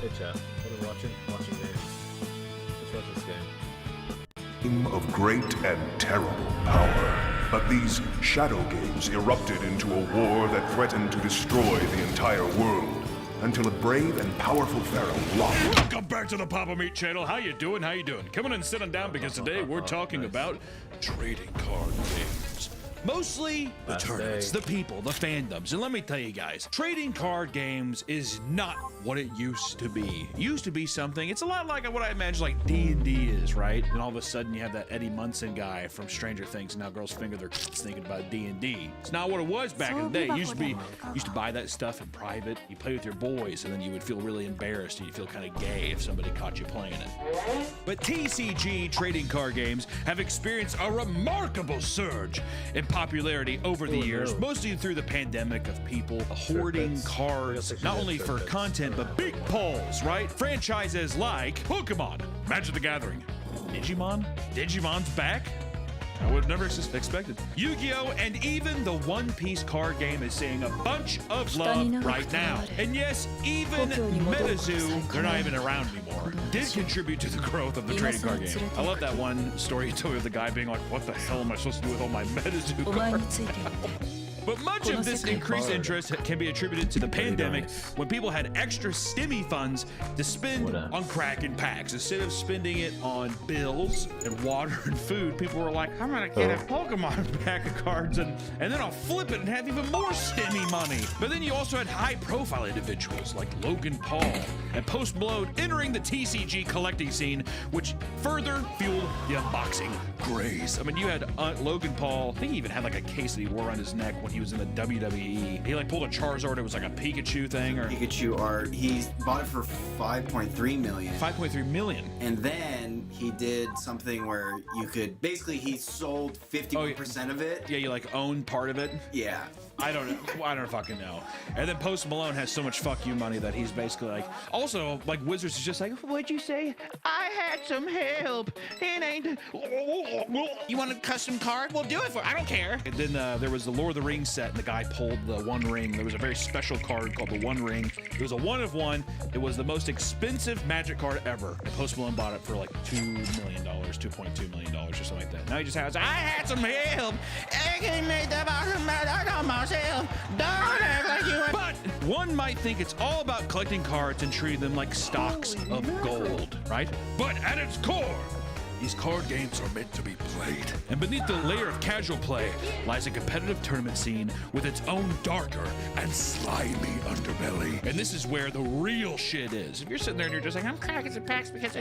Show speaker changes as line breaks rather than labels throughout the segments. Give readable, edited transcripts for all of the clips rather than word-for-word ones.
Hey chat, what are we watching? Watching games. Let's watch this game.
Of great and terrible power. But these shadow games erupted into a war that threatened to destroy the entire world until a brave and powerful pharaoh locked.
Welcome back to the Papa Meat channel. How you doing? How you doing? Come on and sit down because today we're talking about trading card games. Mostly the tournaments, the people, the fandoms. And let me tell you guys, trading card games is not what it used to be. It used to be something, it's a lot like what I imagine like D&D is, right? And all of a sudden you have that Eddie Munson guy from Stranger Things, and now girls finger their thinking about D&D. It's not what it was back in the day. It used to buy that stuff in private, you play with your boys, and then you would feel really embarrassed and you feel kind of gay if somebody caught you playing it. But TCG trading card games have experienced a remarkable surge in popularity over the years, mostly through the pandemic of people hoarding cards, not only for content, but big pulls, right? Franchises like Pokemon, Magic the Gathering, Digimon's back. I would have never expected. Yu-Gi-Oh! And even the One Piece card game is seeing a bunch of love right now. And yes, even MetaZoo, they're not even around anymore, did contribute to the growth of the trading card game. I love that one story you told me of the guy being like, what the hell am I supposed to do with all my MetaZoo cards? But much of this increased interest can be attributed to the pandemic, when people had extra stimmy funds to spend on cracking packs. Instead of spending it on bills and water and food, people were like, I'm gonna get a Pokemon pack of cards and then I'll flip it and have even more stimmy money. But then you also had high profile individuals like Logan Paul and Post Malone entering the TCG collecting scene, which further fueled the unboxing craze. I mean, you had Logan Paul, I think he even had like a case that he wore around his neck when he was in the WWE. He like pulled a Charizard. It was like a Pikachu thing, or
Pikachu art. He bought it for 5.3 million.
5.3 million.
And then he did something where you could basically he sold 50% of it.
Yeah, you like own part of it.
Yeah.
I don't fucking know. And then Post Malone has so much fuck you money that he's basically like, also like Wizards is just like, what'd you say? I had some help. It ain't. You want a custom card? We'll do it for. I don't care. And then there was the Lord of the Rings set, and the guy pulled the One Ring. There was a very special card called the One Ring. It was a 1 of 1. It was the most expensive Magic card ever. And Post Malone bought it for like $2 million, $2.2 million, or something like that. Now he just has. I had some help. I made that myself. Don't act like you. But one might think it's all about collecting cards and treating them like stocks of gold, right? But at its core, these card games are meant to be played. And beneath the layer of casual play lies a competitive tournament scene with its own darker and slimy underbelly. And this is where the real shit is. If you're sitting there and you're just like, I'm cracking some packs because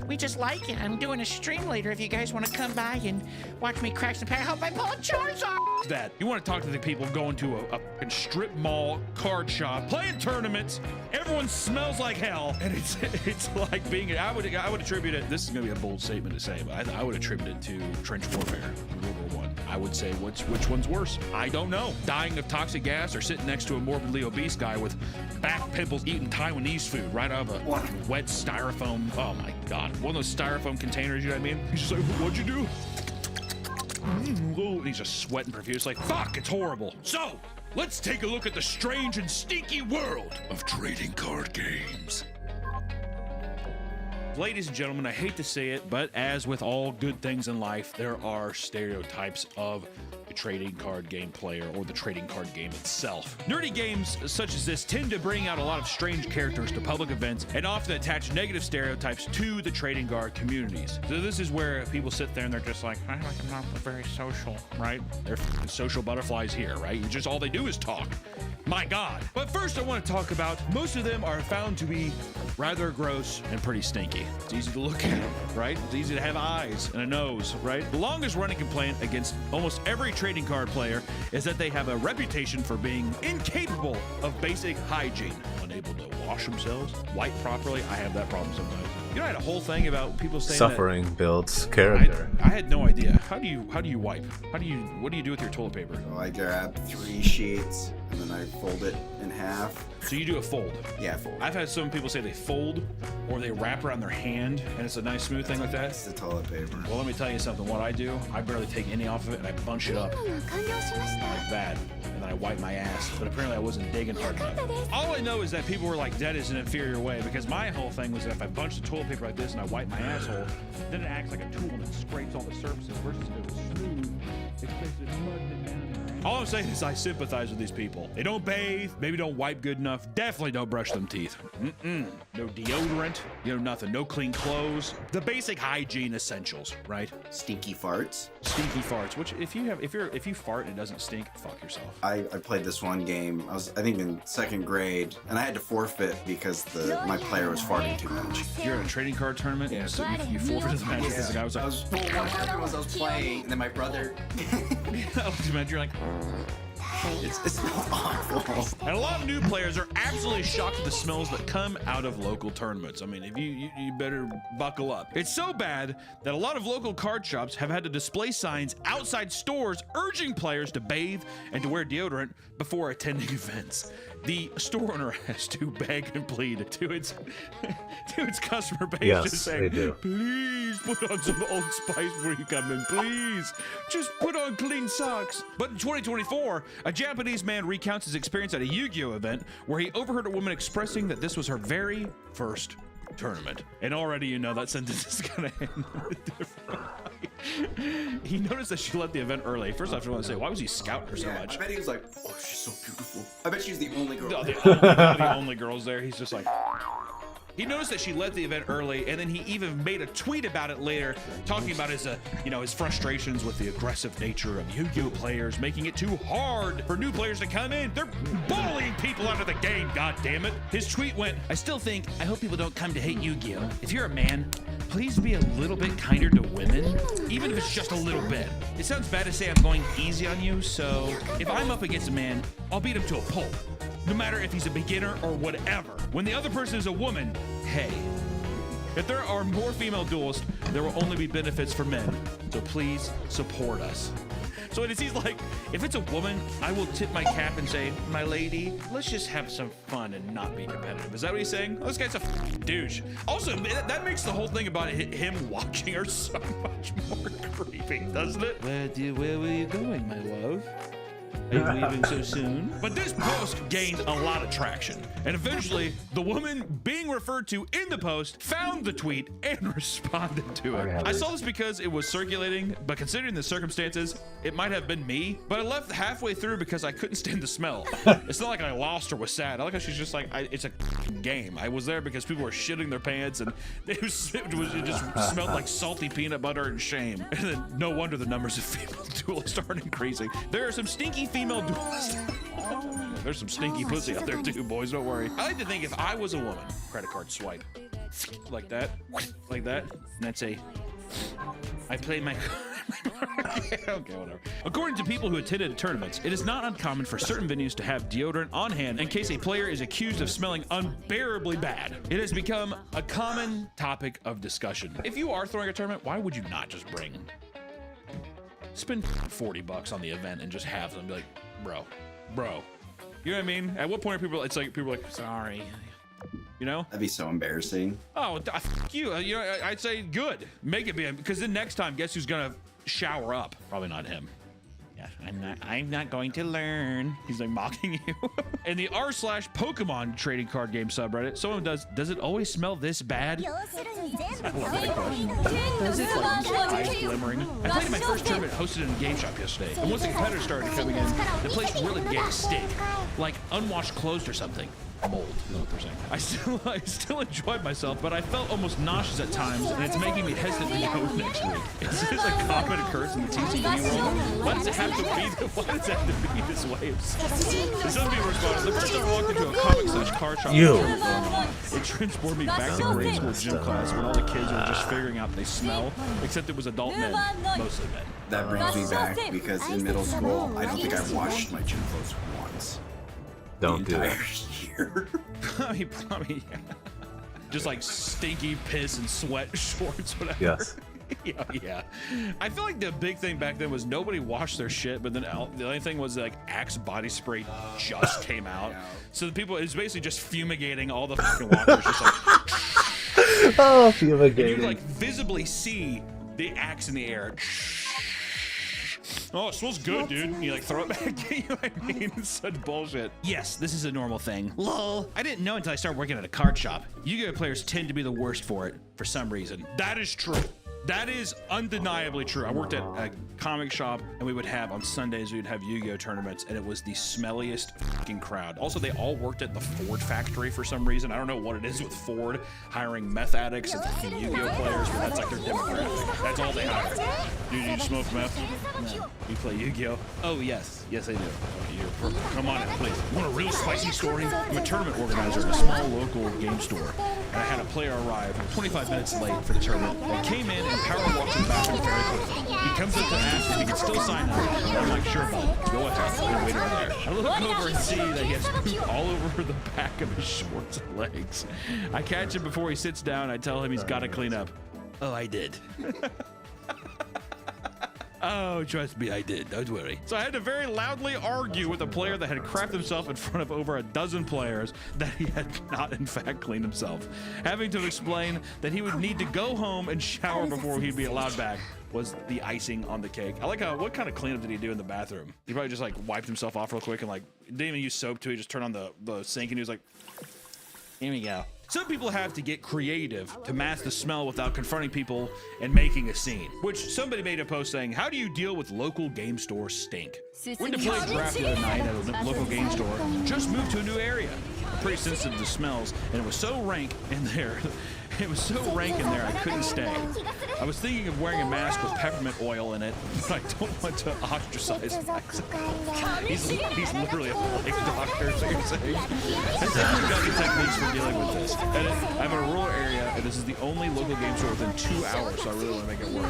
we just like it. I'm doing a stream later if you guys want to come by and watch me crack some packs. I hope I pull a Charizard. That you want to talk to the people going to a strip mall card shop, playing tournaments. Everyone smells like hell, and it's like being. I would attribute it. This is gonna be a bold statement to say, but I would attribute it to trench warfare, World War I. I would say which one's worse? I don't know. Dying of toxic gas or sitting next to a morbidly obese guy with back pimples eating Taiwanese food right out of a wet styrofoam. Oh my God, one of those styrofoam containers. You know what I mean? He's just like, what'd you do? He's just sweating profusely. Like, fuck, it's horrible. So, let's take a look at the strange and stinky world of trading card games. Ladies and gentlemen, I hate to say it, but as with all good things in life, there are stereotypes of the trading card game player or the trading card game itself. Nerdy games such as this tend to bring out a lot of strange characters to public events and often attach negative stereotypes to the trading card communities. So this is where people sit there and they're just like, I'm not very social, right? They're social butterflies here, right? Just all they do is talk. My God. But first I want to talk about, most of them are found to be rather gross and pretty stinky. It's easy to look at them, right? It's easy to have eyes and a nose, right? The longest running complaint against almost every trading card player is that they have a reputation for being incapable of basic hygiene, unable to wash themselves, wipe properly. I have that problem sometimes. You know, I had a whole thing about people saying
suffering builds character.
I had no idea. How do you wipe? What do you do with your toilet paper?
So I grab 3 sheets and then I fold it in half.
So you do a fold.
Yeah, fold.
I've had some people say they fold or they wrap around their hand and it's a nice smooth thing like that.
It's the toilet paper.
Well, let me tell you something. What I do, I barely take any off of it and I bunch it up like that. And then I wipe my ass. But apparently I wasn't digging hard enough. All I know is that people were like, that is an inferior way, because my whole thing was that if I bunch the toilet paper like this and I wipe my asshole, then it acts like a tool and it scrapes all the surfaces versus if it was smooth, it's basically mudding it down. All I'm saying is I sympathize with these people. They don't bathe, maybe don't wipe good enough, definitely don't brush them teeth. No deodorant, nothing, no clean clothes. The basic hygiene essentials, right?
Stinky farts.
Stinky farts, which if you fart and it doesn't stink, fuck yourself.
I played this one game. I think in 2nd grade, and I had to forfeit because my player was farting too much.
You're in a trading card tournament, yeah, so you forfeited the match because the guy was like,
what happened was I was playing, and then my brother.
You're like,
it's awful.
and a lot of new players are absolutely shocked at the smells that come out of local tournaments. I mean, if you better buckle up. It's so bad that a lot of local card shops have had to display signs outside stores urging players to bathe and to wear deodorant before attending events. The store owner has to beg and plead to its customer base,
Yes,
just saying,
they do.
please put on some Old Spice before you come in, please. Just put on clean socks. But in 2024, a Japanese man recounts his experience at a Yu-Gi-Oh event where he overheard a woman expressing that this was her very first tournament. And already you know that sentence is gonna end differently. He noticed that she left the event early. First off, I want to say, why was he scouting her so much?
I bet he was like, oh, she's so beautiful. I bet she's the only girl.
No, the only girls there. He's just like... He noticed that she led the event early, and then he even made a tweet about it later, talking about his, his frustrations with the aggressive nature of Yu-Gi-Oh players, making it too hard for new players to come in. They're bullying people out of the game, god damn it. His tweet went, I hope people don't come to hate Yu-Gi-Oh. If you're a man, please be a little bit kinder to women, even if it's just a little bit. It sounds bad to say I'm going easy on you, so if I'm up against a man, I'll beat him to a pulp. No matter if he's a beginner or whatever. When the other person is a woman, hey, if there are more female duelists, there will only be benefits for men. So please support us. So it seems like, if it's a woman, I will tip my cap and say, my lady, let's just have some fun and not be competitive. Is that what he's saying? Oh, this guy's a douche. Also, that makes the whole thing about him watching her so much more creepy, doesn't it? Where were you going, my love? Are you leaving so soon? But this post gained a lot of traction, and eventually the woman being referred to in the post found the tweet and responded to it. I saw this because it was circulating, but considering the circumstances, it might have been me, but I left halfway through because I couldn't stand the smell. It's not like I lost or was sad. I like how she's just like, it's a game. I was there because people were shitting their pants, and it just smelled like salty peanut butter and shame. And then no wonder the numbers of female duelists aren't increasing. There are some stinky female duelists. There's some stinky pussy out there too, boys, don't worry. I like to think if I was a woman, credit card swipe, like that, and that's I play my... Okay, whatever. According to people who attended tournaments, it is not uncommon for certain venues to have deodorant on hand in case a player is accused of smelling unbearably bad. It has become a common topic of discussion. If you are throwing a tournament, why would you not just spend $40 on the event and just have them be like, bro, you know what I mean? At what point are people like, sorry, you know?
That'd be so embarrassing.
Oh, fuck you. I'd say good. Make it be, because then next time, guess who's gonna shower up? Probably not him. Yeah, I'm not going to learn. He's like mocking you. In the r/Pokemon trading card game subreddit, someone does it always smell this bad? I love that question. Does it, like, eyes glimmering? I played in my first tournament hosted in a game shop yesterday, and once the competitors started coming in, the place really began to stink, like unwashed clothes or something. Mold, is what they're saying. I still enjoyed myself, but I felt almost nauseous at times, and it's making me hesitant to go next week. Is this a common occurrence in the TCG world? Why does it have to be this way? Some people responded, the first time I walked into a comic/card shop, it transported me back to grade school gym class when all the kids were just figuring out they smell, except it was adult men, mostly men.
That brings me back because in middle school, I don't think I washed my gym clothes once.
Don't do it.
Probably, yeah. Just like stinky piss and sweat shorts, whatever.
Yes.
Yeah. I feel like the big thing back then was nobody washed their shit, but then the only thing was like Axe body spray just came out. So the people, it's basically just fumigating all the fucking walkers, just like.
Oh,
And you
fumigating.
like visibly see the Axe in the air. Oh, it smells good, dude. And you like throw it back at you. I mean, it's such bullshit. Yes, this is a normal thing. Lol. I didn't know until I started working at a card shop. Yu-Gi-Oh players tend to be the worst for it for some reason. That is true. That is undeniably true. I worked at a comic shop, and we would have, on Sundays, we would have Yu-Gi-Oh tournaments, and it was the smelliest fucking crowd. Also, they all worked at the Ford factory for some reason. I don't know what it is with Ford hiring meth addicts and fucking Yu-Gi-Oh players, but that's like their demographic. That's all they hire. Dude, you smoke meth? No. You play Yu-Gi-Oh? Oh, yes. Yes, I do. Come on in, please. Want a real spicy story? I'm a tournament organizer at a small local game store, and I had a player arrive 25 minutes late for the tournament. He came in and power walked to the bathroom very quickly. He comes up to ask if he can still sign up. I'm like, sure, bud. Go ahead. I'll wait over there. I look over and see that he has poop all over the back of his shorts and legs. I catch him before he sits down. I tell him he's got to clean up. Oh, I did. Oh, trust me, I did. Don't worry. So I had to very loudly argue with a player that had crapped himself in front of over a dozen players that he had not, in fact, cleaned himself. Having to explain that he would need to go home and shower before he'd be allowed back was the icing on the cake. I like how, what kind of cleanup did he do in the bathroom? He probably just like wiped himself off real quick and like didn't even use soap too. He just turned on the sink and he was like, here we go. Some people have to get creative to mask the smell without confronting people and making a scene. Which somebody made a post saying, how do you deal with local game store stink? Went to play draft the other night at a local game store. Just moved to a new area. I'm pretty sensitive to smells, and it was so rank in there. It was so rank in there, I couldn't stay. I was thinking of wearing a mask with peppermint oil in it, but I don't want to ostracize myself. He's literally a life doctor, so you're saying. Has anyone got any techniques for dealing with this? And I'm in a rural area, and this is the only local game store within 2 hours, so I really want to make it work.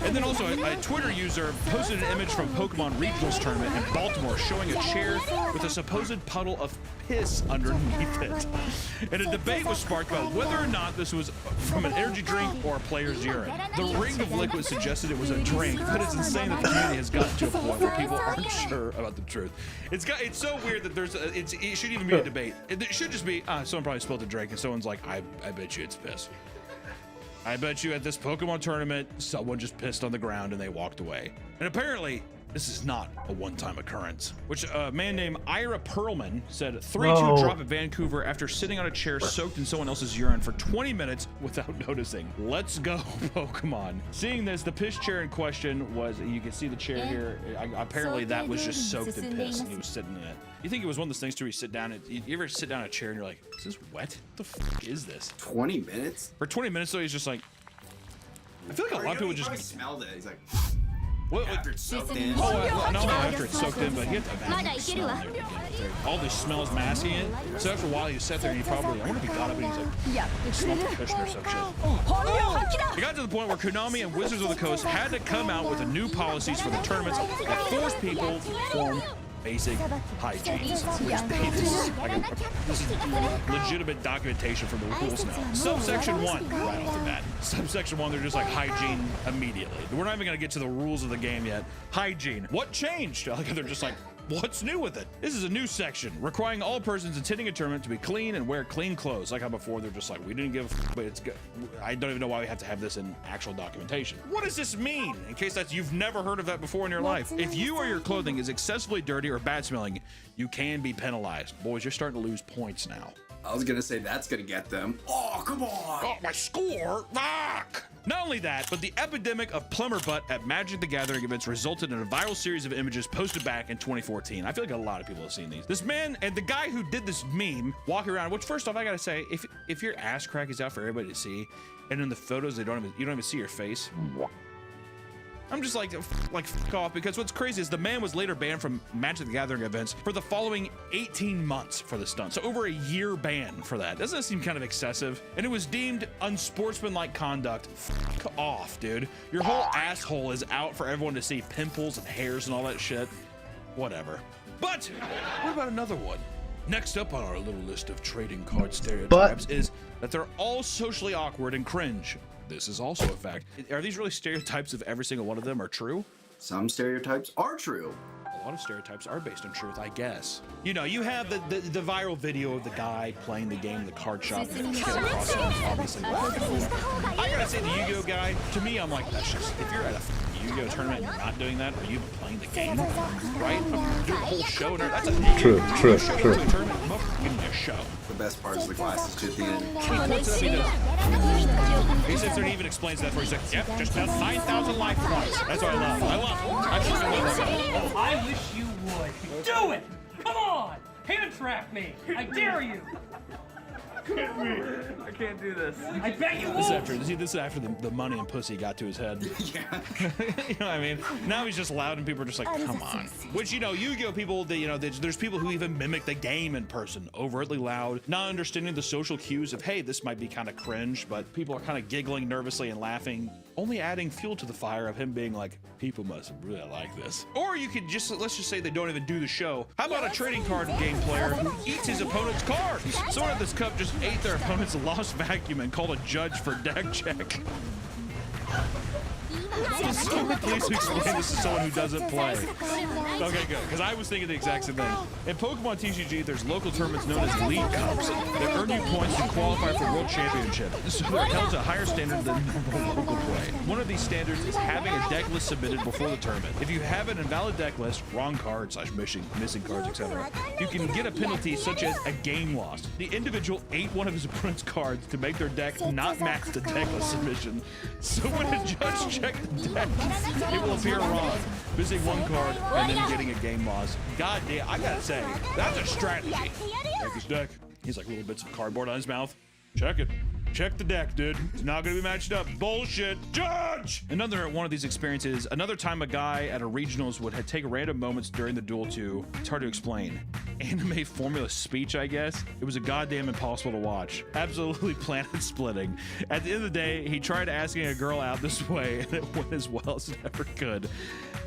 And then also, a Twitter user posted an image from Pokemon Regionals Tournament in Baltimore showing a chair with a supposed puddle of piss underneath it. And a debate was sparked about whether or not this was from an energy drink or a player's urine. The ring of liquid suggested it was a drink, but it's insane that the community has gotten to a point where people aren't sure about the truth. It's so weird that it shouldn't even be a debate. It should just be, someone probably spilled a drink and someone's like, I bet you it's piss. I bet you at this Pokemon tournament, someone just pissed on the ground and they walked away. And apparently, this is not a one-time occurrence, which a man named Ira Perlman said 3-2 drop at Vancouver after sitting on a chair soaked in someone else's urine for 20 minutes without noticing. Let's go, Pokemon. Seeing this, the piss chair in question was, you can see the chair here. Apparently that was just soaked in piss and he was sitting in it. You think it was one of those things too where you sit down and you ever sit down in a chair and you're like, is this wet? What the fuck is this?
20 minutes?
For 20 minutes though, he's just like, I feel like a lot of people just
smelled it. He's like,
after
it's soaked in.
Oh, not after it's soaked in, but you have to imagine the smell in there. All these smells masking it. So after a while, you sat there and you probably, I wonder if he got up and he's like, smelled the cushion or some shit. It got to the point where Konami and Wizards of the Coast had to come out with new policies for the tournaments that force people to perform basic hygiene. This is legitimate documentation from the rules now. Subsection 1, right off the bat. Subsection 1, they're just like hygiene immediately. We're not even going to get to the rules of the game yet. Hygiene. What changed? Like, they're just like, what's new with it? This is a new section requiring all persons attending a tournament to be clean and wear clean clothes. Like how before they're just like, we didn't give a f, but it's good. I don't even know why we have to have this in actual documentation. What does this mean? In case you've never heard of that before in your life. If you or your clothing is excessively dirty or bad smelling, you can be penalized. Boys, you're starting to lose points now.
I was gonna say that's gonna get them. Oh, come on!
Oh, my score! Fuck! Not only that, but the epidemic of plumber butt at Magic the Gathering events resulted in a viral series of images posted back in 2014. I feel like a lot of people have seen these. This man and the guy who did this meme walking around, which first off, I gotta say, if your ass crack is out for everybody to see, and in the photos you don't even see your face. I'm just like fuck off, because what's crazy is the man was later banned from Magic the Gathering events for the following 18 months for the stunt. So over a year ban for that. Doesn't that seem kind of excessive? And it was deemed unsportsmanlike conduct. Fuck off, dude. Your whole asshole is out for everyone to see, pimples and hairs and all that shit. Whatever. But what about another one? Next up on our little list of trading card stereotypes is that they're all socially awkward and cringe. this is also a fact. Are these really stereotypes of every single one of them are true?
Some stereotypes are true.
A lot of stereotypes are based on truth, I guess. You know, you have the viral video of the guy playing the game in the card shop and the kid across him obviously laughing. I gotta say, the Yu-Gi-Oh guy, to me, I'm like, that's just, if you're at a Yu-Gi-Oh tournament and you're not doing that, are you playing the game? Right? If you're doing a whole show, and that's a
True.
tournament, I'm giving you a show.
The best part is the glasses too at the end.
He points it up, he does. He sits there and even explains that for he's like, yep, just about 9,000 life points. That's what I love. I fucking love that guy.
I wish you would. Do it! Come on! Hit and trap me! I dare you!
I can't do this.
I bet you
This is
won't!
after the money and pussy got to his head.
Yeah.
You know what I mean? Now he's just loud and people are just like, come on. Which, you know, Yu-Gi-Oh people, they, you know, there's people who even mimic the game in person, overtly loud, not understanding the social cues of, hey, this might be kind of cringe, but people are kind of giggling nervously and laughing, only adding fuel to the fire of him being like, people must really like this. Or you could just, let's just say they don't even do the show. How about a trading card game player who eats his opponent's cards? Someone at this cup just ate their opponent's lost vacuum and called a judge for deck check. Someone please explain this to someone who doesn't play. Okay, good, because I was thinking the exact same thing. In Pokemon TCG, there's local tournaments known as League Cups that earn you points to qualify for World Championship, so they're held to a higher standard than normal local play. One of these standards is having a deck list submitted before the tournament. If you have an invalid deck list, wrong cards / missing cards, etc., you can get a penalty such as a game loss. The individual ate one of his opponent's cards to make their deck not match the deck list submission. So when a judge checks the deck, it will appear wrong, missing one card and then getting a game loss. God damn, I gotta say, that's a strategy. Check his deck. He's like little bits of cardboard on his mouth. Check it. Check the deck, dude. It's not gonna be matched up. Bullshit. Judge! Another one of these experiences, another time a guy at a regionals would take random moments during the duel to, it's hard to explain, anime formula speech, I guess. It was a goddamn impossible to watch. Absolutely planet splitting. At the end of the day, he tried asking a girl out this way and it went as well as it ever could.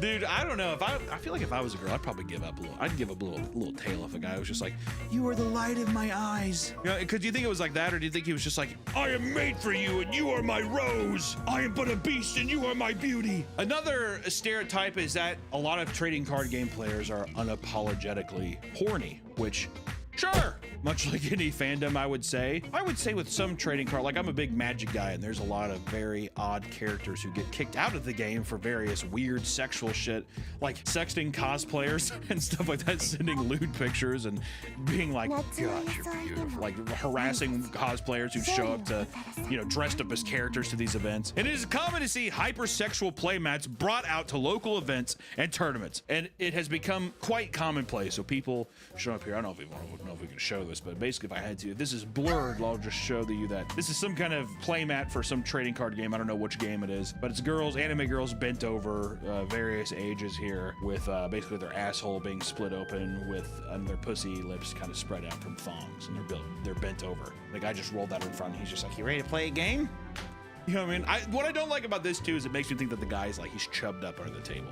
Dude, I don't know. I feel like if I was a girl, I'd probably give up a little. I'd give up a little tail if a guy was just like, you are the light of my eyes. You know, do you think it was like that, or do you think he was just like, I am made for you and you are my rose. I am but a beast and you are my beauty. Another stereotype is that a lot of trading card game players are unapologetically horny, which, sure, much like any fandom, I would say with some trading card, like I'm a big Magic guy and there's a lot of very odd characters who get kicked out of the game for various weird sexual shit, like sexting cosplayers and stuff like that, sending lewd pictures and being like, gosh, you're beautiful, like harassing cosplayers who show up to, you know, dressed up as characters to these events. And it is common to see hypersexual playmats brought out to local events and tournaments, and it has become quite commonplace. So people show up here. I don't know if we can show this, but basically if I had to, if this is blurred, I'll just show you that this is some kind of playmat for some trading card game. I don't know which game it is, but it's girls, anime girls bent over, various ages here, with basically their asshole being split open with their pussy lips kind of spread out from thongs, and they're bent over. The guy just rolled that in front and he's just like, you ready to play a game? You know what I mean? What I don't like about this too is it makes me think that the guy's like, he's chubbed up under the table.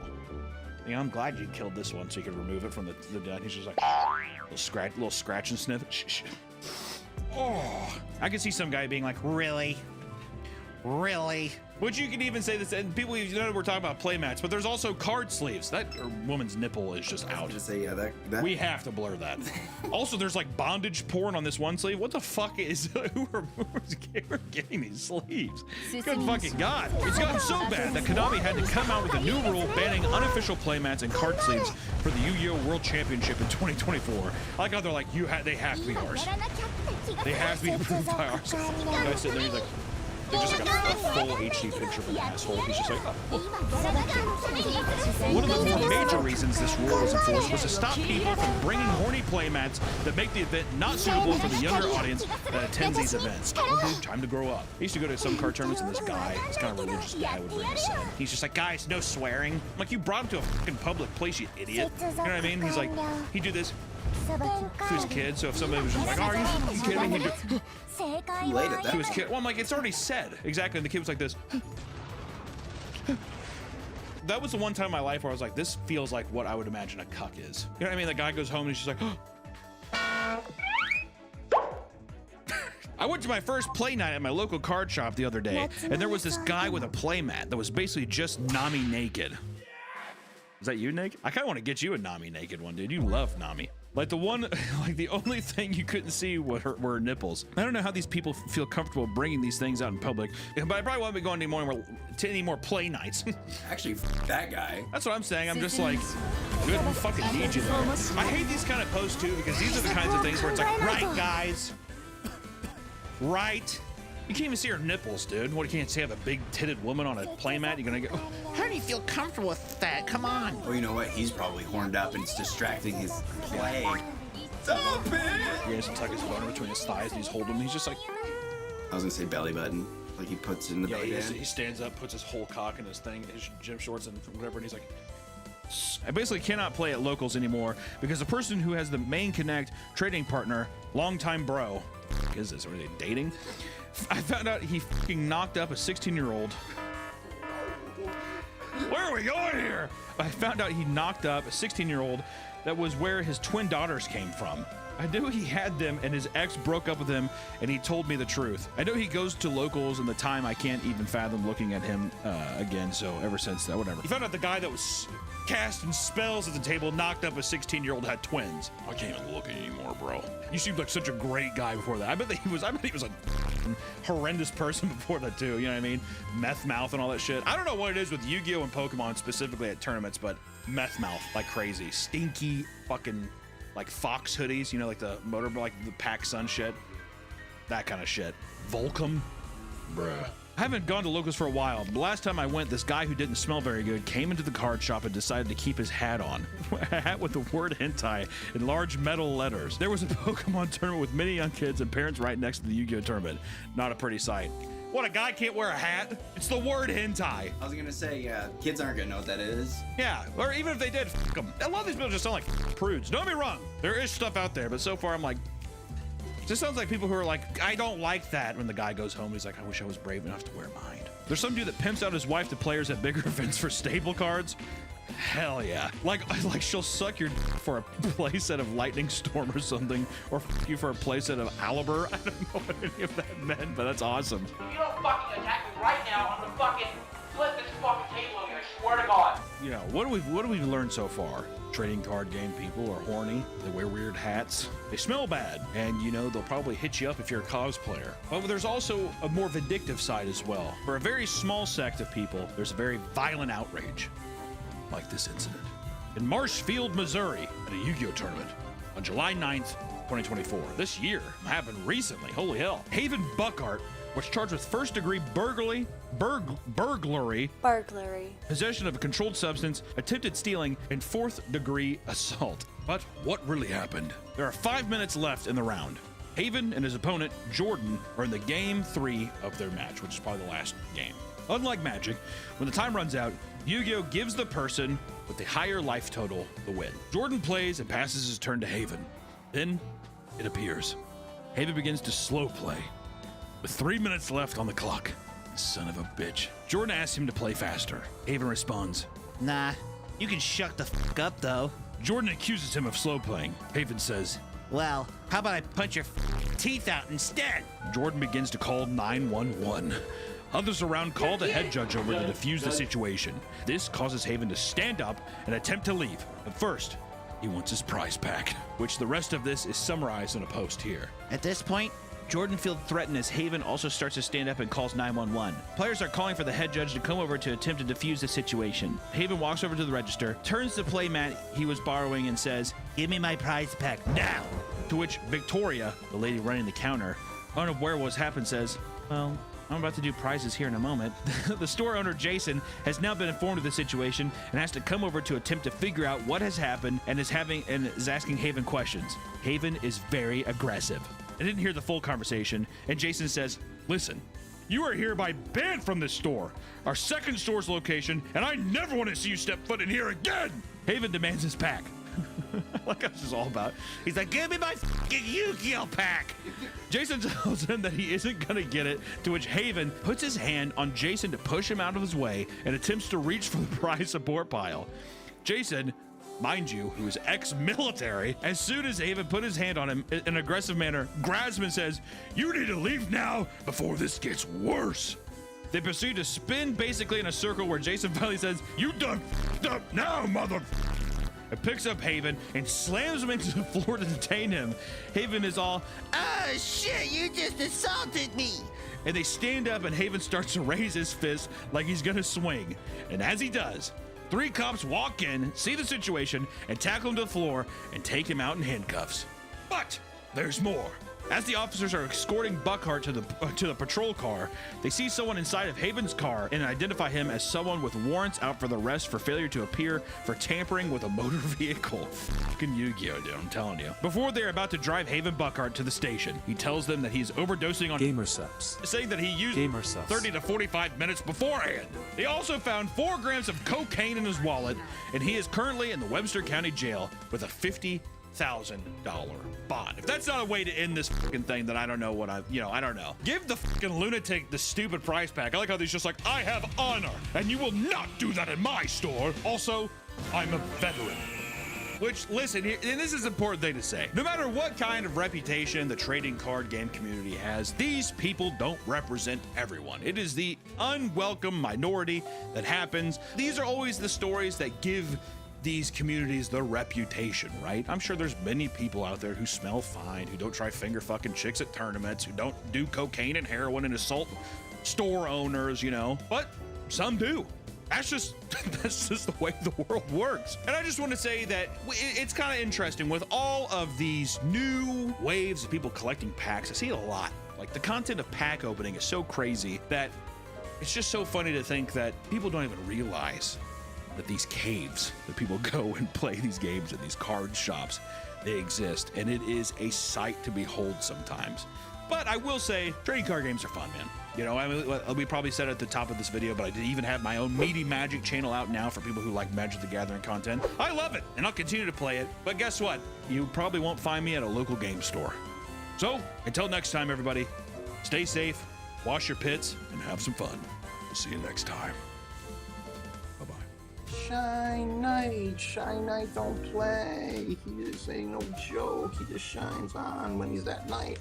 You know, I'm glad you killed this one so you could remove it from the den. He's just like, little scratch and sniff. Shh. Oh, I can see some guy being like, really? Which you can even say this, and people, you know, we're talking about playmats, but there's also card sleeves. That woman's nipple is just out.
Say, yeah, that
We have to blur that. Also, there's like bondage porn on this one sleeve. What the fuck is, who's getting these sleeves? Good fucking God. It's gotten so bad that Konami had to come out with a new rule banning unofficial playmats and card sleeves for the Yu-Gi-Oh! World Championship in 2024. I like how they're like, they have to be ours. They have to be approved by ours. The guy sitting there, he's like, they're just like a full HD picture of an asshole. He's just like, oh. One of the more major reasons this rule was enforced was to stop people from bringing horny playmats that make the event not suitable for the younger audience that attends these events. Oh, dude, time to grow up. I used to go to some card tournaments and this kind of religious guy would bring us in. He's just like, guys, no swearing. I'm like, you brought him to a fucking public place, you idiot. You know what I mean? He's like, he'd do this to his kid, so if somebody was just like, oh, are you kidding me? He'd do
late at that.
to his kid. Well, I'm like, it's already said. Exactly. And the kid was like this. That was the one time in my life where I was like, this feels like what I would imagine a cuck is. You know what I mean? The guy goes home and he's just like, I went to my first play night at my local card shop the other day, and there was this guy with a play mat that was basically just Nami naked. Is that you, Nick? I kind of want to get you a Nami naked one, dude. You love Nami. Like the one, like the only thing you couldn't see were her nipples. I don't know how these people feel comfortable bringing these things out in public, but I probably won't be going to any more play nights.
Actually, that guy.
That's what I'm saying. I'm just like, good, we fucking need you there. I hate these kind of posts too, because these are the kinds of things where it's like, right, guys, right. You can't even see her nipples, dude. What, you can't see have a big-titted woman on a playmat? You're gonna go, how do you feel comfortable with that? Come on.
Well, you know what? He's probably horned up and it's distracting his play. Stop it!
He has to tuck his boner between his thighs and he's holding him. He's just like...
I was gonna say belly button. Like he puts it in the belly button.
He stands up, puts his whole cock in his thing, his gym shorts and whatever, and he's like... I basically cannot play at locals anymore because the person who has the main connect trading partner, longtime bro... What is this? Are they dating? I found out he fucking knocked up a 16-year-old. Where are we going here? I found out he knocked up a 16-year-old that was where his twin daughters came from. I knew he had them and his ex broke up with him and he told me the truth. I know he goes to locals and the time I can't even fathom looking at him again, so ever since that, whatever. He found out the guy that was casting spells at the table knocked up a 16-year-old had twins. I can't even look anymore, bro. You seemed like such a great guy before that. I bet he was a horrendous person before that too, you know what I mean? Meth mouth and all that shit. I don't know what it is with Yu-Gi-Oh! And Pokemon specifically at tournaments, but meth mouth like crazy. Stinky fucking like fox hoodies, you know, like the like the Pac Sun shit. That kind of shit. Volcom. Bruh. I haven't gone to locals for a while. The last time I went, this guy who didn't smell very good came into the card shop and decided to keep his hat on. A hat with the word hentai in large metal letters. There was a Pokemon tournament with many young kids and parents right next to the Yu-Gi-Oh! Tournament. Not a pretty sight. What, a guy can't wear a hat? It's the word hentai.
I was gonna say, yeah, kids aren't gonna know what that is.
Yeah, or even if they did, fuck them. A lot of these people just sound like prudes. Don't get me wrong, there is stuff out there, but so far I'm like, this sounds like people who are like, I don't like that. When the guy goes home, he's like, I wish I was brave enough to wear mine. There's some dude that pimps out his wife to players at bigger events for stable cards. Hell yeah. Like she'll suck your d for a playset of Lightning Storm or something, or f you for a playset of Alibur. I don't know what any of that meant, but that's awesome.
If you don't fucking attack me right now, I'm gonna fucking flip this fucking table on you, I swear to God.
You know, what do we learned so far? Trading card game people are horny, they wear weird hats, they smell bad, and you know, they'll probably hit you up if you're a cosplayer. But there's also a more vindictive side as well. For a very small sect of people, there's a very violent outrage, like this incident. In Marshfield, Missouri, at a Yu-Gi-Oh! Tournament on July 9th, 2024. This year happened recently, holy hell. Haven Buckhart was charged with first-degree burglary, possession of a controlled substance, attempted stealing, and fourth-degree assault. But what really happened? There are 5 minutes left in the round. Haven and his opponent, Jordan, are in the game 3 of their match, which is probably the last game. Unlike Magic, when the time runs out, Yu-Gi-Oh! Gives the person with the higher life total the win. Jordan plays and passes his turn to Haven. Then it appears. Haven begins to slow play. With 3 minutes left on the clock. Son of a bitch. Jordan asks him to play faster. Haven responds,
Nah, you can shut the fuck up though.
Jordan accuses him of slow playing. Haven says,
Well, how about I punch your teeth out instead?
Jordan begins to call 911. Others around call the head judge over to defuse the situation. This causes Haven to stand up and attempt to leave. But first, he wants his prize pack, which the rest of this is summarized in a post here.
At this point, Jordan feels threatened as Haven also starts to stand up and calls 911. Players are calling for the head judge to come over to attempt to defuse the situation. Haven walks over to the register, turns the playmat he was borrowing and says, Give me my prize pack now! To which Victoria, the lady running the counter, unaware of what's happened, says, Well, I'm about to do prizes here in a moment. The store owner, Jason, has now been informed of the situation and has to come over to attempt to figure out what has happened and is asking Haven questions. Haven is very aggressive. I didn't hear the full conversation, and Jason says, Listen, you are hereby banned from this store, our second store's location, and I never want to see you step foot in here again! Haven demands his pack. Like this is all about. He's like, Give me my fucking Yu-Gi-Oh! Pack! Jason tells him that he isn't gonna get it, to which Haven puts his hand on Jason to push him out of his way and attempts to reach for the prize support pile. Jason,
mind you, who is ex-military. As soon as Haven put his hand on him in an aggressive manner, grabs him and says, "You need to leave now before this gets worse." They proceed to spin basically in a circle where Jason finally says, "You done f***ed up now, mother." It picks up Haven and slams him into the floor to detain him. Haven is all, "Oh shit, you just assaulted me." And they stand up and Haven starts to raise his fist like he's gonna swing. And as he does, 3 cops walk in, see the situation, and tackle him to the floor and take him out in handcuffs. But there's more. As the officers are escorting Buckhart to the patrol car, they see someone inside of Haven's car and identify him as someone with warrants out for the arrest for failure to appear for tampering with a motor vehicle. Fucking Yu-Gi-Oh, dude, I'm telling you. Before they're about to drive Haven Buckhart to the station, he tells them that he's overdosing on
Gamer subs.
saying that he used
Gamer subs.
30 to 45 minutes beforehand. They also found 4 grams of cocaine in his wallet, and he is currently in the Webster County Jail with a $50,000 bond. If that's not a way to end this fucking thing, then I don't know what I don't know. Give the fucking lunatic the stupid prize pack. I like how he's just like, "I have honor, and you will not do that in my store. Also, I'm a veteran." Which, listen, here, and this is an important thing to say. No matter what kind of reputation the trading card game community has, these people don't represent everyone. It is the unwelcome minority that happens. These are always the stories that give these communities the reputation, right? I'm sure there's many people out there who smell fine, who don't try finger fucking chicks at tournaments, who don't do cocaine and heroin and assault store owners, you know, but some do. That's just the way the world works. And I just want to say that it's kind of interesting with all of these new waves of people collecting packs. I see it a lot. Like, the content of pack opening is so crazy that it's just so funny to think that people don't even realize that these caves that people go and play these games in these card shops, they exist, and it is a sight to behold sometimes. But I will say, trading card games are fun, man. You know, I mean, we probably said at the top of this video, but I did even have my own Meaty Magic channel out now for people who like Magic the Gathering content. I love it, and I'll continue to play it. But guess what? You probably won't find me at a local game store. So, until next time, everybody, stay safe, wash your pits, and have some fun. We'll see you next time.
Shine Knight don't play. He just ain't no joke. He just shines on when he's at night.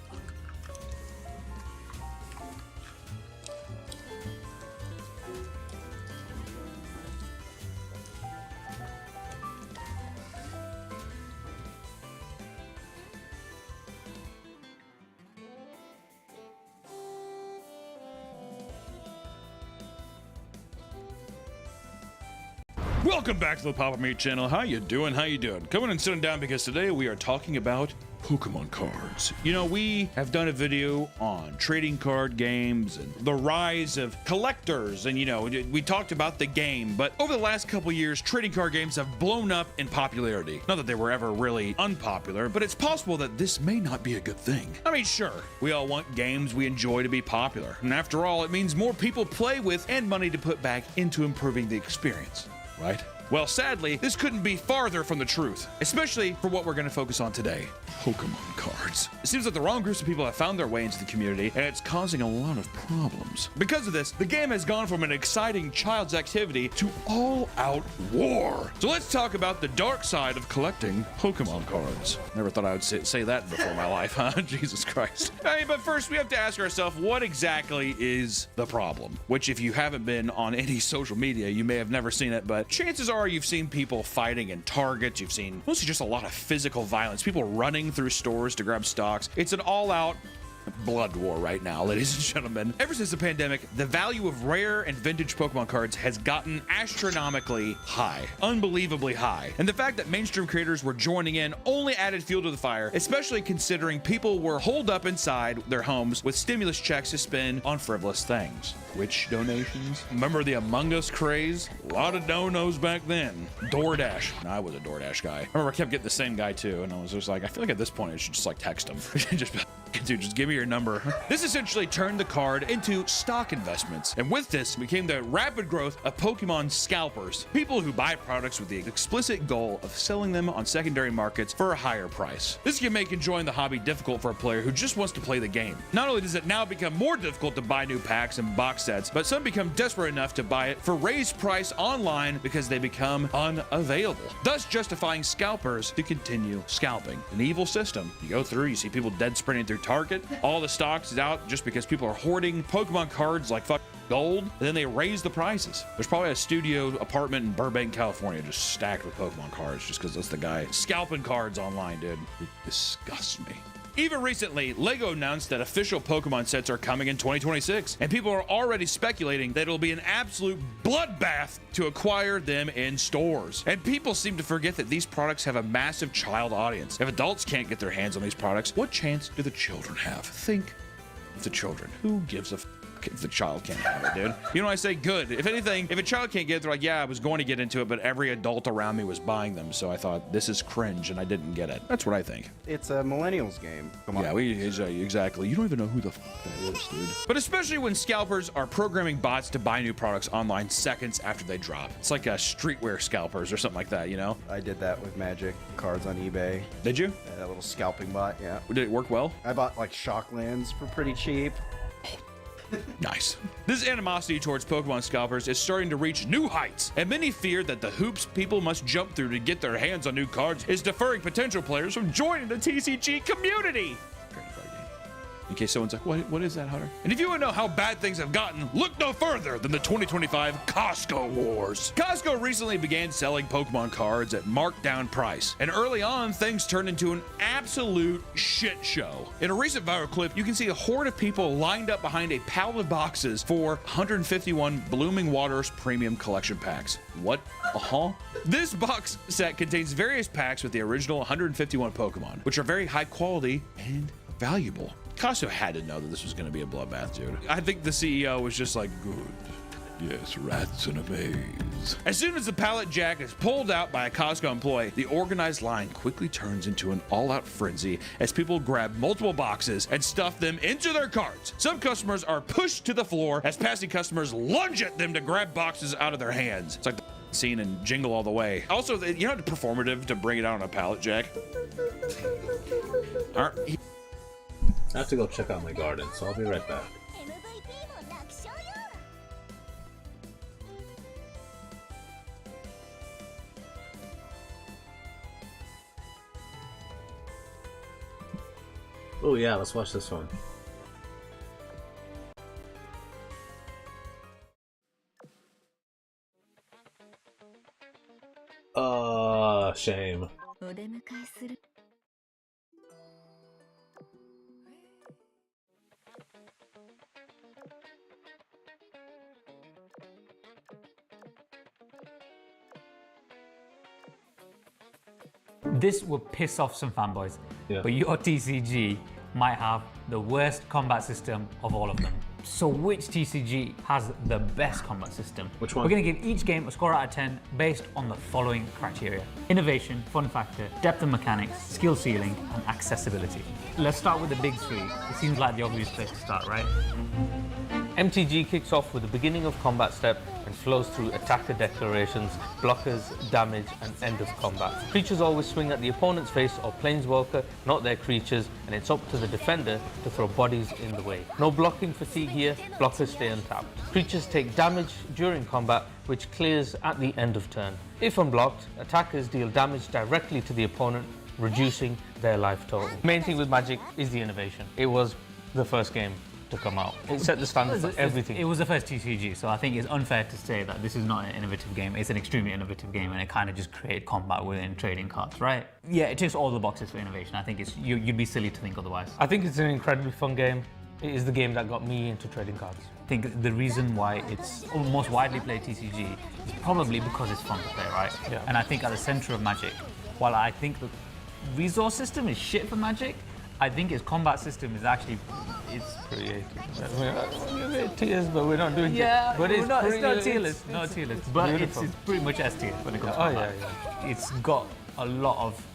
Welcome back to the Papa Meat channel. How you doing? How you doing? Coming and sitting down because today we are talking about Pokemon cards. You know, we have done a video on trading card games and the rise of collectors, and you know, we talked about the game, but over the last couple years, trading card games have blown up in popularity. Not that they were ever really unpopular, but it's possible that this may not be a good thing. I mean, sure, we all want games we enjoy to be popular, and after all, it means more people play with and money to put back into improving the experience, right? Well, sadly, this couldn't be farther from the truth, especially for what we're going to focus on today, Pokemon cards. It seems that the wrong groups of people have found their way into the community, and it's causing a lot of problems. Because of this, the game has gone from an exciting child's activity to all-out war. So let's talk about the dark side of collecting Pokemon cards. Never thought I would say that before in my life, huh? Jesus Christ. Hey, but first, we have to ask ourselves, what exactly is the problem? Which, if you haven't been on any social media, you may have never seen it, but chances are you've seen people fighting in Targets, you've seen mostly just a lot of physical violence, people running through stores to grab stocks. It's an all-out blood war right now, ladies and gentlemen. Ever since the pandemic, the value of rare and vintage Pokemon cards has gotten astronomically high, unbelievably high. And the fact that mainstream creators were joining in only added fuel to the fire, especially considering people were holed up inside their homes with stimulus checks to spend on frivolous things. Which donations? Remember the Among Us craze? A lot of donos back then. DoorDash. I was a DoorDash guy. I remember I kept getting the same guy too, and I was just like, I feel like at this point I should just like text him. Just Dude, just give me your number. This essentially turned the card into stock investments. And with this became the rapid growth of Pokemon scalpers. People who buy products with the explicit goal of selling them on secondary markets for a higher price. This can make enjoying the hobby difficult for a player who just wants to play the game. Not only does it now become more difficult to buy new packs and box sets, but some become desperate enough to buy it for raised price online because they become unavailable, thus justifying scalpers to continue scalping. An evil system. You go through, you see people dead sprinting through Target, all the stocks is out just because people are hoarding Pokemon cards like fuck gold, and then they raise the prices. There's probably a studio apartment in Burbank, California just stacked with Pokemon cards just because that's the guy scalping cards online, dude. It disgusts me. Even recently, LEGO announced that official Pokemon sets are coming in 2026, and people are already speculating that it'll be an absolute bloodbath to acquire them in stores. And people seem to forget that these products have a massive child audience. If adults can't get their hands on these products, what chance do the children have? Think of the children. Who gives a if the child can't have it, dude? You know, I say good. If anything, if a child can't get it, they're like, yeah, I was going to get into it, but every adult around me was buying them, so I thought, this is cringe, and I didn't get it. That's what I think.
It's a millennials game. Come on.
Yeah, exactly. You don't even know who the that is, dude. But especially when scalpers are programming bots to buy new products online seconds after they drop. It's like a streetwear scalpers or something like that, you know?
I did that with Magic cards on eBay.
Did you?
That little scalping bot, yeah.
Did it work well?
I bought like Shocklands for pretty cheap.
Nice. This animosity towards Pokemon scalpers is starting to reach new heights, and many fear that the hoops people must jump through to get their hands on new cards is deferring potential players from joining the TCG community. In case someone's like, what is that, Hunter? And if you want to know how bad things have gotten, look no further than the 2025 Costco Wars. Costco recently began selling Pokemon cards at marked down price, and early on, things turned into an absolute shit show. In a recent viral clip, you can see a horde of people lined up behind a pallet of boxes for 151 Blooming Waters Premium Collection packs. What? This box set contains various packs with the original 151 Pokemon, which are very high quality and valuable. Costco had to know that this was going to be a bloodbath, dude. I think the CEO was just like, good. Yes, rats in a maze. As soon as the pallet jack is pulled out by a Costco employee, the organized line quickly turns into an all-out frenzy as people grab multiple boxes and stuff them into their carts. Some customers are pushed to the floor as passing customers lunge at them to grab boxes out of their hands. It's like the scene in Jingle All the Way. Also, you know, it's performative to bring it out on a pallet jack.
I have to go check out my garden, so I'll be right back. Oh yeah, let's watch this one. Shame.
This will piss off some fanboys,
Yeah.
but your TCG might have the worst combat system of all of them. So which TCG has the best combat system?
Which one?
We're going to give each game a score out of 10 based on the following criteria: innovation, fun factor, depth of mechanics, skill ceiling, and accessibility. Let's start with the big three. It seems like the obvious place to start, right?
MTG kicks off with the beginning of combat step and flows through attacker declarations, blockers, damage, and end of combat. Creatures always swing at the opponent's face or planeswalker, not their creatures, and it's up to the defender to throw bodies in the way. No blocking fatigue here, blockers stay untapped. Creatures take damage during combat, which clears at the end of turn. If unblocked, attackers deal damage directly to the opponent, reducing their life total. Main thing with Magic is the innovation. It was the first game to come out. It set the standard for everything.
It was the first TCG, so I think it's unfair to say that this is not an innovative game. It's an extremely innovative game, and it kind of just created combat within trading cards, right? Yeah, it ticks all the boxes for innovation. I think you'd be silly to think otherwise.
I think it's an incredibly fun game. It is the game that got me into trading cards.
I think the reason why it's most widely played TCG is probably because it's fun to play, right?
Yeah.
And I think at the center of Magic, while I think the resource system is shit for Magic, I think its combat system is actually, it's
creative. We're tiers, but we're not doing
yeah,
it. But
it's not tier list, but it's pretty much S tier when it comes to combat.
Yeah.
It's got a lot of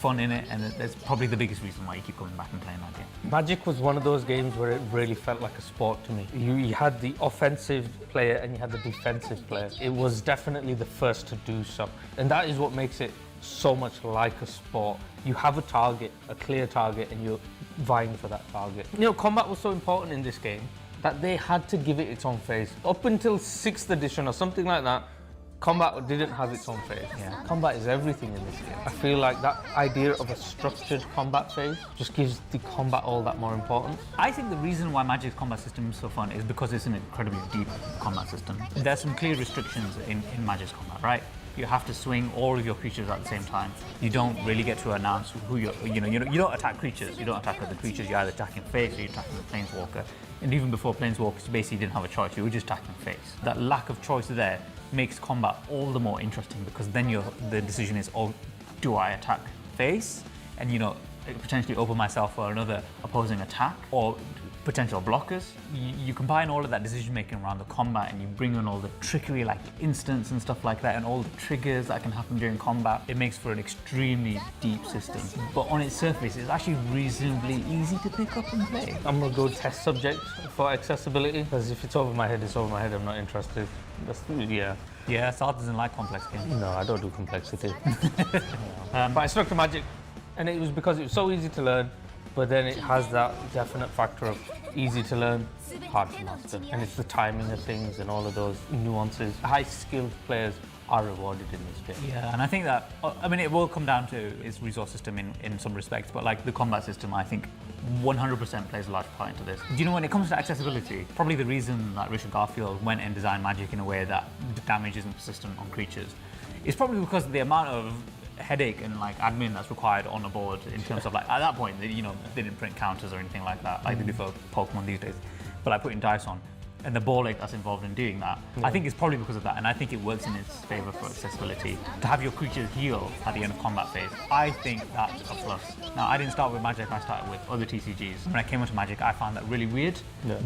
fun in it, and that's probably the biggest reason why you keep going back and playing that game.
Magic was one of those games where it really felt like a sport to me. You had the offensive player and you had the defensive player. It was definitely the first to do so. And that is what makes it so much like a sport. You have a target, a clear target, and you're vying for that target. You know, combat was so important in this game that they had to give it its own phase. Up until 6th edition or something like that, combat didn't have its own phase.
Yeah.
Combat is everything in this game. I feel like that idea of a structured combat phase just gives the combat all that more importance.
I think the reason why Magic's combat system is so fun is because it's an incredibly deep combat system. There's some clear restrictions in Magic's combat, right? You have to swing all of your creatures at the same time. You don't really get to announce who you don't attack creatures. You don't attack other creatures. You're either attacking face or you're attacking the planeswalker. And even before planeswalkers, you basically didn't have a choice. You were just attacking face. That lack of choice there makes combat all the more interesting because then the decision is, oh, do I attack face and potentially open myself for another opposing attack or potential blockers? You combine all of that decision making around the combat and you bring in all the trickery like instants and stuff like that and all the triggers that can happen during combat. It makes for an extremely deep system, but on its surface it's actually reasonably easy to pick up and play.
I'm gonna go test subject for accessibility because if it's over my head, it's over my head. I'm not interested.
Yeah, Saad doesn't like complex games.
No, I don't do complexity. But I stuck to Magic, and it was because it was so easy to learn, but then it has that definite factor of easy to learn, hard to master. And it's the timing of things and all of those nuances. High-skilled players are rewarded in this game.
Yeah, and I think that, it will come down to its resource system in some respects, but like the combat system, I think 100% plays a large part into this. Do you know, when it comes to accessibility, probably the reason that Richard Garfield went and designed Magic in a way that damage isn't persistent on creatures is probably because of the amount of headache and like admin that's required on a board in terms of like, at that point, they didn't print counters or anything like that, like they do for Pokemon these days, but like putting dice on. And the ball ache that's involved in doing that, I think it's probably because of that, and I think it works in its favour for accessibility. To have your creatures heal at the end of combat phase, I think that's a plus. Now, I didn't start with Magic, I started with other TCGs. When I came onto Magic, I found that really weird,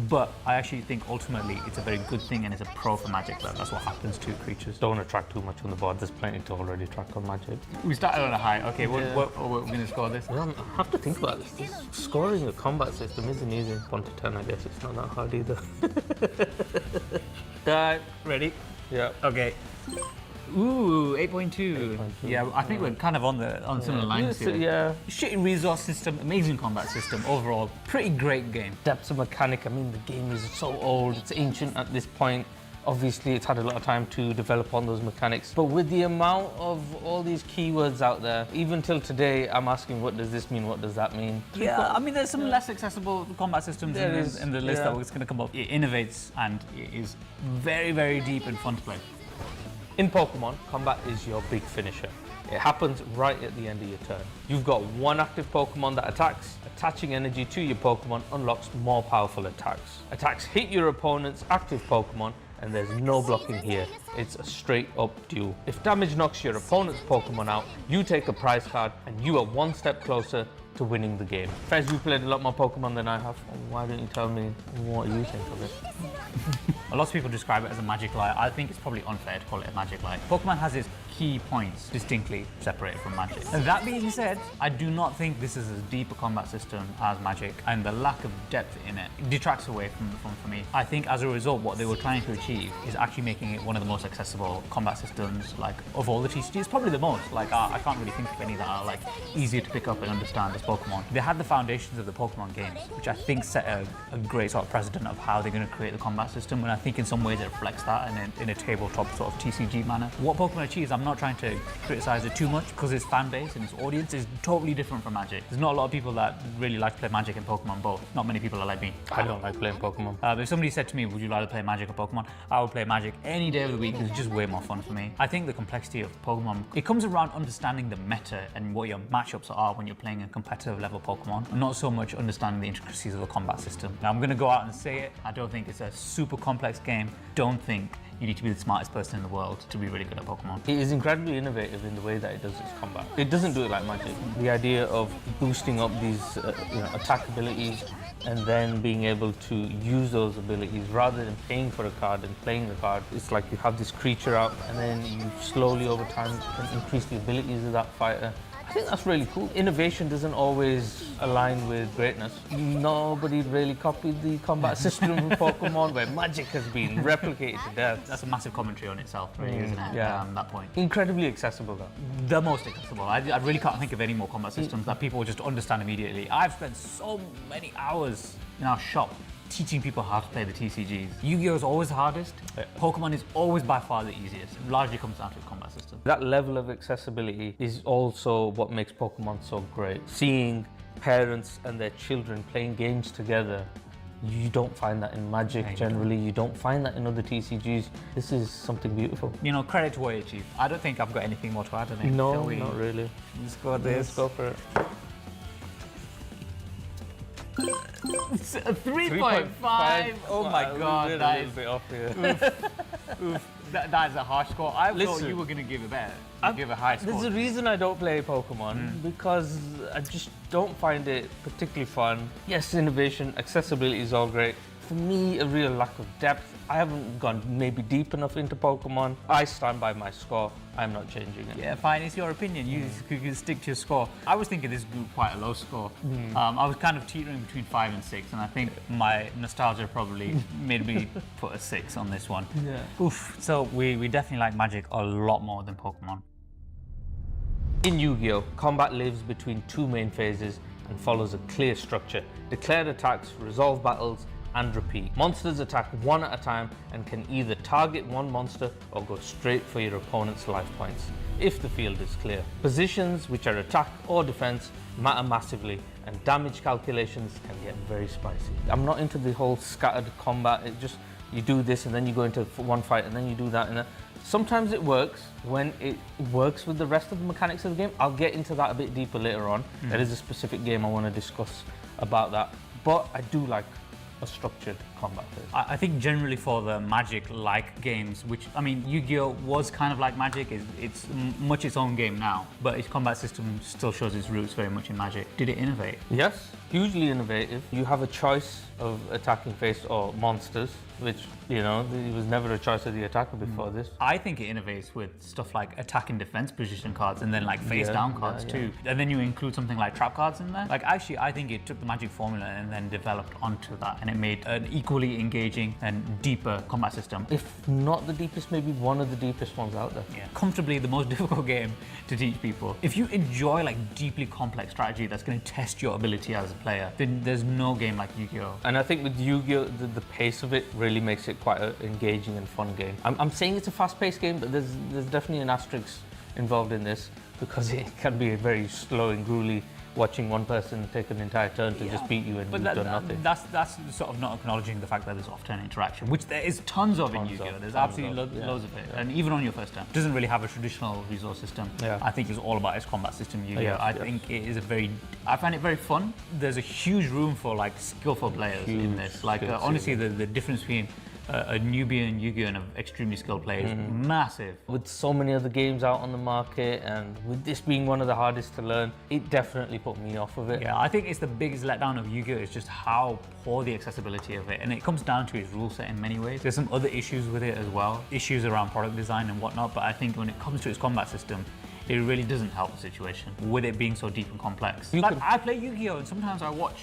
but I actually think ultimately it's a very good thing and it's a pro for Magic, that's what happens to creatures.
Don't attract too much on the board, there's plenty to already track on Magic.
We started on a high, okay, what we're going to score this?
Well, I have to think about this. Scoring a combat system isn't easy. 1 to 10, I guess it's not that hard either.
Ready?
Yeah.
Okay. Ooh, 8.2. Yeah, I think we're kind of on similar lines here.
Yeah.
Shitty resource system, amazing combat system. Overall, pretty great game.
Depths of mechanic. I mean, the game is so old. It's ancient at this point. Obviously, it's had a lot of time to develop on those mechanics. But with the amount of all these keywords out there, even till today, I'm asking, what does this mean? What does that mean?
Yeah, I mean, there's some less accessible combat systems in the list that was going to come up. It innovates and it is very, very deep and fun to play.
In Pokemon, combat is your big finisher. It happens right at the end of your turn. You've got one active Pokemon that attacks. Attaching energy to your Pokemon unlocks more powerful attacks. Attacks hit your opponent's active Pokemon, and there's no blocking here. It's a straight up duel. If damage knocks your opponent's Pokemon out, you take a prize card and you are one step closer to winning the game. Fez, you played a lot more Pokemon than I have. Why don't you tell me what you think of it?
A lot of people describe it as a Magic Light. I think it's probably unfair to call it a Magic Light. Pokemon has its key points distinctly separated from Magic. And that being said, I do not think this is as deep a combat system as Magic, and the lack of depth in it detracts away from the fun for me. I think as a result, what they were trying to achieve is actually making it one of the most accessible combat systems, like, of all the TCGs. Probably the most. Like, I can't really think of any that are like easier to pick up and understand as Pokemon. They had the foundations of the Pokemon games, which I think set a great sort of precedent of how they're going to create the combat system, and I think in some ways it reflects that in a tabletop sort of TCG manner. What Pokemon achieves, I'm not trying to criticize it too much because its fan base and its audience is totally different from Magic. There's not a lot of people that really like to play Magic and Pokemon both. Not many people are like me.
I don't like playing Pokemon.
If somebody said to me, would you rather play Magic or Pokemon? I would play Magic any day of the week because it's just way more fun for me. I think the complexity of Pokemon, it comes around understanding the meta and what your matchups are when you're playing a competitive level Pokemon, not so much understanding the intricacies of the combat system. Now, I'm going to go out and say it. I don't think it's a super complex game. Don't think you need to be the smartest person in the world to be really good at Pokemon.
It is incredibly innovative in the way that it does its combat. It doesn't do it like Magic. The idea of boosting up these attack abilities and then being able to use those abilities rather than paying for a card and playing the card. It's like you have this creature out and then you slowly over time can increase the abilities of that fighter. I think that's really cool. Innovation doesn't always align with greatness. Nobody really copied the combat system of Pokemon, where magic has been replicated to death.
That's a massive commentary on itself, really, isn't it?
Yeah.
That point.
Incredibly accessible, though.
The most accessible. I really can't think of any more combat systems that people will just understand immediately. I've spent so many hours in our shop teaching people how to play the TCGs. Yu-Gi-Oh! Is always the hardest. Pokemon is always by far the easiest. It largely comes down to the combat system.
That level of accessibility is also what makes Pokemon so great. Seeing parents and their children playing games together, you don't find that in Magic generally. You don't find that in other TCGs. This is something beautiful.
You know, credit to what you achieved. I don't think I've got anything more to add.
No, not really.
Let's go this.
Let's go for it.
3.5. Oh my god, that is
a bit off here.
oof. That is a harsh score. I thought you were going to give it better. Give a high score.
There's a reason I don't play Pokemon, because I just don't find it particularly fun. Yes, innovation, accessibility is all great. For me, a real lack of depth. I haven't gone maybe deep enough into Pokemon. I stand by my score. I'm not changing it.
Yeah, fine. It's your opinion. You can stick to your score. I was thinking this would be quite a low score. I was kind of teetering between 5 and 6, and I think my nostalgia probably made me put a 6 on this one.
Yeah.
Oof. So we definitely like Magic a lot more than Pokemon.
In Yu-Gi-Oh!, combat lives between two main phases and follows a clear structure. Declared attacks, resolve battles, and repeat. Monsters attack one at a time and can either target one monster or go straight for your opponent's life points, if the field is clear. Positions, which are attack or defense, matter massively, and damage calculations can get very spicy. I'm not into the whole scattered combat. It just, you do this and then you go into one fight and then you do that and that. Sometimes it works when it works with the rest of the mechanics of the game. I'll get into that a bit deeper later on. There is a specific game I want to discuss about that. But I do like a structured combat phase.
I think generally for the Magic-like games, which, I mean, Yu-Gi-Oh! Was kind of like Magic, it's much its own game now, but its combat system still shows its roots very much in Magic. Did it innovate?
Yes, hugely innovative. You have a choice of attacking face or monsters, which, you know, it was never a choice of the attacker before this.
I think it innovates with stuff like attack and defense position cards and then like face down cards too. And then you include something like trap cards in there. Like actually, I think it took the Magic formula and then developed onto that, and it made an equally engaging and deeper combat system.
If not the deepest, maybe one of the deepest ones out there.
Yeah. Comfortably the most difficult game to teach people. If you enjoy like deeply complex strategy that's going to test your ability as a player, then there's no game like Yu-Gi-Oh!
And I think with Yu-Gi-Oh! The pace of it really makes it quite an engaging and fun game. I'm saying it's a fast-paced game, but there's definitely an asterisk involved in this, because it can be very slow and grueling watching one person take an entire turn to just beat you and you've done nothing.
That's sort of not acknowledging the fact that there's off-turn interaction, which there is tons of in Yu-Gi-Oh! There's absolutely loads of it, and even on your first turn. It doesn't really have a traditional resource system. I think it's all about its combat system, Yu-Gi-Oh! I think it is I find it very fun. There's a huge room for like skillful players in this. Like honestly, the difference between a newbie and Yu-Gi-Oh! And an extremely skilled player is massive.
With so many other games out on the market, and with this being one of the hardest to learn, it definitely put me off of it.
Yeah, I think it's the biggest letdown of Yu-Gi-Oh! Is just how poor the accessibility of it, and it comes down to its rule set in many ways. There's some other issues with it as well, issues around product design and whatnot, but I think when it comes to its combat system, it really doesn't help the situation with it being so deep and complex. I play Yu-Gi-Oh! And sometimes I watch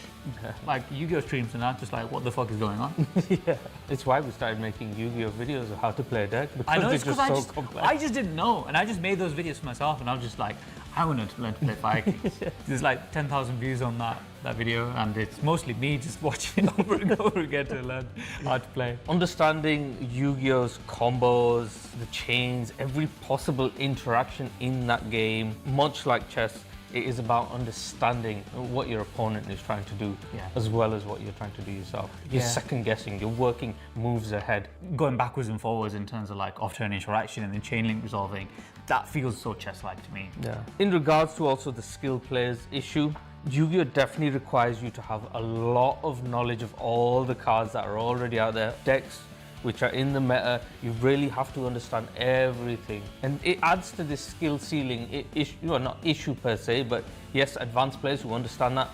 like Yu-Gi-Oh! Streams and I'm just like, what the fuck is going on?
Yeah, it's why we started making Yu-Gi-Oh! videos of how to play a deck, because
I know,
it's just so complex.
I just didn't know, and I just made those videos for myself, and I was just like, I want to learn to play Fire Kings. There's like 10,000 views on that video, and it's mostly me just watching it over and over again to learn how to play.
Understanding Yu-Gi-Oh!'s combos, the chains, every possible interaction in that game, much like chess, it is about understanding what your opponent is trying to do, as well as what you're trying to do yourself. You're second guessing, you're working moves ahead.
Going backwards and forwards in terms of like off-turn interaction and then chain link resolving, that feels so chess-like to me.
Yeah. In regards to also the skill players issue, Yu-Gi-Oh! Definitely requires you to have a lot of knowledge of all the cards that are already out there. Decks which are in the meta, you really have to understand everything. And it adds to this skill ceiling, not issue per se, but yes, advanced players who understand that,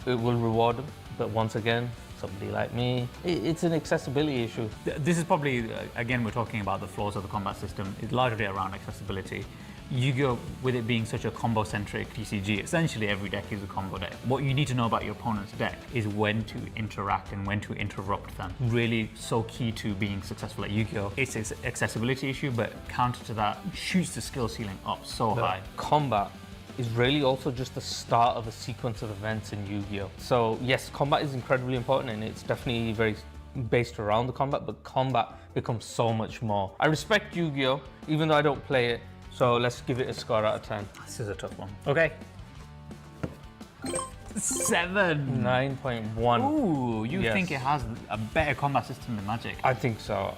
it will reward them. But once again, somebody like me, it's an accessibility issue.
This is probably, again, we're talking about the flaws of the combat system. It's largely around accessibility. Yu-Gi-Oh! With it being such a combo-centric TCG, essentially every deck is a combo deck. What you need to know about your opponent's deck is when to interact and when to interrupt them. Really so key to being successful at Yu-Gi-Oh! It's an accessibility issue, but counter to that, shoots the skill ceiling up so high.
Combat is really also just the start of a sequence of events in Yu-Gi-Oh! So yes, combat is incredibly important and it's definitely very based around the combat, but combat becomes so much more. I respect Yu-Gi-Oh! Even though I don't play it, so let's give it a score out of 10.
This is a tough one. Okay. 7.
9.1.
Ooh, you think it has a better combat system than Magic?
I think so.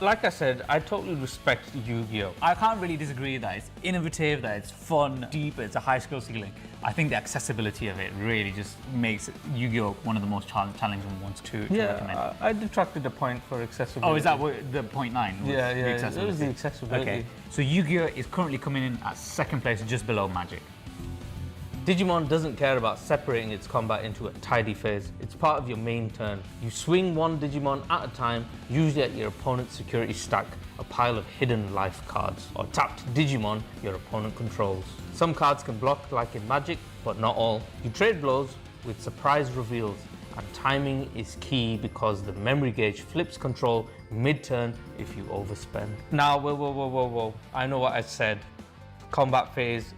Like I said, I totally respect Yu-Gi-Oh!
I can't really disagree that it's innovative, that it's fun, deep, it's a high skill ceiling. I think the accessibility of it really just makes Yu-Gi-Oh! One of the most challenging ones to recommend.
I detracted a point for accessibility.
Oh, is that what the 0.9 was?
Yeah,
it was
the accessibility.
Okay, so Yu-Gi-Oh! Is currently coming in at second place, just below Magic.
Digimon doesn't care about separating its combat into a tidy phase. It's part of your main turn. You swing one Digimon at a time, usually at your opponent's security stack, a pile of hidden life cards, or tapped Digimon your opponent controls. Some cards can block like in Magic, but not all. You trade blows with surprise reveals, and timing is key because the memory gauge flips control mid-turn if you overspend. Now, whoa. I know what I said. Combat phase,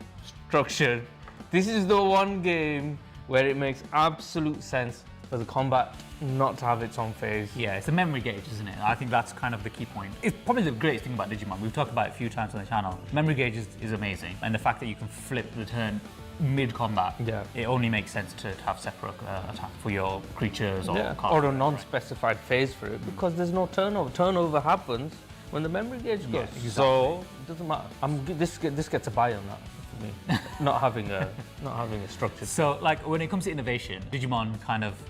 structure. This is the one game where it makes absolute sense for the combat not to have its own phase.
Yeah, it's a memory gauge, isn't it? I think that's kind of the key point. It's probably the greatest thing about Digimon. We've talked about it a few times on the channel. Memory gauge is amazing. And the fact that you can flip the turn mid-combat, it only makes sense to have separate attack for your creatures or cards.
Or a non-specified phase for it, because there's no turnover. Turnover happens when the memory gauge goes.
Yeah, exactly.
So it doesn't matter. This gets a buy on that. Me. not having a structure.
So, like, when it comes to innovation, Digimon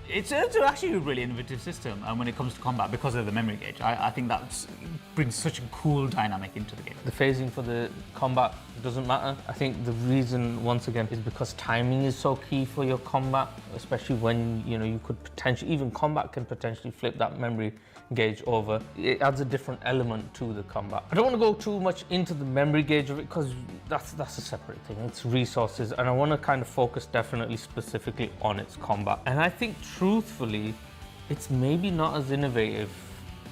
it's actually a really innovative system. And when it comes to combat, because of the memory gauge, I think that brings such a cool dynamic into the game.
The phasing for the combat doesn't matter. I think the reason, once again, is because timing is so key for your combat, especially when you could potentially, even combat can potentially flip that memory gauge over. It adds a different element to the combat. I don't want to go too much into the memory gauge of it because that's a separate thing. It's resources, and I want to kind of focus definitely specifically on its combat. And I think truthfully, it's maybe not as innovative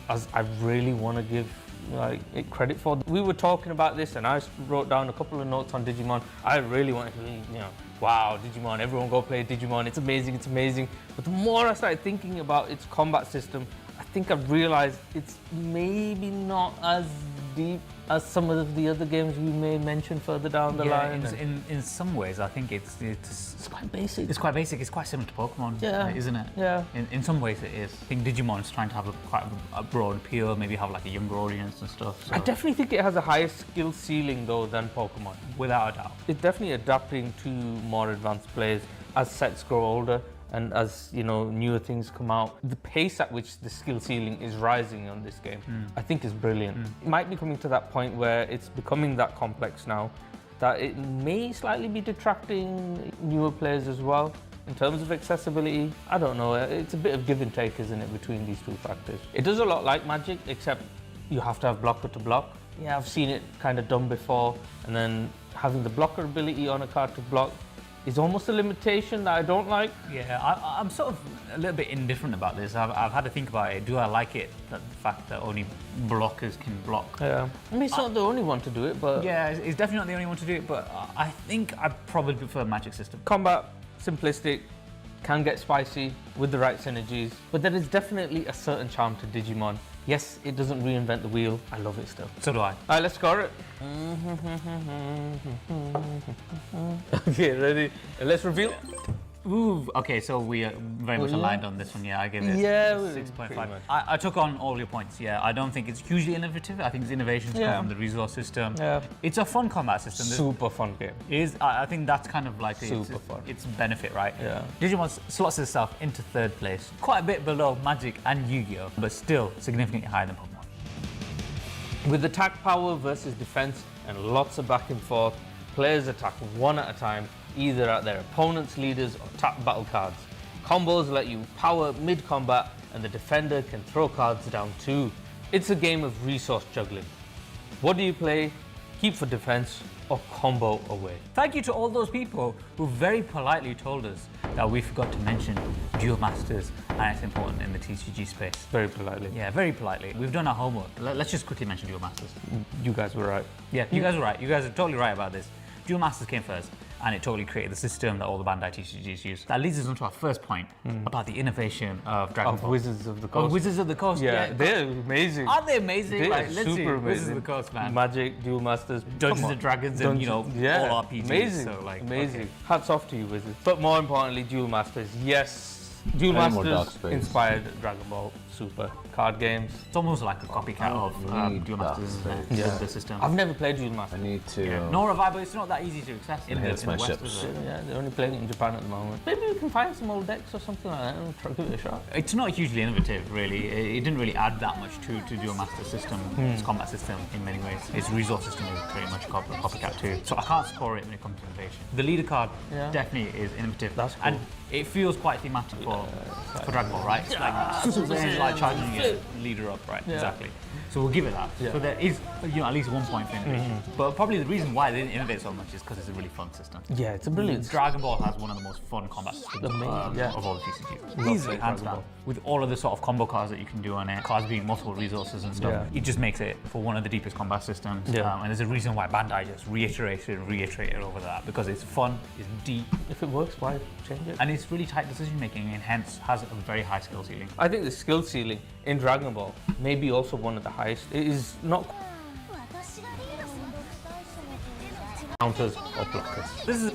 as I really want to give it credit for. We were talking about this and I wrote down a couple of notes on Digimon. I really wanted to, wow, Digimon, everyone go play Digimon, it's amazing. But the more I started thinking about its combat system, I think I've realized it's maybe not as deep as some of the other games we may mention further down the line.
In some ways, I think it's
quite basic.
It's quite basic. It's quite similar to Pokemon, isn't it?
Yeah.
In some ways, it is. I think Digimon's trying to have quite a broad appeal, maybe have like a younger audience and stuff. So.
I definitely think it has a higher skill ceiling though than Pokemon,
without a doubt.
It's definitely adapting to more advanced players as sets grow older. And as newer things come out, the pace at which the skill ceiling is rising on this game, I think is brilliant. It might be coming to that point where it's becoming that complex now, that it may slightly be detracting newer players as well. In terms of accessibility, I don't know, it's a bit of give and take, isn't it, between these two factors. It does a lot like Magic, except you have to have blocker to block. Yeah, I've seen it kind of done before, and then having the blocker ability on a card to block is almost a limitation that I don't like.
Yeah, I'm sort of a little bit indifferent about this. I've had to think about it. Do I like it, the fact that only blockers can block?
Yeah. I mean, it's not the only one to do it, but...
Yeah, it's definitely not the only one to do it, but I think I probably prefer Magic system.
Combat, simplistic, can get spicy with the right synergies, but there is definitely a certain charm to Digimon. Yes, it doesn't reinvent the wheel. I love it still.
So do I.
All right, let's score it. Okay, ready? Let's reveal.
Ooh, okay, so we are very much aligned on this one. Yeah, I gave it 6.5. I took on all your points. Yeah, I don't think it's hugely innovative. I think its innovations come from the resource system.
Yeah.
It's a fun combat system.
Super fun game.
I think that's kind of like
super fun.
Its benefit, right?
Yeah.
Digimon slots itself into third place, quite a bit below Magic and Yu-Gi-Oh, but still significantly higher than Pokemon.
With attack power versus defense and lots of back and forth, players attack one at a time, either at their opponent's leaders or tap battle cards. Combos let you power mid-combat and the defender can throw cards down too. It's a game of resource juggling. What do you play? keep for defense, or combo away.
Thank you to all those people who very politely told us that we forgot to mention dual masters and it's important in the TCG space.
Very politely.
Yeah, very politely. We've done our homework. Let's just quickly mention dual masters.
You guys were right.
Yeah, you guys were right. You guys are totally right about this. Dual masters came first, and it totally created the system that all the Bandai TCGs use. That leads us on to our first point about the innovation of Dragon Ball.
Wizards of the Coast.
Oh, Wizards of the Coast.
Yeah, they're amazing.
Aren't they amazing?
They
Like,
are
let's see.
super amazing.
Wizards of the Coast, man.
Magic, Duel Masters,
Dungeons and Dragons, and you know,
yeah,
all RPGs.
Amazing,
So, like,
amazing.
okay.
Hats off to you, Wizards. But more importantly, Duel Masters. Yes, Duel
Any more Dark
Masters
Space.
inspired Dragon Ball Super card games.
It's almost like a copycat of Duel Masters, isn't it?
Yeah.
The system.
I've never played Duel Masters.
I need to
Nor have I, but it's not that easy to access in the
enhance my
West,
ships.
is it?
Yeah, they're only playing it in Japan at the moment. Maybe we can find some old decks or something like that and try to give it a shot.
It's not hugely innovative, really. It didn't really add that much to Duel Master system, its combat system in many ways. Its resource system is pretty much a copycat too. So I can't score it when it comes to innovation. The leader card definitely is innovative.
That's cool.
And it feels quite thematic for Dragon Ball, right? It's like Super Saiyan, like charging your leader up, right?
Yeah.
Exactly. So we'll give it that.
Yeah.
So there is, at least 1 point for innovation. But probably the reason why they didn't innovate so much is because it's a really fun system.
Yeah, it's a brilliant.
Dragon Ball has one of the most fun combat systems of all the TCGs. Easily, hands
Dragon
down.
Ball.
With all of the sort of combo cards that you can do on it, cards being multiple resources and stuff,
Yeah.
it just makes it for one of the deepest combat systems.
Yeah.
And there's a reason why Bandai just reiterated over that, because it's fun, it's deep,
If it works, why change it?
and it's really tight decision making, and hence has a very high skill ceiling.
I think the skill ceiling in Dragon Ball may be also one of the highest. It is not counters or blockers.
This is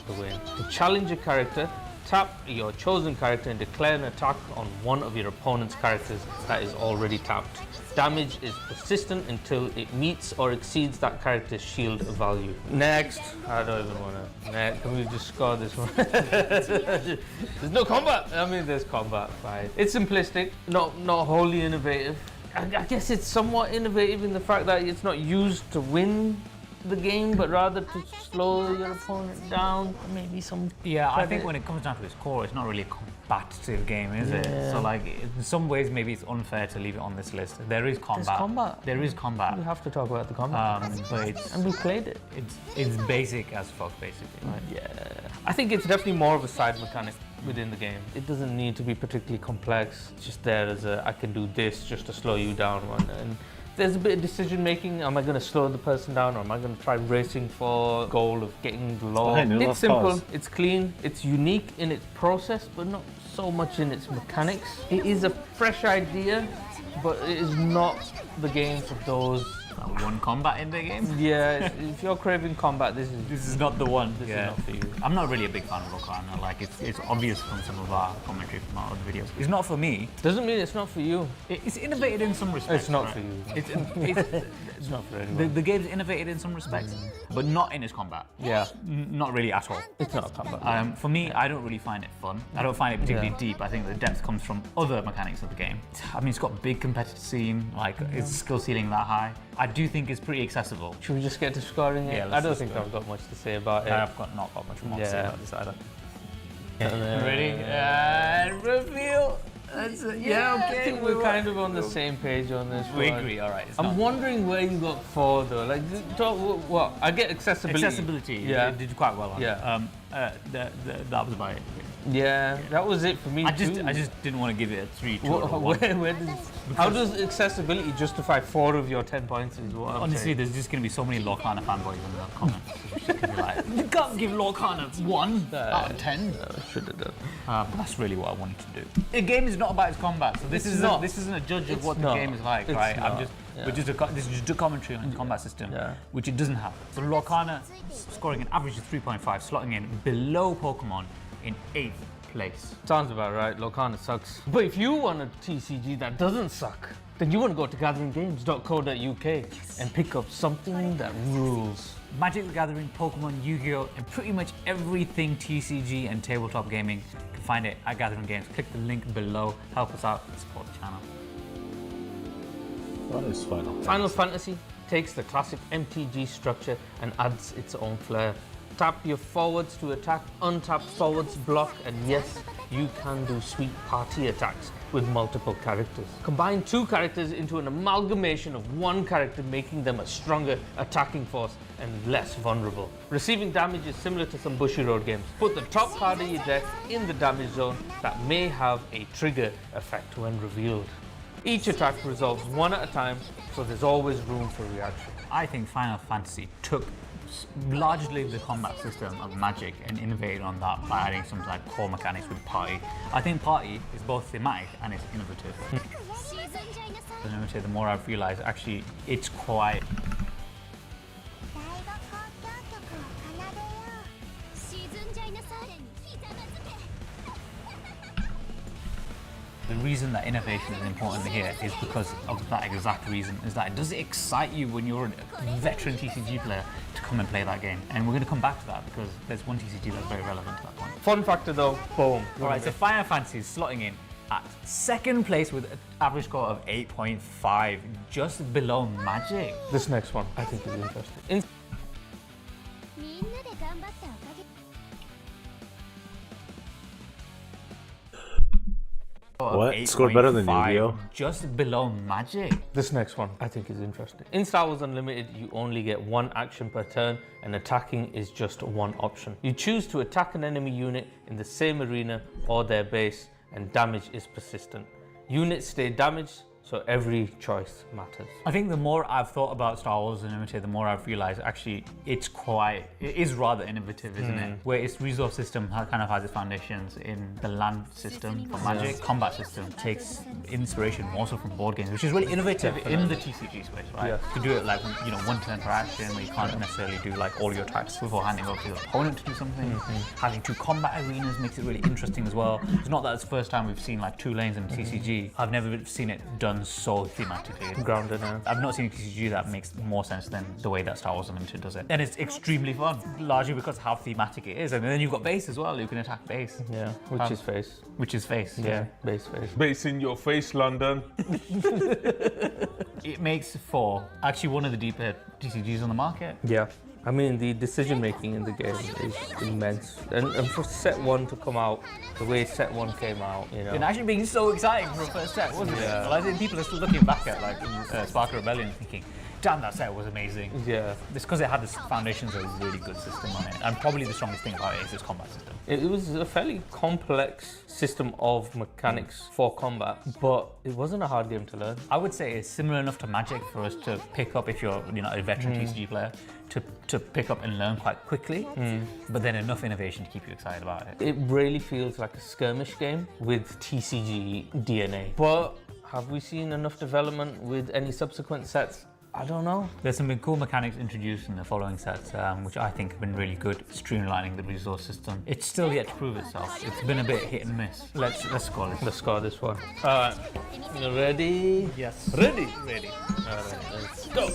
The win. To challenge a character, tap your chosen character and declare an attack on one of your opponent's characters that is already tapped. Damage is persistent until it meets or exceeds that character's shield value. Next, I don't even want to. Next, can we just score this one? There's no combat. I mean, there's combat. Fine. It's simplistic, not wholly innovative. I guess it's somewhat innovative in the fact that it's not used to win the game, but rather to slow your opponent down. Maybe some.
Yeah, I
credit.
think when it comes down to its core, it's not really a combative game, is it?
Yeah.
So, like, in some ways, maybe it's unfair to leave it on this list. There is combat.
combat.
There is combat.
We have to talk about the combat.
But it's
And we played it.
it's basic as fuck, basically. Right?
Yeah. I think it's definitely more of a side mechanic within the game. It doesn't need to be particularly complex. It's just there as a, I can do this just to slow you down one. And there's a bit of decision making. Am I going to slow the person down, or am I going to try racing for a goal of getting the law?
Behind you,
It's simple,
pause.
it's clean, it's unique in its process, but not so much in its mechanics. It is a fresh idea, but it is not the game for those.
One combat in the game.
Yeah, if you're craving combat, this
This is not the one.
is not for you.
I'm not really a big fan of Locana. Like, it's obvious from some of our commentary from our other videos. It's not for me.
Doesn't mean it's not for you.
It's innovated in some respects.
It's not
right?
for you.
It's
It's not for anyone.
the game's innovated in some respects, but not in its combat.
Yeah,
Not really at all.
it's not a combat.
For me, I don't really find it fun. I don't find it particularly
Yeah.
deep. I think the depth comes from other mechanics of the game. I mean, it's got a big competitive scene, like its skill ceiling that high. I do think it's pretty accessible.
Should we just get to scoring it?
Yeah,
I
let's
don't
just
think
go.
I've got much to say about it.
I've not got much more to say
Yeah.
about this either.
Ready?
Reveal. That's it. Yeah,
I think we're kind of on the same page on this
We
one.
agree. All right. It's
I'm
not
wondering where you got 4 though. Like, what? I get accessibility.
accessibility.
Yeah.
You did quite well on.
Yeah.
That was about it.
Yeah, that was it for me
I
too.
just didn't want to give it a 3, 2, or a 1.
Where how does accessibility justify 4 of your 10 points? Is what I'm
Honestly,
saying.
there's just going to be so many Lorcana fanboys in the comments. It's just gonna be like, you can't give Lorcana 1 out of 10.
Should have done.
But that's really what I wanted to do. The game is not about its combat, so this isn't a judge of
It's
what the
not.
game is like,
It's
right?
not.
This is just a commentary on its combat system,
Yeah.
which it doesn't have. So Lorcana scoring an average of 3.5, slotting in below Pokemon in 8th place.
Sounds about right. Locana sucks. But if you want a TCG that doesn't suck, then you want to go to gatheringgames.co.uk and pick up something that rules.
Magic the Gathering, Pokemon, Yu-Gi-Oh, and pretty much everything TCG and tabletop gaming. You can find it at Gathering Games. Click the link below. Help us out and support the channel.
What is Final Fantasy?
Final Fantasy takes the classic MTG structure and adds its own flair. Tap your forwards to attack, untap forwards, block, and yes, you can do sweet party attacks with multiple characters. Combine 2 characters into an amalgamation of 1 character, making them a stronger attacking force and less vulnerable. Receiving damage is similar to some Bushiroad games. Put the top card of your deck in the damage zone that may have a trigger effect when revealed. Each attack resolves 1 at a time, so there's always room for reaction.
I think Final Fantasy took largely the combat system of Magic and innovated on that by adding some like core mechanics with Party. I think Party is both thematic and it's innovative. The more I've realized, actually, it's quite... The reason that innovation is important here is because of that exact reason, is that does it excite you when you're a veteran TCG player to come and play that game? And we're going to come back to that because there's one TCG that's very relevant to that point.
Fun factor though, boom.
Alright, so Final Fantasy is slotting in at 2nd place with an average score of 8.5, just below Magic.
This next one I think is interesting.
What? Scored better than Yu-Gi-Oh?
Just below Magic.
This next one I think is interesting. In Star Wars Unlimited, you only get 1 action per turn and attacking is just 1 option. You choose to attack an enemy unit in the same arena or their base and damage is persistent. Units stay damaged, so every choice matters.
I think the more I've thought about Star Wars Unlimited, the more I've realized actually it is rather innovative, isn't it? Where its resource system kind of has its foundations in the land system for Magic. Combat system takes inspiration also from board games, which is really innovative in the TCG space, right? Yeah. To do it like, you know, 1 turn per action where you can't necessarily do like all your attacks before handing over to your opponent to do something. Having 2 combat arenas makes it really interesting as well. It's not that it's the first time we've seen like 2 lanes in TCG. I've never seen it done so thematically
grounded.
I've not seen a TCG that makes more sense than the way that Star Wars Unlimited does it. And it's extremely fun, largely because of how thematic it is. And then you've got base as well, you can attack base.
Yeah, which is face.
Which is face.
Yeah, base face.
Base in your face, London.
It makes for actually one of the deeper TCGs on the market.
Yeah. I mean, the decision making in the game is immense. And for set 1 to come out the way set 1 came out, you know.
And actually being so exciting for a first set, wasn't it? Well, I think people are still looking back at like Spark Rebellion thinking, damn, that set was amazing.
Yeah.
It's because it had the foundations of a really good system on it. And probably the strongest thing about it is its combat system.
It was a fairly complex system of mechanics for combat, but it wasn't a hard game to learn.
I would say it's similar enough to Magic for us to pick up if you're, you know, a veteran TCG player, to pick up and learn quite quickly, but then enough innovation to keep you excited about it.
It really feels like a skirmish game with TCG DNA. But have we seen enough development with any subsequent sets? I don't know.
There's some cool mechanics introduced in the following sets, which I think have been really good, streamlining the resource system. It's still yet to prove itself. It's been a bit hit and miss. Let's score this.
Let's score this one. Ready?
Yes.
Ready?
Ready.
Alright, let's go.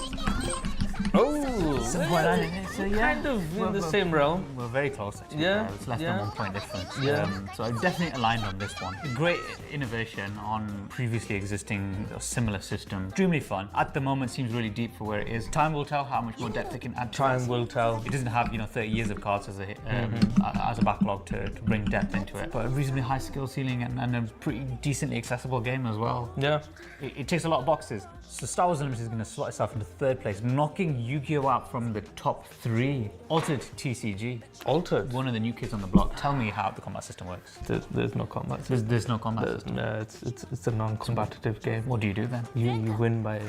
Oh,
so yeah,
kind of in the same realm.
We're very close actually.
Yeah,
it's less than 1 point difference.
Yeah.
So I'm definitely aligned on this one. Great innovation on previously existing similar system. Extremely fun. At the moment, seems really deep for where it is. Time will tell how much more depth it can add.
Time will tell.
It doesn't have 30 years of cards as a backlog to bring depth into it, but a reasonably high skill ceiling and a pretty decently accessible game as well.
Yeah.
It ticks a lot of boxes. So Star Wars Unlimited is going to slot itself into 3rd place, knocking Yu-Gi-Oh out from the top 3. Altered TCG.
Altered?
One of the new kids on the block. Tell me how the combat system works.
There's no combat.
There's no combat system?
No, it's a non-combative game.
What do you do then?
You win by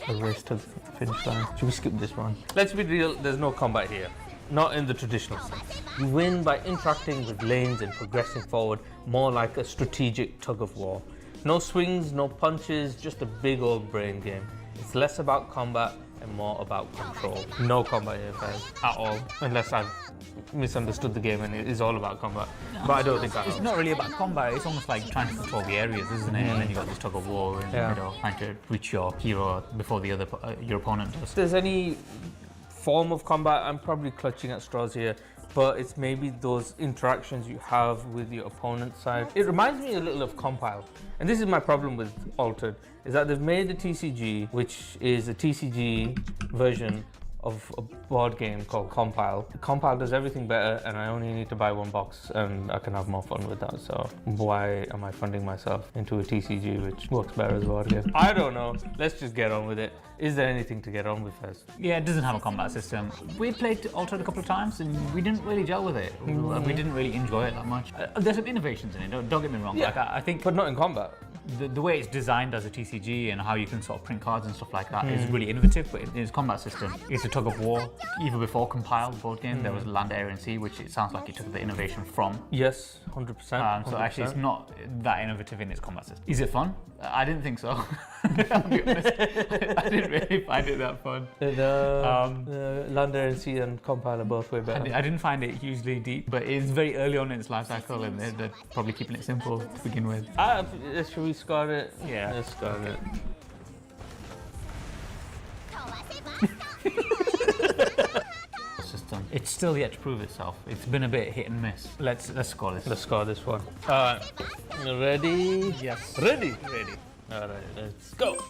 a race to the finish line. Should we skip this one? Let's be real, there's no combat here. Not in the traditional sense. You win by interacting with lanes and progressing forward, more like a strategic tug of war. No swings, no punches, just a big old brain game. It's less about combat and more about control. No combat here, guys, at all. Unless I've misunderstood the game and it is all about combat. No, but I don't think
it's not really about combat. It's almost like trying to control the areas, isn't it? And then you got this tug of war in the middle, trying to reach your hero before the other your opponent does.
If there's any form of combat, I'm probably clutching at straws here, but it's maybe those interactions you have with your opponent's side. It reminds me a little of Compile, and this is my problem with Altered, is that they've made a TCG, which is a TCG version of a board game called Compile. Compile does everything better, and I only need to buy one box and I can have more fun with that. So why am I funding myself into a TCG which works better as a board game? I don't know. Let's just get on with it. Is there anything to get on with first?
Yeah, it doesn't have a combat system. We played Altered a couple of times and we didn't really gel with it. We didn't really enjoy it that much. There's some innovations in it, don't get me wrong.
Yeah,
like, I think,
but not in combat.
The way it's designed as a TCG and how you can sort of print cards and stuff like that is really innovative, but in its combat system, it's a tug of war. Even before Compile, the board game, there was Land, Air and Sea, which it sounds like it took the innovation from.
Yes, 100%.
So actually it's not that innovative in its combat system. Is it fun? I didn't think so. I'll be honest. I didn't really find it that fun.
Land, Air and Sea and Compile are both way better.
I didn't find it hugely deep, but it's very early on in its life cycle and they're probably keeping it simple to begin with.
Should we score it?
Yeah.
Let's score it.
System. It's still yet to prove itself. It's been a bit hit and miss. Let's score this.
Let's score this one. Alright. Ready?
Yes.
Ready?
Ready.
Alright, let's go.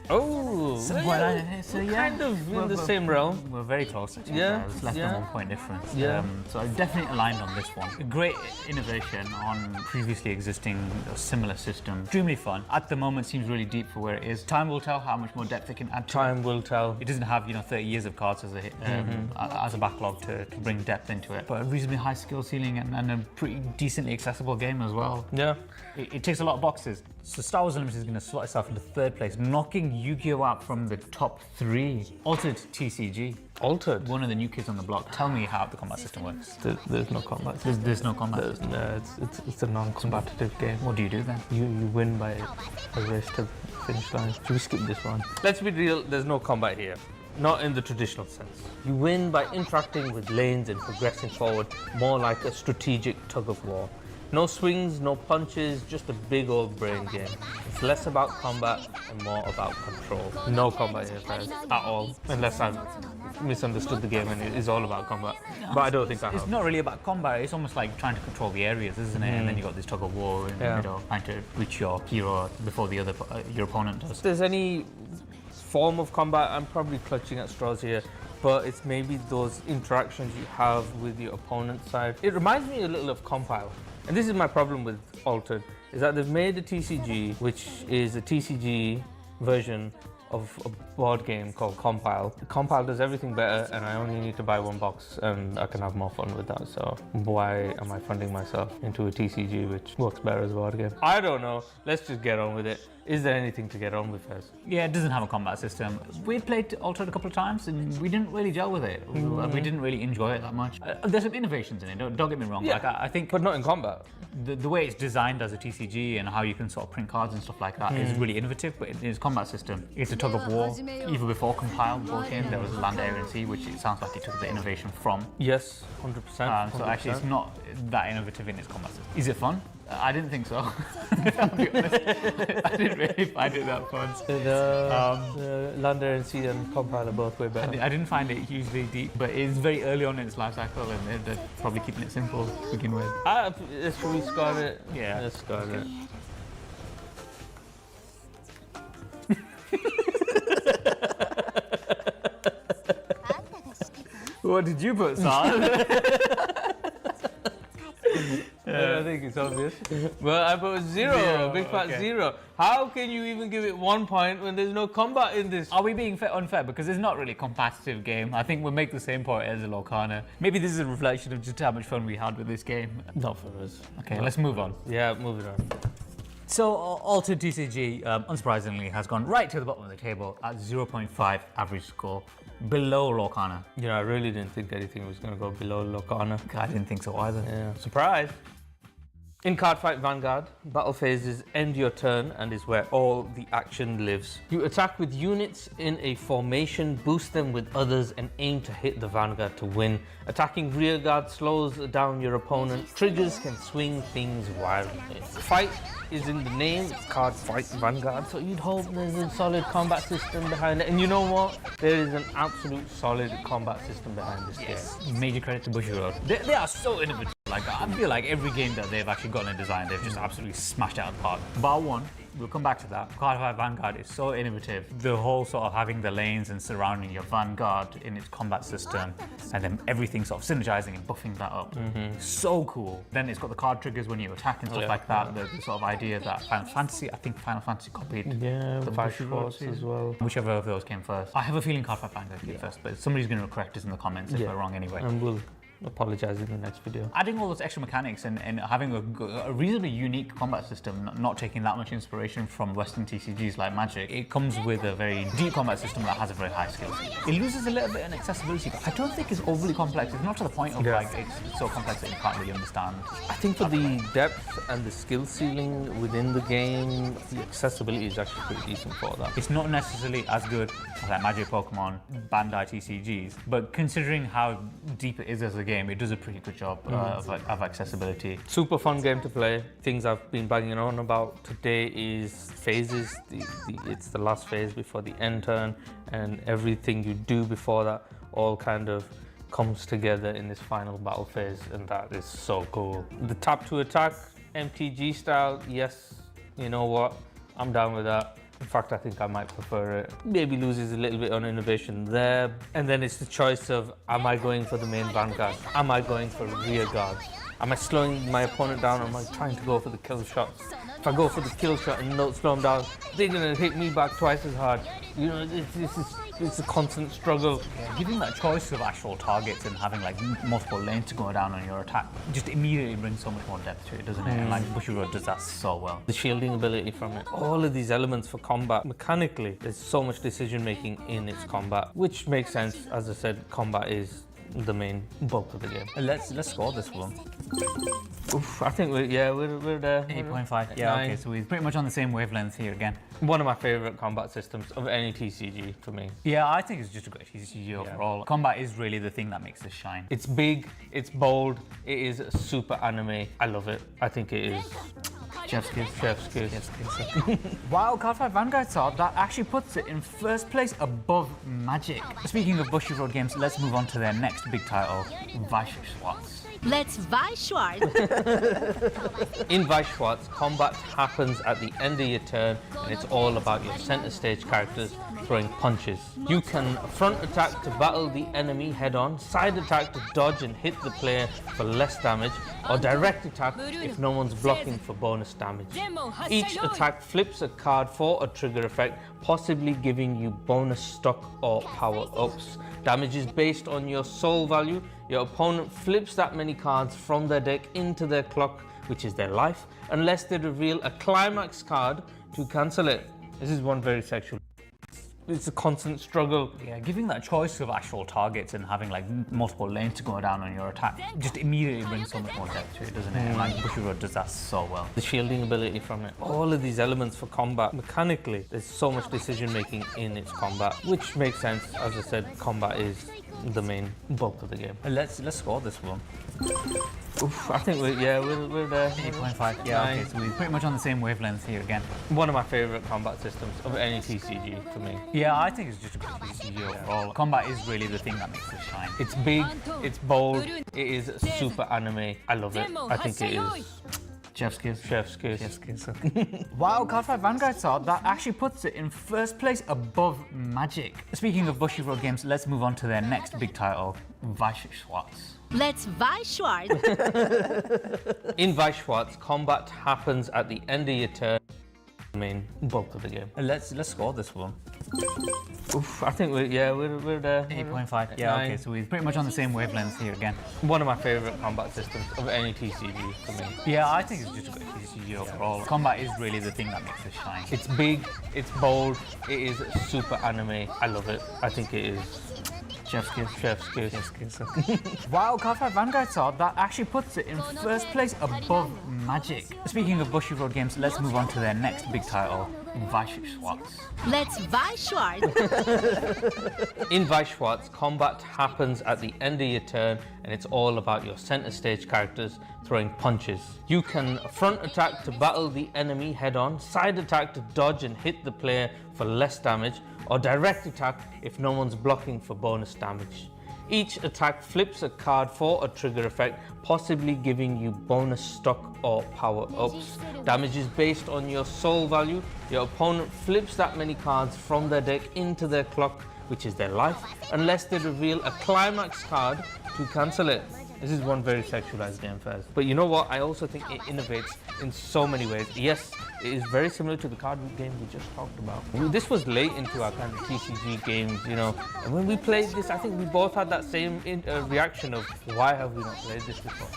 Oh,
So yeah,
kind of in the same realm.
We're very close. Actually.
Yeah,
It's less
yeah.
than 1 point difference.
Yeah.
So I definitely aligned on this one. A great innovation on previously existing similar system. Extremely fun. At the moment, seems really deep for where it is. Time will tell how much more depth it can add.
Time will tell.
It doesn't have 30 years of cards as a backlog to bring depth into it. But a reasonably high skill ceiling and a pretty decently accessible game as well.
Yeah.
It ticks a lot of boxes. So Star Wars Unlimited is going to slot itself into 3rd place, knocking Yu-Gi-Oh! Out from the top 3. Altered TCG.
Altered?
One of the new kids on the block. Tell me how the combat system works.
There's no combat.
There's no combat system.
No, it's a non-combative game.
What do you do then?
You win by a race to finish line. Should we skip this one? Let's be real, there's no combat here. Not in the traditional sense. You win by interacting with lanes and progressing forward, more like a strategic tug of war. No swings, no punches, just a big old brain game. It's less about combat and more about control. No combat here, guys, at all. Unless I've misunderstood the game and it is all about combat. But I don't think I have.
It's not really about combat. It's almost like trying to control the areas, isn't it? And then you got this tug of war in the middle, trying to reach your hero before your opponent does.
If there's any form of combat, I'm probably clutching at straws here, but it's maybe those interactions you have with your opponent's side. It reminds me a little of Compile. And this is my problem with Altered, is that they've made a TCG, which is a TCG version of a board game called Compile. Compile does everything better, and I only need to buy one box and I can have more fun with that. So why am I funding myself into a TCG which works better as a board game? I don't know. Let's just get on with it. Is there anything to get on with first?
Yeah, it doesn't have a combat system. We played Altered a couple of times and we didn't really gel with it. We didn't really enjoy it that much. There's some innovations in it, don't get me wrong.
Yeah,
like, I think,
but not in combat.
The way it's designed as a TCG and how you can sort of print cards and stuff like that is really innovative, but in its combat system, it's a tug of war. Even before Compile, the board game, there was Land, Air and Sea, which it sounds like it took the innovation from.
Yes, 100%.
So actually it's not that innovative in its combat system. Is it fun? I didn't think so. I'll be honest. I didn't really find it that fun.
Land, Air and Sea and Compile are both way better.
I didn't find it hugely deep, but it's very early on in its life cycle and they're probably keeping it simple to begin with.
Should we score it?
Yeah.
Let's score it.
What did you put, Sal?
I think it's obvious. Well, I put zero, big fat zero. How can you even give it 1 point when there's no combat in this?
Are we being unfair? Because it's not really a competitive game. I think we'll make the same point as Lorcana. Maybe this is a reflection of just how much fun we had with this game.
Not for us.
Okay, let's move on.
Yeah, move it on.
So, Altered TCG, unsurprisingly, has gone right to the bottom of the table at 0.5 average score, below Lorcana.
You know, I really didn't think anything was going to go below Lorcana.
I didn't think so either.
Yeah. Surprise! In Cardfight Vanguard, battle phases end your turn and is where all the action lives. You attack with units in a formation, boost them with others, and aim to hit the Vanguard to win. Attacking rearguard slows down your opponent. Triggers can swing things wildly. Fight is in the name, it's Cardfight Vanguard, so you'd hope there's a solid combat system behind it. And you know what? There is an absolute solid combat system behind this game.
Major credit to Bushiroad. They are so innovative. Like, I feel like every game that they've actually gotten a design, they've just absolutely smashed it out of the park. Bar one, we'll come back to that. Card 5 Vanguard is so innovative. The whole sort of having the lanes and surrounding your Vanguard in its combat system, and then everything sort of synergizing and buffing that up. So cool. Then it's got the card triggers when you attack and stuff like that. The sort of idea that Final Fantasy, I think Final Fantasy copied the
Vice Force as well.
Whichever of those came first. I have a feeling Card 5 Vanguard came first, but somebody's going to correct us in the comments if we're wrong anyway.
And we'll apologize in the next video.
Adding all those extra mechanics and having a reasonably unique combat system, not taking that much inspiration from Western TCGs like Magic, it comes with a very deep combat system that has a very high skill. It loses a little bit in accessibility, but I don't think it's overly complex. It's not to the point of like it's so complex that you can't really understand.
I think for the depth and the skill ceiling within the game, the accessibility is actually pretty decent for that.
It's not necessarily as good as like Magic, Pokemon, Bandai TCGs, but considering how deep it is as a game, it does a pretty good job of accessibility.
Super fun game to play. Things I've been banging on about today is phases. It's the last phase before the end turn, and everything you do before that all kind of comes together in this final battle phase, and that is so cool. The tap to attack, MTG style, yes, you know what, I'm down with that. In fact, I think I might prefer it. Maybe loses a little bit on innovation there. And then it's the choice of, am I going for the main Vanguard? Am I going for rear guard? Am I slowing my opponent down, or am I trying to go for the kill shot? If I go for the kill shot and not slow them down, they're gonna hit me back twice as hard. You know, it's a constant struggle.
Yeah, giving that choice of actual targets and having like multiple lanes to go down on your attack just immediately brings so much more depth to it, doesn't it? And like Bushiroad does that so well.
The shielding ability from it, all of these elements for combat. Mechanically, there's so much decision making in its combat, which makes sense. As I said, combat is the main bulk of the game.
Let's score this one.
Oof, I think we're there.
8.5. Yeah, okay, so we're pretty much on the same wavelength here again.
One of my favorite combat systems of any TCG for me.
Yeah, I think it's just a great TCG overall. Combat is really the thing that makes this shine.
It's big, it's bold, it is super anime. I love it. I think it is
Chef's kiss.
Chef's kiss.
Wow, Card 5 Vanguard Sword, that actually puts it in first place above Magic. Speaking of Bushiroad games, let's move on to their next big title, Vice Schwartz.
Let's Vice Schwartz.
In Vice Schwartz, combat happens at the end of your turn, and it's all about your center stage characters throwing punches. You can front attack to battle the enemy head on, side attack to dodge and hit the player for less damage, or direct attack if no one's blocking for bonus damage. Each attack flips a card for a trigger effect, possibly giving you bonus stock or power ups. Damage is based on your soul value. Your opponent flips that many cards from their deck into their clock, which is their life, unless they reveal a climax card to cancel it. This is one very sexual. It's a constant struggle.
Yeah, giving that choice of actual targets and having like multiple lanes to go down on your attack just immediately brings so much more depth to it, doesn't it? And like Bushiroad does that so well.
The shielding ability from it, all of these elements for combat. Mechanically, there's so much decision making in its combat, which makes sense. As I said, combat is the main bulk of the game.
Let's score this one.
Oof, I think we're there.
8.5. Yeah, okay, so we're pretty much on the same wavelength here again.
One of my favorite combat systems of any TCG for me.
Yeah, I think it's just a great TCG overall. Combat is really the thing that makes this shine.
It's big, it's bold, it is super anime. I love it. I think it is
Chef's kiss.
Chef's kiss.
Chef's kiss. Wow, Card 5 Vanguard Sword, that actually puts it in first place above Magic. Speaking of Bushiroad games, let's move on to their next big title, Vice Schwartz.
Let's Vice Schwartz.
In Vice Schwartz, combat happens at the end of your turn. The main bulk of the game.
Let's score this one.
Oof, I think we're there.
8.5. Yeah, okay, so we're pretty much on the same wavelength here again.
One of my favorite combat systems of any TCG for me.
Yeah, I think it's just a great TCG overall. Combat is really the thing that makes this shine.
It's big, it's bold, it is super anime. I love it. I think it is
Chef's kiss.
Chef's kiss.
Chef's kiss. Wow, Card 5 Vanguard Sword, that actually puts it in first place above Magic. Speaking of Bushiroad games, let's move on to their next big title, Vice Schwartz.
Let's Vice Schwartz.
In Vice Schwartz, combat happens at the end of your turn, and it's all about your center stage characters throwing punches. You can front attack to battle the enemy head on, side attack to dodge and hit the player for less damage, or direct attack if no one's blocking for bonus damage. Each attack flips a card for a trigger effect, possibly giving you bonus stock or power-ups. Damage is based on your soul value. Your opponent flips that many cards from their deck into their clock, which is their life, unless they reveal a climax card to cancel it. This is one very sexualized game first. But you know what? I also think it innovates in so many ways. Yes, it is very similar to the card game we just talked about. This was late into our kind of TCG games, you know. And when we played this, I think we both had that same reaction of, why have we not played this before?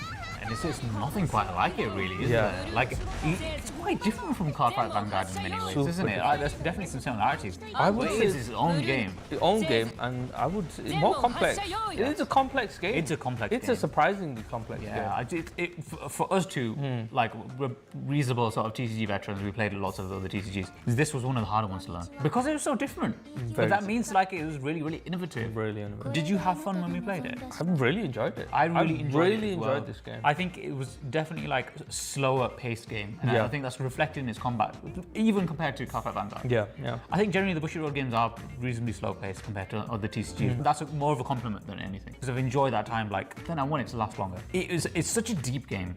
And it's just nothing quite like it, really, isn't it? Like, it's quite different from Cardfight Vanguard in many ways, isn't it? There's definitely some similarities.
I would say
it's its own game.
Its own game, and I would say more complex. It is a complex game.
It's a complex game.
It's a surprisingly complex game.
Yeah, for us two, like, we're reasonable sort of TCG veterans. We played lots of other TCGs. This was one of the harder ones to learn because it was so different. But that means like it was really, really innovative.
Really innovative.
Did you have fun when we played it?
I really enjoyed it.
I really
enjoyed this game.
I think it was definitely like a slower paced game. And I think that's reflected in its combat, even compared to Cardfight Vanguard.
Yeah.
I think generally the Bushiroad games are reasonably slow paced compared to other TCGs. That's more of a compliment than anything. Because I've enjoyed that time, like, then I want it to last longer. It's such a deep game.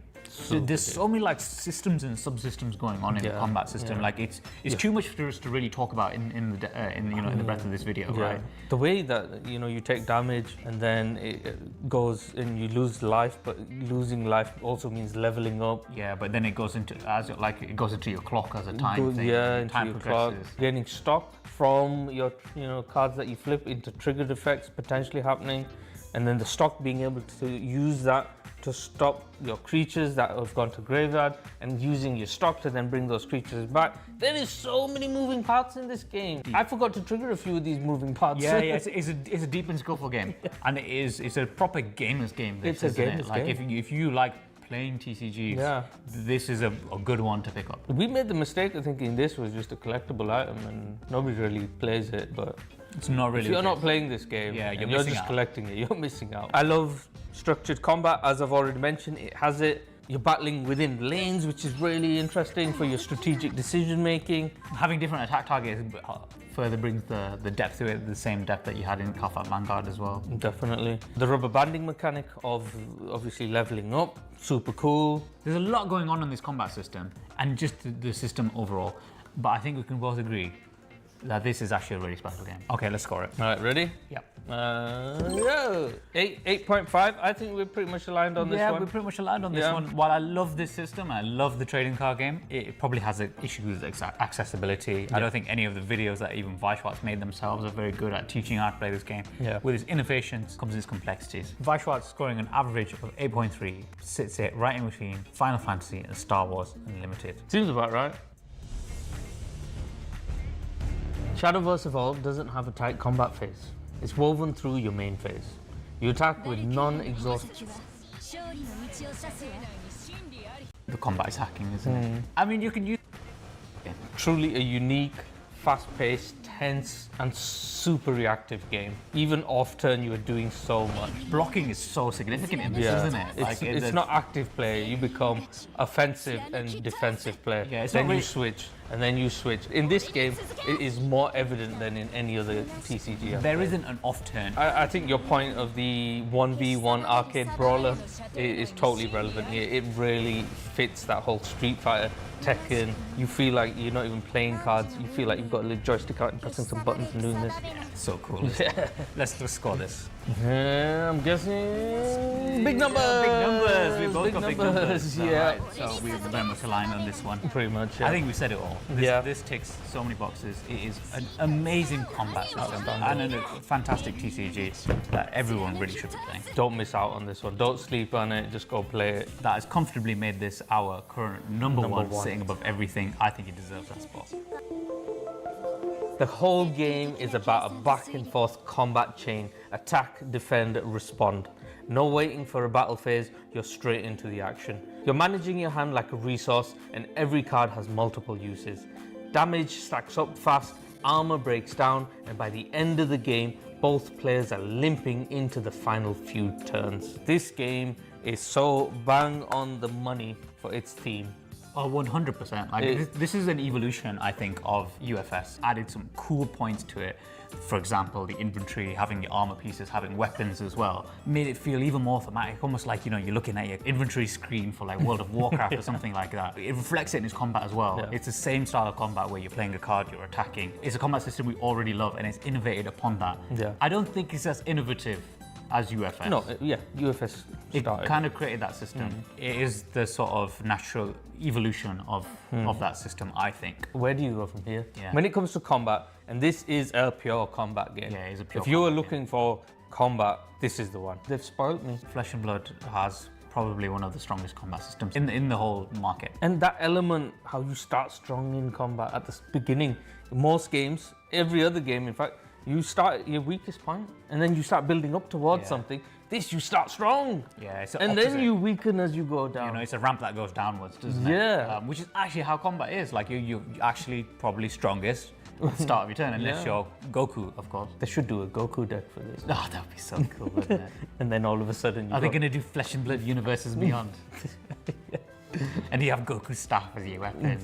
There's so many like systems and subsystems going on in the combat system. Like it's too much for us to really talk about in the breadth of this video, right?
The way that you take damage and then it goes and you lose life, but losing life also means leveling up.
Yeah, but then it goes into it goes into your clock as a time thing.
Yeah, into
time
your clock. Gaining stock from your cards that you flip into triggered effects potentially happening, and then the stock being able to use that to stop your creatures that have gone to graveyard, and using your stock to then bring those creatures back. There is so many moving parts in this game. I forgot to trigger a few of these moving parts.
Yeah, it's a deep and skillful game, and it's a proper gamer's game.
It's a gamer's
game.
Like
if you like playing TCGs, this is a good one to pick up.
We made the mistake of thinking this was just a collectible item, and nobody really plays it, but
it's not really.
If you're not playing this game, you're just collecting it, you're missing out. I love structured combat, as I've already mentioned. It has it. You're battling within lanes, which is really interesting for your strategic decision making.
Having different attack targets further brings the depth to it, the same depth that you had in Cardfight Vanguard as well.
Definitely. The rubber banding mechanic of obviously leveling up, super cool.
There's a lot going on in this combat system and just the system overall, but I think we can both agree that this is actually a really special game. Okay, let's score it.
All right, ready?
Yep.
8.5. I think we're pretty much aligned on this one.
Yeah, we're pretty much aligned on this one. While I love this system, I love the trading card game, it probably has issues with accessibility. I don't think any of the videos that even Weishwartz made themselves are very good at teaching how to play this game. With its innovations comes its complexities. Weishwartz scoring an average of 8.3 sits it right in between Final Fantasy and Star Wars Unlimited.
Seems about right. Shadowverse Evolved doesn't have a tight combat phase. It's woven through your main phase. You attack with non-exhaustive.
The combat is hacking, isn't it? I mean, you can use
Truly a unique, fast-paced, tense, and super reactive game. Even off-turn, you are doing so much.
Blocking is so significant in this, isn't it?
It's not active play. You become offensive and defensive player. Then you switch, and then you switch. In this game, it is more evident than in any other TCG.
There isn't an off-turn.
I think your point of the 1v1 arcade brawler is totally relevant here. It really fits that whole Street Fighter, Tekken. You feel like you're not even playing cards. You feel like you've got a little joystick out and pressing some buttons and doing this.
So cool. Let's just score this.
I'm guessing big numbers.
Big numbers. We both got big numbers.
Yeah.
Right. So we're very much aligned on this one.
Pretty much.
I think we said it all. This ticks so many boxes. It is an amazing combat system and a fantastic TCG that everyone really should be playing.
Don't miss out on this one. Don't sleep on it. Just go play it.
That has comfortably made this our current number one, sitting above everything. I think it deserves that spot.
The whole game is about a back and forth combat chain. Attack, defend, respond. No waiting for a battle phase, you're straight into the action. You're managing your hand like a resource, and every card has multiple uses. Damage stacks up fast, armor breaks down, and by the end of the game, both players are limping into the final few turns. This game is so bang on the money for its theme.
Oh, 100%. Like this is an evolution, I think, of UFS. Added some cool points to it. For example, the inventory, having the armor pieces, having weapons as well, made it feel even more thematic, almost like, you know, you're looking at your inventory screen for like World of Warcraft or something like that. It reflects it in its combat as well. It's the same style of combat where you're playing a card, you're attacking. It's a combat system we already love, and it's innovated upon that. I don't think it's as innovative as UFS.
No, UFS
it
started.
kind of created that system. It is the sort of natural evolution of that system, I think.
Where do you go from here? When it comes to combat, and this is a pure combat game.
Yeah, it's a pure
If you were
combat
looking for combat, this is the one. They've spoiled me.
Flesh and Blood has probably one of the strongest combat systems in the whole market.
And that element, how you start strong in combat at the beginning. Most games, every other game, in fact, you start at your weakest point, and then you start building up towards something. This, you start strong.
Yeah, it's the
and
opposite.
then you weaken as you go down.
You know, it's a ramp that goes downwards, doesn't it?
Yeah.
Which is actually how combat is. Like, you're actually probably strongest at the start of your turn, unless you're Goku, of course.
They should do a Goku deck for this.
Oh, that would be so cool, wouldn't it?
And then all of a sudden
Are they going to do Flesh and Blood Universes Beyond? And you have Goku's staff as your weapon.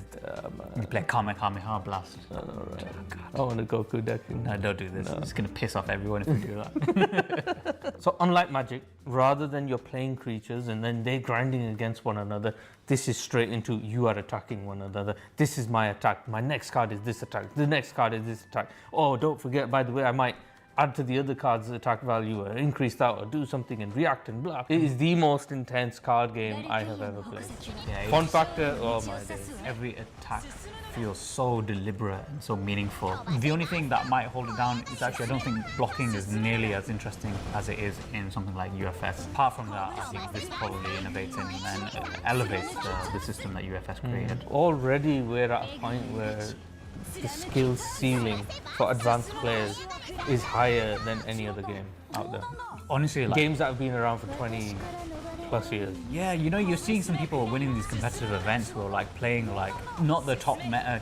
You play Kamehameha Blast.
I want a Goku deck.
No, don't do this. It's going to piss off everyone if you do that.
So unlike Magic, rather than you're playing creatures and then they're grinding against one another, this is straight into you are attacking one another. This is my attack. My next card is this attack. The next card is this attack. Oh, don't forget, by the way, I might add to the other card's attack value or increase that or do something and react and blah. It is the most intense card game I have ever played.
Yeah,
Fun factor, oh my days.
Every attack feels so deliberate and so meaningful. The only thing that might hold it down is actually I don't think blocking is nearly as interesting as it is in something like UFS. Apart from that, I think this probably innovates and elevates the system that UFS created.
Already we're at a point where the skill ceiling for advanced players is higher than any other game out there.
Honestly, like,
games that have been around for 20 plus years.
Yeah, you know, you're seeing some people winning these competitive events who are like playing like not the top meta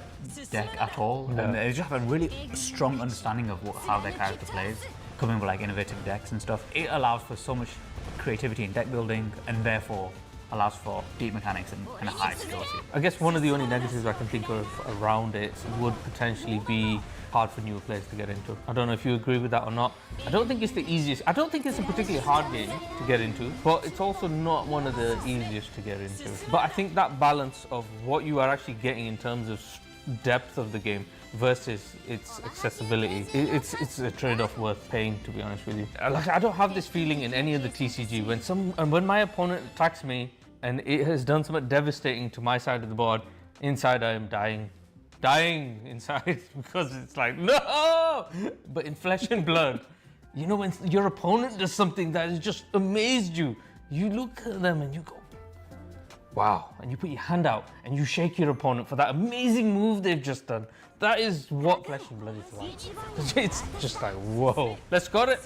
deck at all, and they just have a really strong understanding of how their character plays, coming with like innovative decks and stuff. It allows for so much creativity in deck building, and therefore allows for deep mechanics and a high skill.
I guess one of the only negatives I can think of around it would potentially be hard for newer players to get into. I don't know if you agree with that or not. I don't think it's the easiest. I don't think it's a particularly hard game to get into, but it's also not one of the easiest to get into. But I think that balance of what you are actually getting in terms of depth of the game versus its accessibility, it's a trade-off worth paying, to be honest with you. Like, I don't have this feeling in any other TCG when my opponent attacks me and it has done something devastating to my side of the board, inside I am dying inside because it's like, no! But in Flesh and Blood, you know, when your opponent does something that has just amazed you, you look at them and you go, wow, and you put your hand out and you shake your opponent for that amazing move they've just done. That is what Flesh and Blood is like. It's just like, whoa. Let's got it.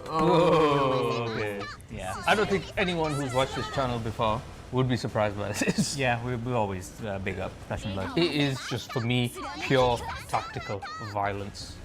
Oh, okay.
Yeah.
I don't think anyone who's watched this channel before would be surprised by this.
Yeah, we always big up Flesh and Blood.
It is just, for me, pure tactical violence.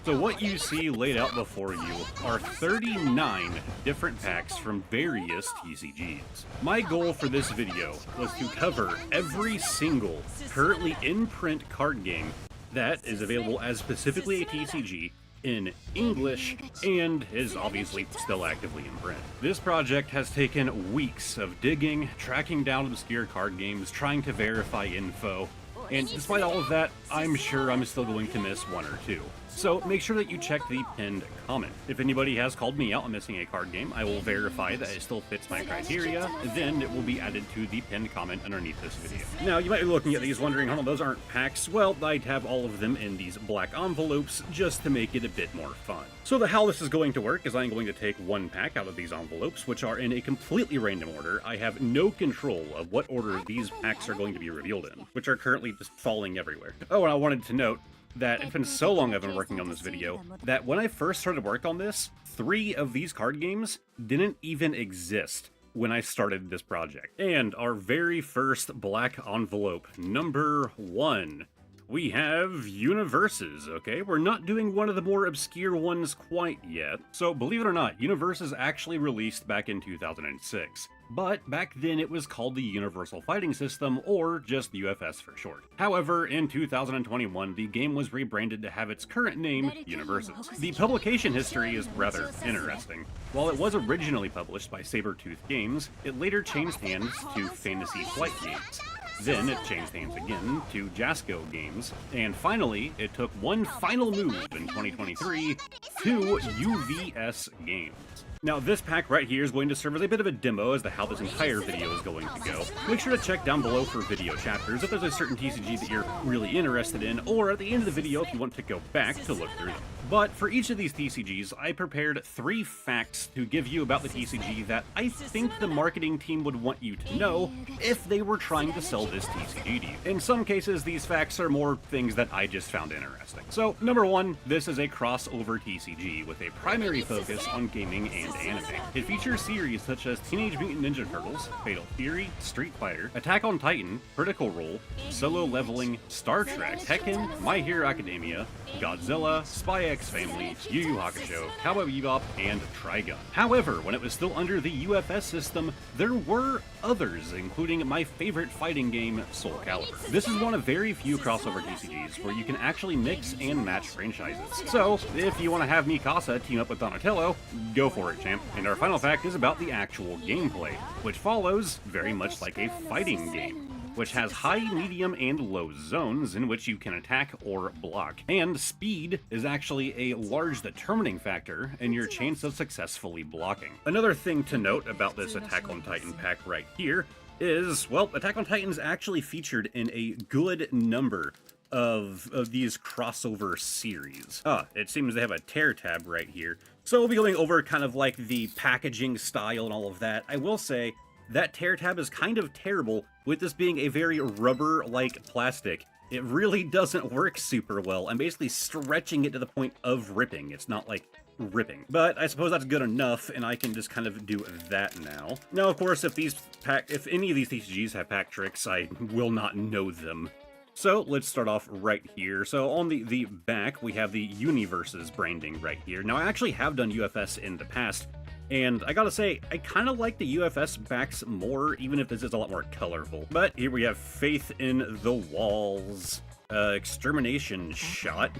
So what you see laid out before you are 39 different packs from various TCGs. My goal for this video was to cover every single currently in print card game that is available as specifically a TCG in English and is obviously still actively in print. This project has taken weeks of digging, tracking down obscure card games, trying to verify info, and despite all of that, I'm sure I'm still going to miss one or two. So make sure that you check the pinned comment. If anybody has called me out on missing a card game, I will verify that it still fits my criteria, then it will be added to the pinned comment underneath this video. Now, you might be looking at these wondering, oh, those aren't packs. Well, I'd have all of them in these black envelopes just to make it a bit more fun. So how this is going to work is I'm going to take one pack out of these envelopes, which are in a completely random order. I have no control of what order these packs are going to be revealed in, which are currently just falling everywhere. Oh, and I wanted to note that it's been so long I've been working on this video that when I first started work on this, 3 of these card games didn't even exist when I started this project. And our very first black envelope, number 1, we have Universes, okay? We're not doing one of the more obscure ones quite yet. So believe it or not, Universes actually released back in 2006. But back then it was called the Universal Fighting System, or just UFS for short. However, in 2021, the game was rebranded to have its current name, Universes. The publication history is rather interesting. While it was originally published by Sabertooth Games, it later changed hands to Fantasy Flight Games. Then it changed hands again to Jasco Games, and finally, it took one final move in 2023 to UVS Games. Now, this pack right here is going to serve as a bit of a demo as to how this entire video is going to go. Make sure to check down below for video chapters if there's a certain TCG that you're really interested in, or at the end of the video if you want to go back to look through them. But for each of these TCGs, I prepared 3 facts to give you about the TCG that I think the marketing team would want you to know if they were trying to sell this TCG to you. In some cases, these facts are more things that I just found interesting. So, number 1, this is a crossover TCG with a primary focus on gaming and anime. It features series such as Teenage Mutant Ninja Turtles, Fatal Fury, Street Fighter, Attack on Titan, Critical Role, Solo Leveling, Star Trek, Tekken, My Hero Academia, Godzilla, Spy X Family, Yu Yu Hakusho, Cowboy Bebop, and Trigun. However, when it was still under the UFS system, there were others, including my favorite fighting game, Soul Calibur. This is one of very few crossover TCGs where you can actually mix and match franchises. So, if you want to have Mikasa team up with Donatello, go for it, champ. And our final fact is about the actual gameplay, which follows very much like a fighting game, which has high, medium, and low zones in which you can attack or block. And speed is actually a large determining factor in your chance of successfully blocking. Another thing to note about this Attack on Titan pack right here is, well, Attack on Titan's actually featured in a good number of these crossover series. It seems they have a tear tab right here. So we'll be going over kind of like the packaging style and all of that. I will say that tear tab is kind of terrible with this being a very rubber-like plastic. It really doesn't work super well. I'm basically stretching it to the point of ripping. It's not like ripping. But I suppose that's good enough, and I can just kind of do that now. Now, of course, if any of these TCGs have pack tricks, I will not know them. So let's start off right here. So on the back, we have the Universes branding right here. Now, I actually have done UFS in the past, and I gotta say, I kind of like the UFS backs more, even if this is a lot more colorful. But here we have Faith in the Walls, Extermination Shot,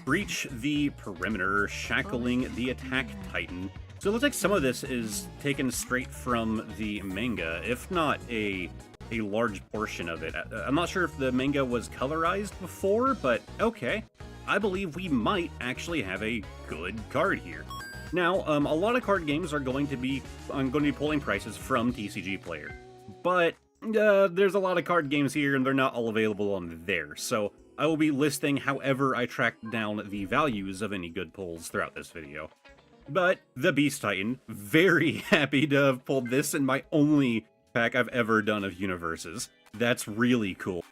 Breach the Perimeter, Shackling the Attack Titan. So it looks like some of this is taken straight from the manga, if not a large portion of it. I'm not sure if the manga was colorized before, but okay. I believe we might actually have a good card here. Now, a lot of card games are going to be pulling prices from TCG Player, but there's a lot of card games here and they're not all available on there, so I will be listing however I track down the values of any good pulls throughout this video. But the Beast Titan, very happy to have pulled this in my only pack I've ever done of Universes. That's really cool.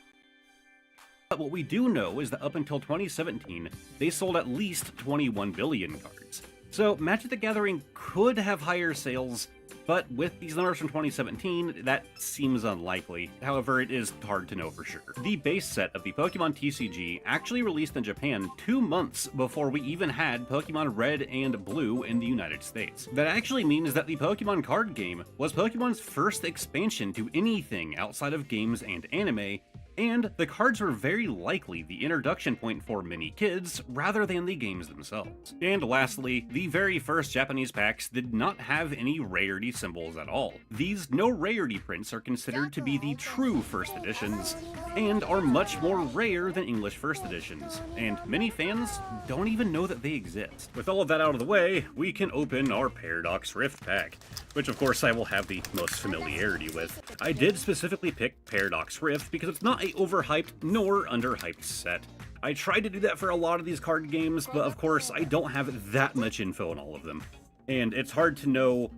But what we do know is that up until 2017, they sold at least 21 billion cards. So Magic the Gathering could have higher sales, but with these numbers from 2017, that seems unlikely. However, it is hard to know for sure. The base set of the Pokemon TCG actually released in Japan 2 months before we even had Pokemon Red and Blue in the United States. That actually means that the Pokemon card game was Pokemon's first expansion to anything outside of games and anime, and the cards were very likely the introduction point for many kids rather than the games themselves. And lastly, the very first Japanese packs did not have any rarity symbols at all. These no rarity prints are considered to be the true first editions, and are much more rare than English first editions, and many fans don't even know that they exist. With all of that out of the way, we can open our Paradox Rift pack, which of course I will have the most familiarity with. I did specifically pick Paradox Rift because it's not a overhyped nor underhyped set. I tried to do that for a lot of these card games, but of course I don't have that much info on all of them. And it's hard to know,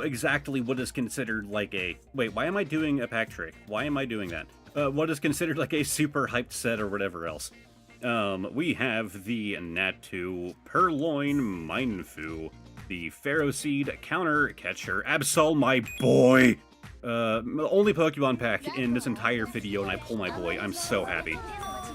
exactly what is considered like a... Wait, why am I doing a pack trick? Why am I doing that? What is considered like a super hyped set or whatever else. We have the Natu, Purloin Mindfu, the Pharaoh Seed, Counter Catcher, Absol, my boy! Only Pokemon pack in this entire video, and I pull my boy. I'm so happy.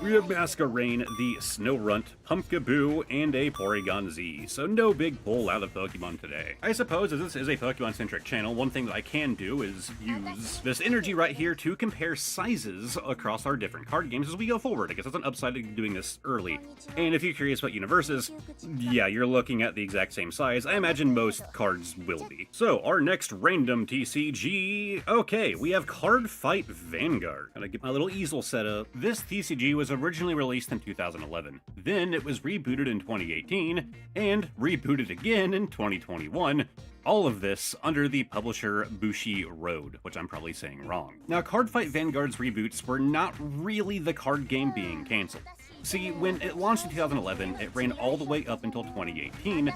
We have Masquerain, the Snorunt, Pumpkaboo, and a Porygon Z, so no big pull out of Pokemon today. I suppose as this is a Pokemon-centric channel, one thing that I can do is use this energy right here to compare sizes across our different card games as we go forward. I guess that's an upside to doing this early. And if you're curious about universes, yeah, you're looking at the exact same size. I imagine most cards will be. So, our next random TCG... Okay, we have Card Fight Vanguard. Gonna get my little easel set up. This TCG was originally released in 2011. Then it was rebooted in 2018, and rebooted again in 2021. All of this under the publisher Bushi Road, which I'm probably saying wrong. Now, Card Fight Vanguard's reboots were not really the card game being cancelled. See, when it launched in 2011, it ran all the way up until 2018,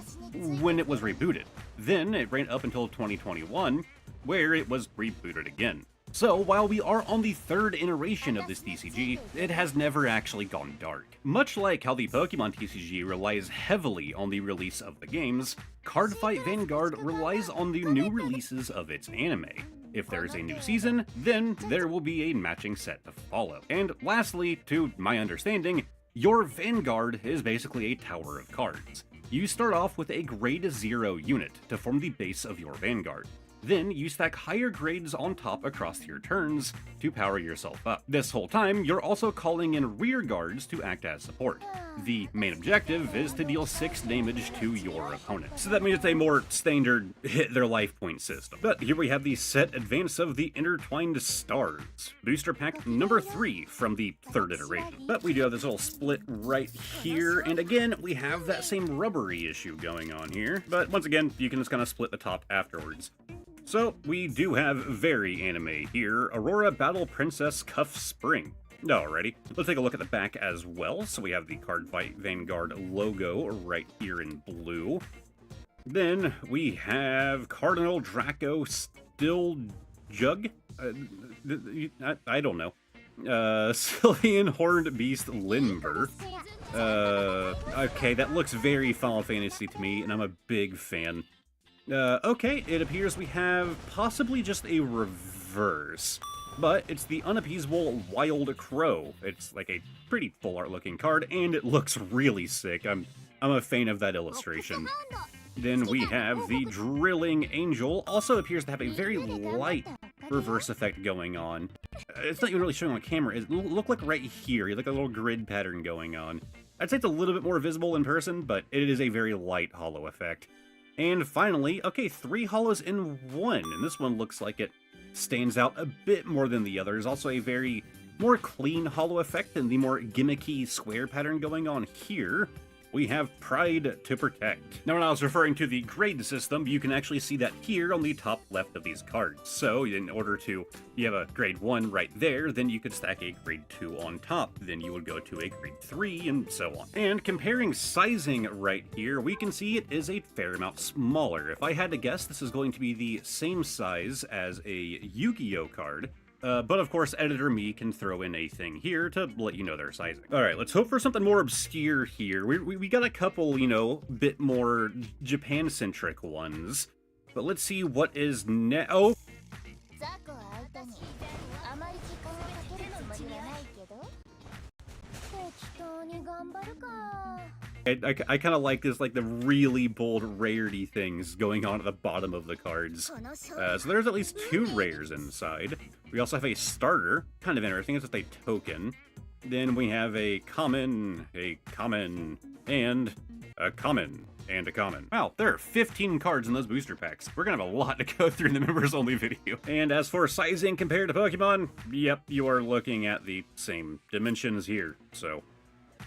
when it was rebooted. Then it ran up until 2021, where it was rebooted again. So, while we are on the third iteration of this TCG, it has never actually gone dark. Much like how the Pokemon TCG relies heavily on the release of the games, Card Fight Vanguard relies on the new releases of its anime. If there's a new season, then there will be a matching set to follow. And lastly, to my understanding, your Vanguard is basically a tower of cards. You start off with a grade 0 unit to form the base of your Vanguard. Then you stack higher grades on top across your turns to power yourself up. This whole time, you're also calling in rear guards to act as support. The main objective is to deal 6 damage to your opponent. So that means it's a more standard hit their life point system. But here we have the set Advance of the Intertwined Stars, booster pack number 3 from the third iteration. But we do have this little split right here, and again, we have that same rubbery issue going on here. But once again, you can just kind of split the top afterwards. So, we do have very anime here, Aurora Battle Princess Cuff Spring. Alrighty, let's take a look at the back as well. So we have the Card Fight Vanguard logo right here in blue. Then we have Cardinal Draco Still Jug? I don't know. Sylvian Horned Beast Limber. Okay, that looks very Final Fantasy to me, and I'm a big fan. Okay, it appears we have possibly just a reverse, but it's the Unappeasable Wild Crow. It's like a pretty full art looking card, and it looks really sick. I'm a fan of that illustration. Then we have the Drilling Angel. Also appears to have a very light reverse effect going on. It's not even really showing on camera. It look like right here. You like a little grid pattern going on. I'd say it's a little bit more visible in person, but it is a very light holo effect. And finally, okay, 3 holos in 1, and this one looks like it stands out a bit more than the others. Also a very more clean holo effect than the more gimmicky square pattern going on here. We have Pride to Protect. Now, when I was referring to the grade system, you can actually see that here on the top left of these cards. So, in order to, you have a grade 1 right there, then you could stack a grade 2 on top. Then you would go to a grade 3, and so on. And comparing sizing right here, we can see it is a fair amount smaller. If I had to guess, this is going to be the same size as a Yu-Gi-Oh card. But of course, editor me can throw in a thing here to let you know their sizing. All right, let's hope for something more obscure here. We got a couple, you know, bit more Japan-centric ones. But let's see what is oh! I kind of like this, like the really bold rarity things going on at the bottom of the cards. So there's at least 2 rares inside. We also have a starter, kind of interesting, it's just a token. Then we have a common, and a common, and a common. Wow, there are 15 cards in those booster packs. We're gonna have a lot to go through in the members only video. And as for sizing compared to Pokemon, yep, you are looking at the same dimensions here, so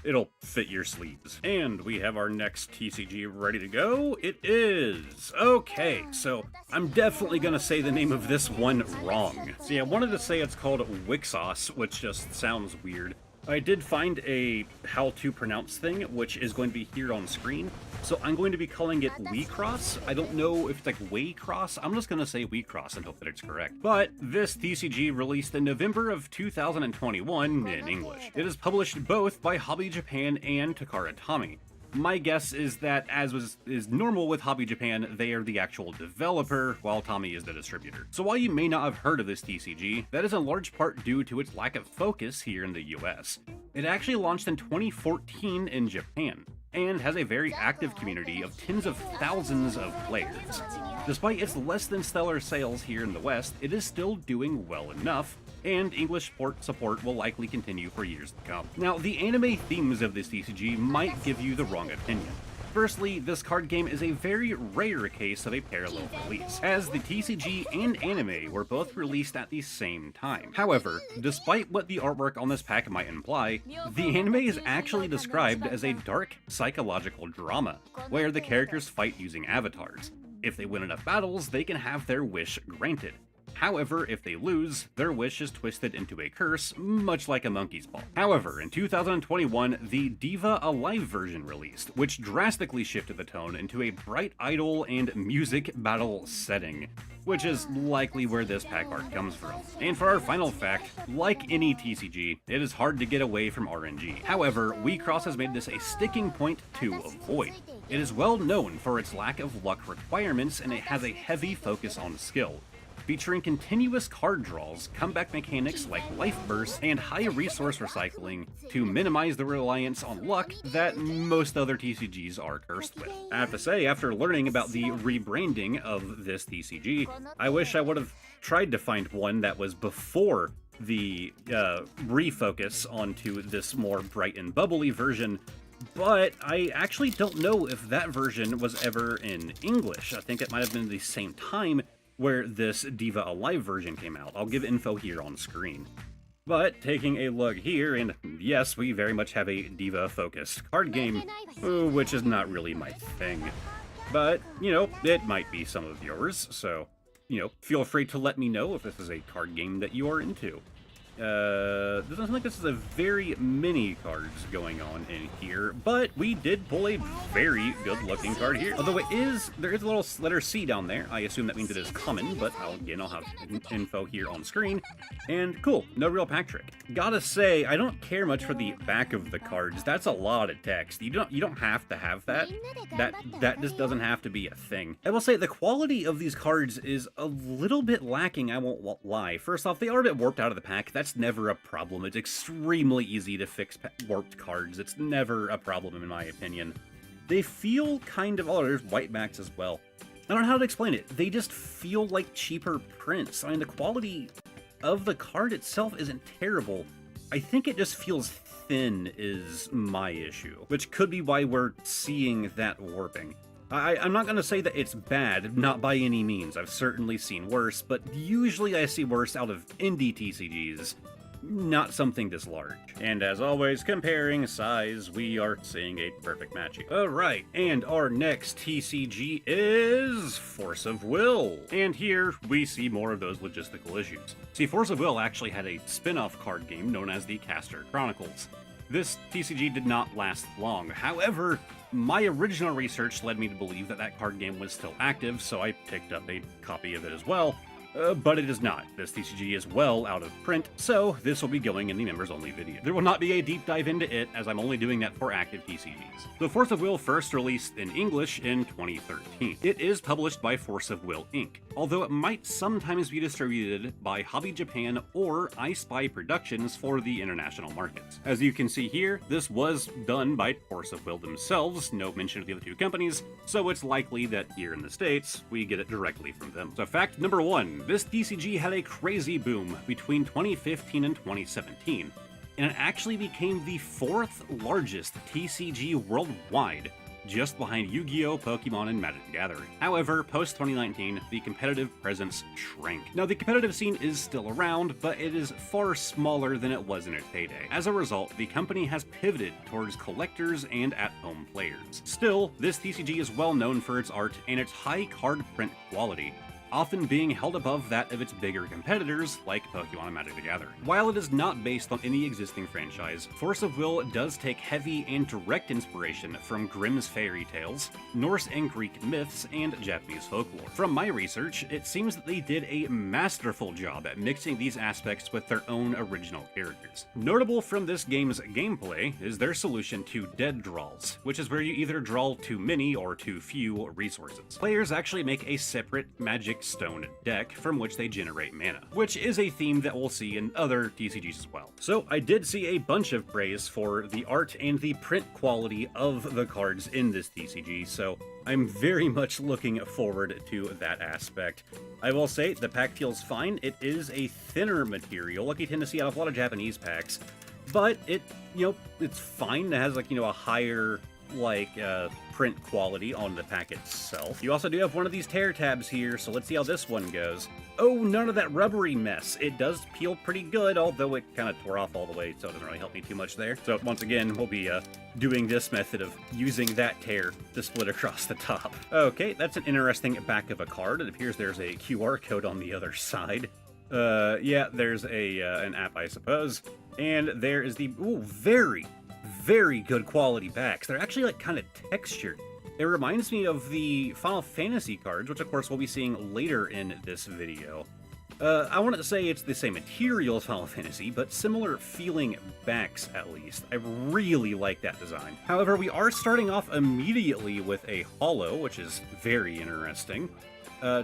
it'll fit your sleeves. And we have our next TCG ready to go. It is. Okay, so I'm definitely gonna say the name of this one wrong. See, I wanted to say it's called Wixos, which just sounds weird. I did find a how to pronounce thing, which is going to be here on screen. So I'm going to be calling it Wecross. I don't know if it's like Waycross. I'm just going to say Wecross and hope that it's correct. But this TCG released in November of 2021 in English. It is published both by Hobby Japan and Takara Tomy. My guess is that, as is normal with Hobby Japan, they are the actual developer, while Tommy is the distributor. So while you may not have heard of this TCG, that is in large part due to its lack of focus here in the US. It actually launched in 2014 in Japan, and has a very active community of tens of thousands of players. Despite its less than stellar sales here in the West, it is still doing well enough, and English support will likely continue for years to come. Now, the anime themes of this TCG might give you the wrong opinion. Firstly, this card game is a very rare case of a parallel release, as the TCG and anime were both released at the same time. However, despite what the artwork on this pack might imply, the anime is actually described as a dark psychological drama, where the characters fight using avatars. If they win enough battles, they can have their wish granted. However, if they lose, their wish is twisted into a curse, much like a monkey's paw. However, in 2021, the Diva Alive version released, which drastically shifted the tone into a bright idol and music battle setting, which is likely where this pack art comes from. And for our final fact, like any TCG, it is hard to get away from RNG. However, WeCross has made this a sticking point to avoid. It is well known for its lack of luck requirements, and it has a heavy focus on skill, featuring continuous card draws, comeback mechanics like life bursts, and high resource recycling to minimize the reliance on luck that most other TCGs are cursed with. I have to say, after learning about the rebranding of this TCG, I wish I would have tried to find one that was before the refocus onto this more bright and bubbly version, but I actually don't know if that version was ever in English. I think it might have been the same time where this Diva Alive version came out. I'll give info here on screen. But taking a look here, and yes, we very much have a Diva-focused card game, which is not really my thing. But, you know, it might be some of yours, so, you know, feel free to let me know if this is a card game that you are into. Doesn't sound like this is a very many cards going on in here, but we did pull a very good looking card here. Although there is a little letter C down there. I assume that means it is common, but I'll have info here on screen. And cool, no real pack trick. Gotta say, I don't care much for the back of the cards. That's a lot of text. You don't have to have that. That just doesn't have to be a thing. I will say the quality of these cards is a little bit lacking, I won't lie. First off, they are a bit warped out of the pack. That's never a problem. It's extremely easy to fix warped cards. It's never a problem in my opinion. They feel kind of, oh, there's white backs as well. I don't know how to explain it. They just feel like cheaper prints. I mean, the quality of the card itself isn't terrible. I think it just feels thin is my issue, which could be why we're seeing that warping. I'm not going to say that it's bad, not by any means. I've certainly seen worse, but usually I see worse out of indie TCGs, not something this large. And as always, comparing size, we are seeing a perfect match here. Alright, and our next TCG is Force of Will. And here, we see more of those logistical issues. See, Force of Will actually had a spin-off card game known as the Caster Chronicles. This TCG did not last long. However, my original research led me to believe that that card game was still active, so I picked up a copy of it as well. But it is not. This TCG is well out of print, so this will be going in the members-only video. There will not be a deep dive into it, as I'm only doing that for active TCGs. The Force of Will first released in English in 2013. It is published by Force of Will Inc., although it might sometimes be distributed by Hobby Japan or I Spy Productions for the international markets. As you can see here, this was done by Force of Will themselves, no mention of the other two companies, so it's likely that here in the States, we get it directly from them. So fact number 1. This TCG had a crazy boom between 2015 and 2017, and it actually became the 4th largest TCG worldwide, just behind Yu-Gi-Oh!, Pokemon, and Magic the Gathering. However, post-2019, the competitive presence shrank. Now, the competitive scene is still around, but it is far smaller than it was in its heyday. As a result, the company has pivoted towards collectors and at-home players. Still, this TCG is well known for its art and its high card print quality, often being held above that of its bigger competitors like Pokemon and Magic the Gathering. While it is not based on any existing franchise, Force of Will does take heavy and direct inspiration from Grimm's fairy tales, Norse and Greek myths, and Japanese folklore. From my research, it seems that they did a masterful job at mixing these aspects with their own original characters. Notable from this game's gameplay is their solution to dead draws, which is where you either draw too many or too few resources. Players actually make a separate magic stone deck from which they generate mana, which is a theme that we'll see in other TCGs as well. So I did see a bunch of praise for the art and the print quality of the cards in this TCG, so I'm very much looking forward to that aspect. I will say the pack feels fine. It is a thinner material, like you tend to see out of a lot of Japanese packs, but it, it's fine. It has a higher print quality on the pack itself. You also do have one of these tear tabs here, so let's see how this one goes. Oh, none of that rubbery mess. It does peel pretty good, although it kind of tore off all the way, so it doesn't really help me too much there. So once again, we'll be doing this method of using that tear to split across the top. Okay, that's an interesting back of a card. It appears there's a QR code on the other side. Yeah, there's an app, I suppose. And there is the, very good quality backs. They're actually kind of textured. It reminds me of the Final Fantasy cards, which of course we'll be seeing later in this video. I wouldn't say it's the same material as Final Fantasy, but similar feeling backs at least. I really like that design. However, we are starting off immediately with a holo, which is very interesting.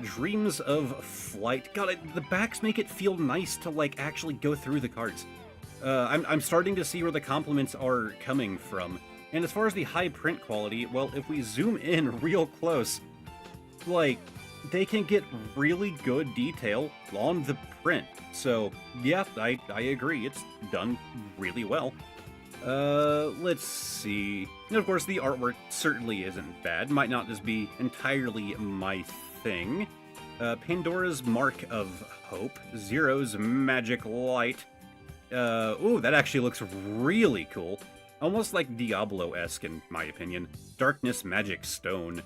Dreams of Flight. God, the backs make it feel nice to actually go through the cards. I'm starting to see where the compliments are coming from. And as far as the high print quality, well, if we zoom in real close, they can get really good detail on the print. So, yeah, I agree. It's done really well. Let's see. And of course, the artwork certainly isn't bad. Might not just be entirely my thing. Pandora's Mark of Hope. Zero's Magic Light. Ooh, that actually looks really cool. Almost like Diablo-esque in my opinion. Darkness Magic Stone.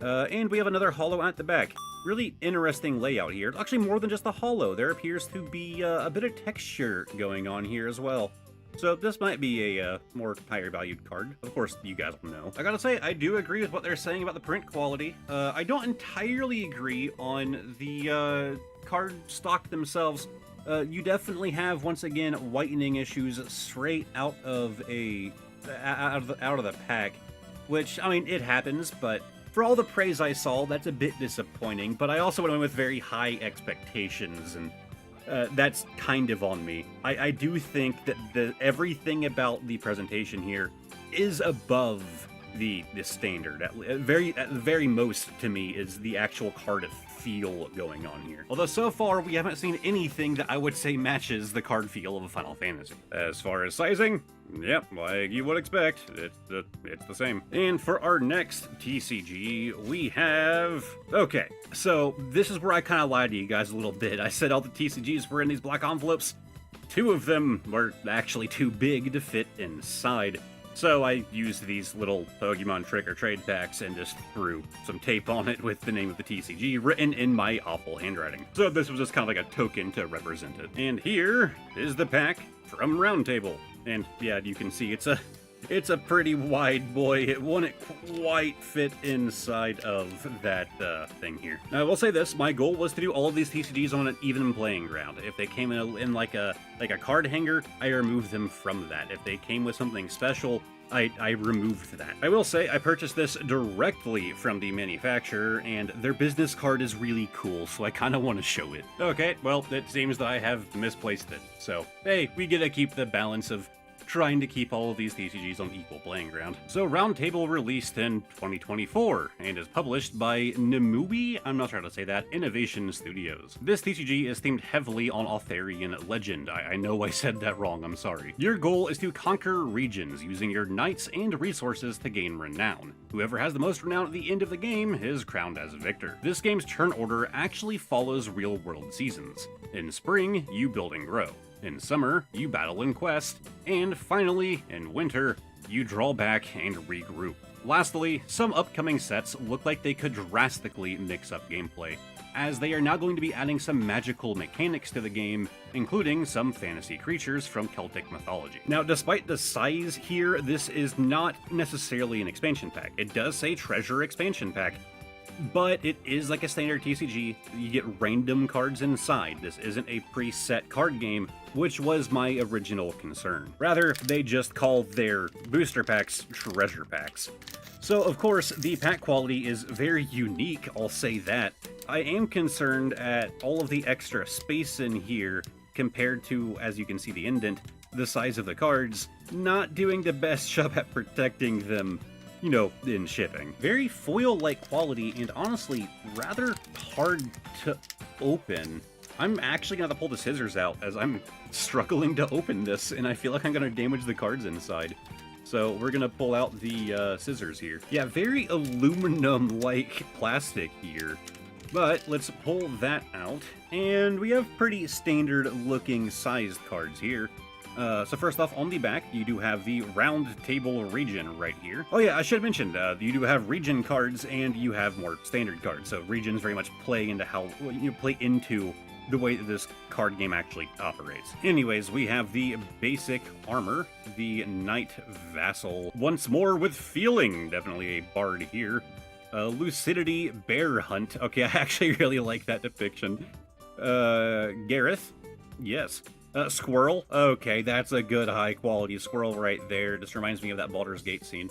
And we have another holo at the back. Really interesting layout here. Actually more than just a holo. There appears to be a bit of texture going on here as well. So this might be a more higher valued card. Of course, you guys will know. I gotta say, I do agree with what they're saying about the print quality. I don't entirely agree on the card stock themselves. You definitely have, once again, whitening issues straight out of the pack, which, I mean, it happens, but for all the praise I saw, that's a bit disappointing, but I also went in with very high expectations, and that's kind of on me. I do think that everything about the presentation here is above the standard. At the very most, to me, is the actual card feel going on here. Although so far we haven't seen anything that I would say matches the card feel of a Final Fantasy. As far as sizing, yep, like you would expect, it's the same. And for our next TCG, we have... Okay, so this is where I kind of lied to you guys a little bit. I said all the TCGs were in these black envelopes. 2 of them were actually too big to fit inside. So I used these little Pokemon Trick or Trade packs and just threw some tape on it with the name of the TCG written in my awful handwriting. So this was just kind of like a token to represent it. And here is the pack from Roundtable. And yeah, you can see it's a pretty wide boy. It wouldn't quite fit inside of that thing here. Now, I will say this, my goal was to do all of these TCGs on an even playing ground. If they came in like a card hanger, I removed them from that. If they came with something special, I removed that. I will say I purchased this directly from the manufacturer, and their business card is really cool, so I kind of want to show it. Okay, well, it seems that I have misplaced it. So, hey, we get to keep the balance of trying to keep all of these TCGs on equal playing ground. So Roundtable released in 2024 and is published by Nimue, I'm not sure how to say that, Innovation Studios. This TCG is themed heavily on Arthurian legend. I know I said that wrong, I'm sorry. Your goal is to conquer regions using your knights and resources to gain renown. Whoever has the most renown at the end of the game is crowned as victor. This game's turn order actually follows real-world seasons. In spring, you build and grow. In summer, you battle and quest, and finally, in winter, you draw back and regroup. Lastly, some upcoming sets look like they could drastically mix up gameplay, as they are now going to be adding some magical mechanics to the game, including some fantasy creatures from Celtic mythology. Now, despite the size here, this is not necessarily an expansion pack. It does say Treasure Expansion Pack, but it is like a standard TCG. You get random cards inside. This isn't a preset card game, which was my original concern. Rather, they just call their booster packs treasure packs. So, of course, the pack quality is very unique, I'll say that. I am concerned at all of the extra space in here compared to, as you can see the indent, the size of the cards, not doing the best job at protecting them, you know, in shipping. Very foil-like quality and honestly rather hard to open. I'm actually gonna have to pull the scissors out as I'm struggling to open this and I feel like I'm gonna damage the cards inside. So we're gonna pull out the scissors here. Yeah, very aluminum-like plastic here. But let's pull that out, and we have pretty standard-looking sized cards here. So first off, on the back, you do have the round table region right here. Oh yeah, I should have mentioned, you do have region cards, and you have more standard cards. So regions very much play into how you play into the way that this card game actually operates. Anyways, we have the basic armor, the Knight Vassal, once more with feeling, definitely a bard here. Lucidity Bear Hunt. Okay, I actually really like that depiction. Gareth. Yes. Squirrel. Okay, that's a good high quality squirrel right there. Just reminds me of that Baldur's Gate scene.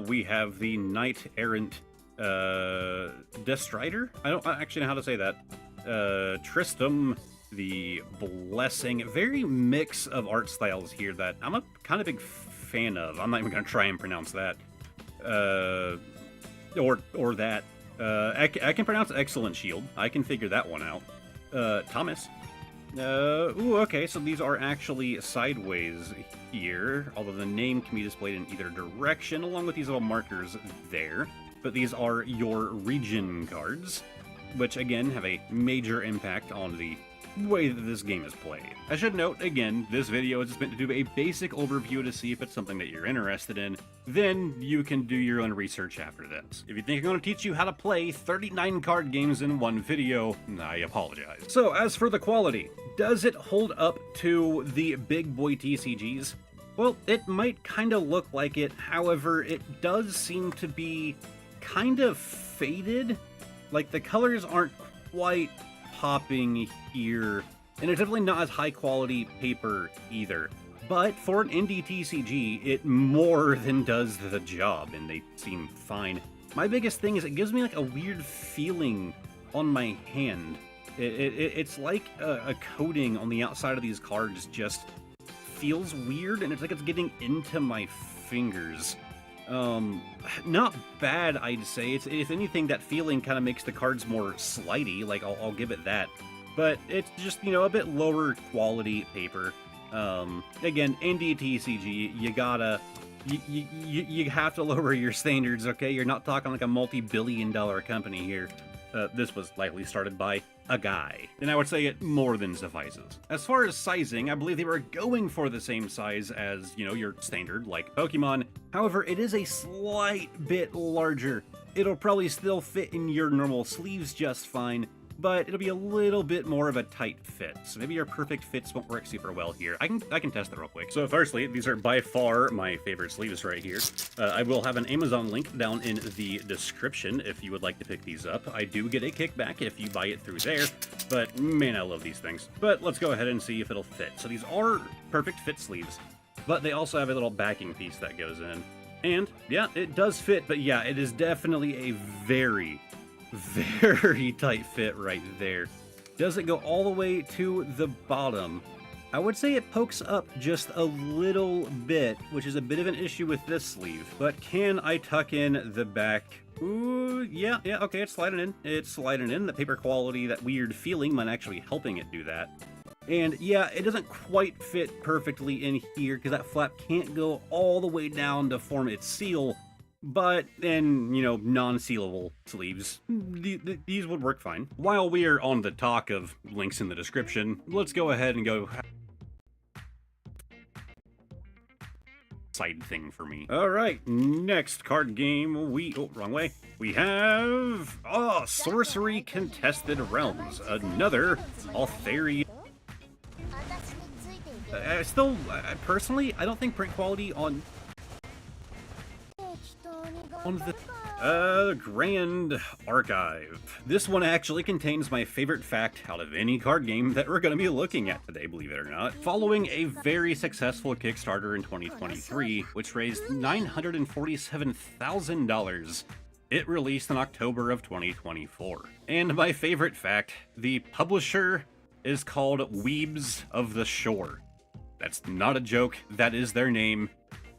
We have the Knight Errant Destrider. I don't actually know how to say that. Tristram, the Blessing. Very mix of art styles here that I'm a kind of big fan of. I'm not even going to try and pronounce that. Or that. I can pronounce Excellent Shield. I can figure that one out. Thomas. Ooh, okay, so these are actually sideways here, although the name can be displayed in either direction, along with these little markers there. But these are your region cards, which again have a major impact on the way that this game is played. I should note, again, this video is just meant to do a basic overview to see if it's something that you're interested in. Then you can do your own research after this. If you think I'm going to teach you how to play 39 card games in one video, I apologize. So as for the quality, does it hold up to the big boy TCGs? Well, it might kind of look like it, however, it does seem to be kind of faded. Like, the colors aren't quite popping here, and it's definitely not as high quality paper either. But for an indie TCG, it more than does the job, and they seem fine. My biggest thing is it gives me like a weird feeling on my hand. It's like a coating on the outside of these cards just feels weird, and it's like it's getting into my fingers. Not bad, I'd say. If anything, that feeling kind of makes the cards more slidey, like, I'll give it that. But it's just, you know, a bit lower quality paper. Again, indie TCG, you gotta... You have to lower your standards, okay? You're not talking like a multi-billion-dollar company here. This was likely started by a guy, and I would say it more than suffices. As far as sizing, I believe they were going for the same size as, you know, your standard, like Pokemon. However, it is a slight bit larger. It'll probably still fit in your normal sleeves just fine, but it'll be a little bit more of a tight fit. So maybe your perfect fits won't work super well here. I can test it real quick. So firstly, these are by far my favorite sleeves right here. I will have an Amazon link down in the description if you would like to pick these up. I do get a kickback if you buy it through there, but man, I love these things. But let's go ahead and see if it'll fit. So these are perfect fit sleeves, but they also have a little backing piece that goes in. And yeah, it does fit, but yeah, it is definitely a very tight fit right there. Does it go all the way to the bottom? I would say it pokes up just a little bit, which is a bit of an issue with this sleeve. But can I tuck in the back? Ooh, yeah, okay, it's sliding in. It's sliding in. The paper quality, that weird feeling, might actually helping it do that. And yeah, it doesn't quite fit perfectly in here because that flap can't go all the way down to form its seal. But in, you know, non-sealable sleeves, these would work fine. While we are on the talk of links in the description, let's go ahead and go side thing for me. All right, next card game oh, wrong way. We have Sorcery Contested Realms, another Altharian. Personally, I don't think print quality on the Grand Archive. This one actually contains my favorite fact out of any card game that we're going to be looking at today, believe it or not. Following a very successful Kickstarter in 2023, which raised $947,000, it released in October of 2024. And my favorite fact, the publisher is called Weebs of the Shore. That's not a joke, that is their name.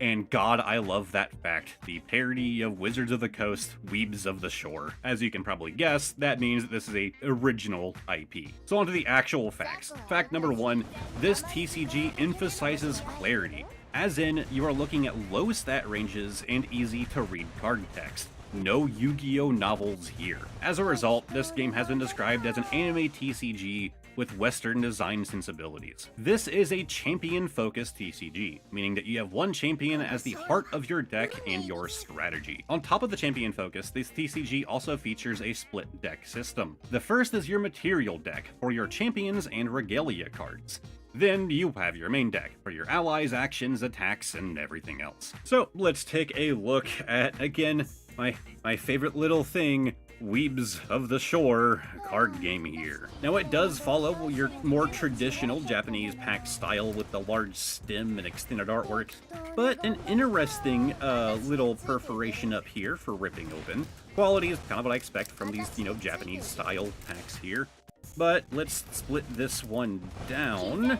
And God, I love that fact. The parody of Wizards of the Coast, Weebs of the Shore. As you can probably guess, that means that this is a original IP. So on to the actual facts. Fact number 1, this TCG emphasizes clarity. As in, you are looking at low stat ranges and easy to read card text. No Yu-Gi-Oh! Novels here. As a result, this game has been described as an anime TCG with Western design sensibilities. This is a champion-focused TCG, meaning that you have one champion as the heart of your deck and your strategy. On top of the champion focus, this TCG also features a split deck system. The first is your material deck for your champions and regalia cards. Then you have your main deck for your allies, actions, attacks, and everything else. So let's take a look at, again, my favorite little thing, Weebs of the Shore card game here. Now it does follow your more traditional Japanese pack style with the large stem and extended artwork, but an interesting little perforation up here for ripping open. Quality is kind of what I expect from these, Japanese style packs here. But let's split this one down,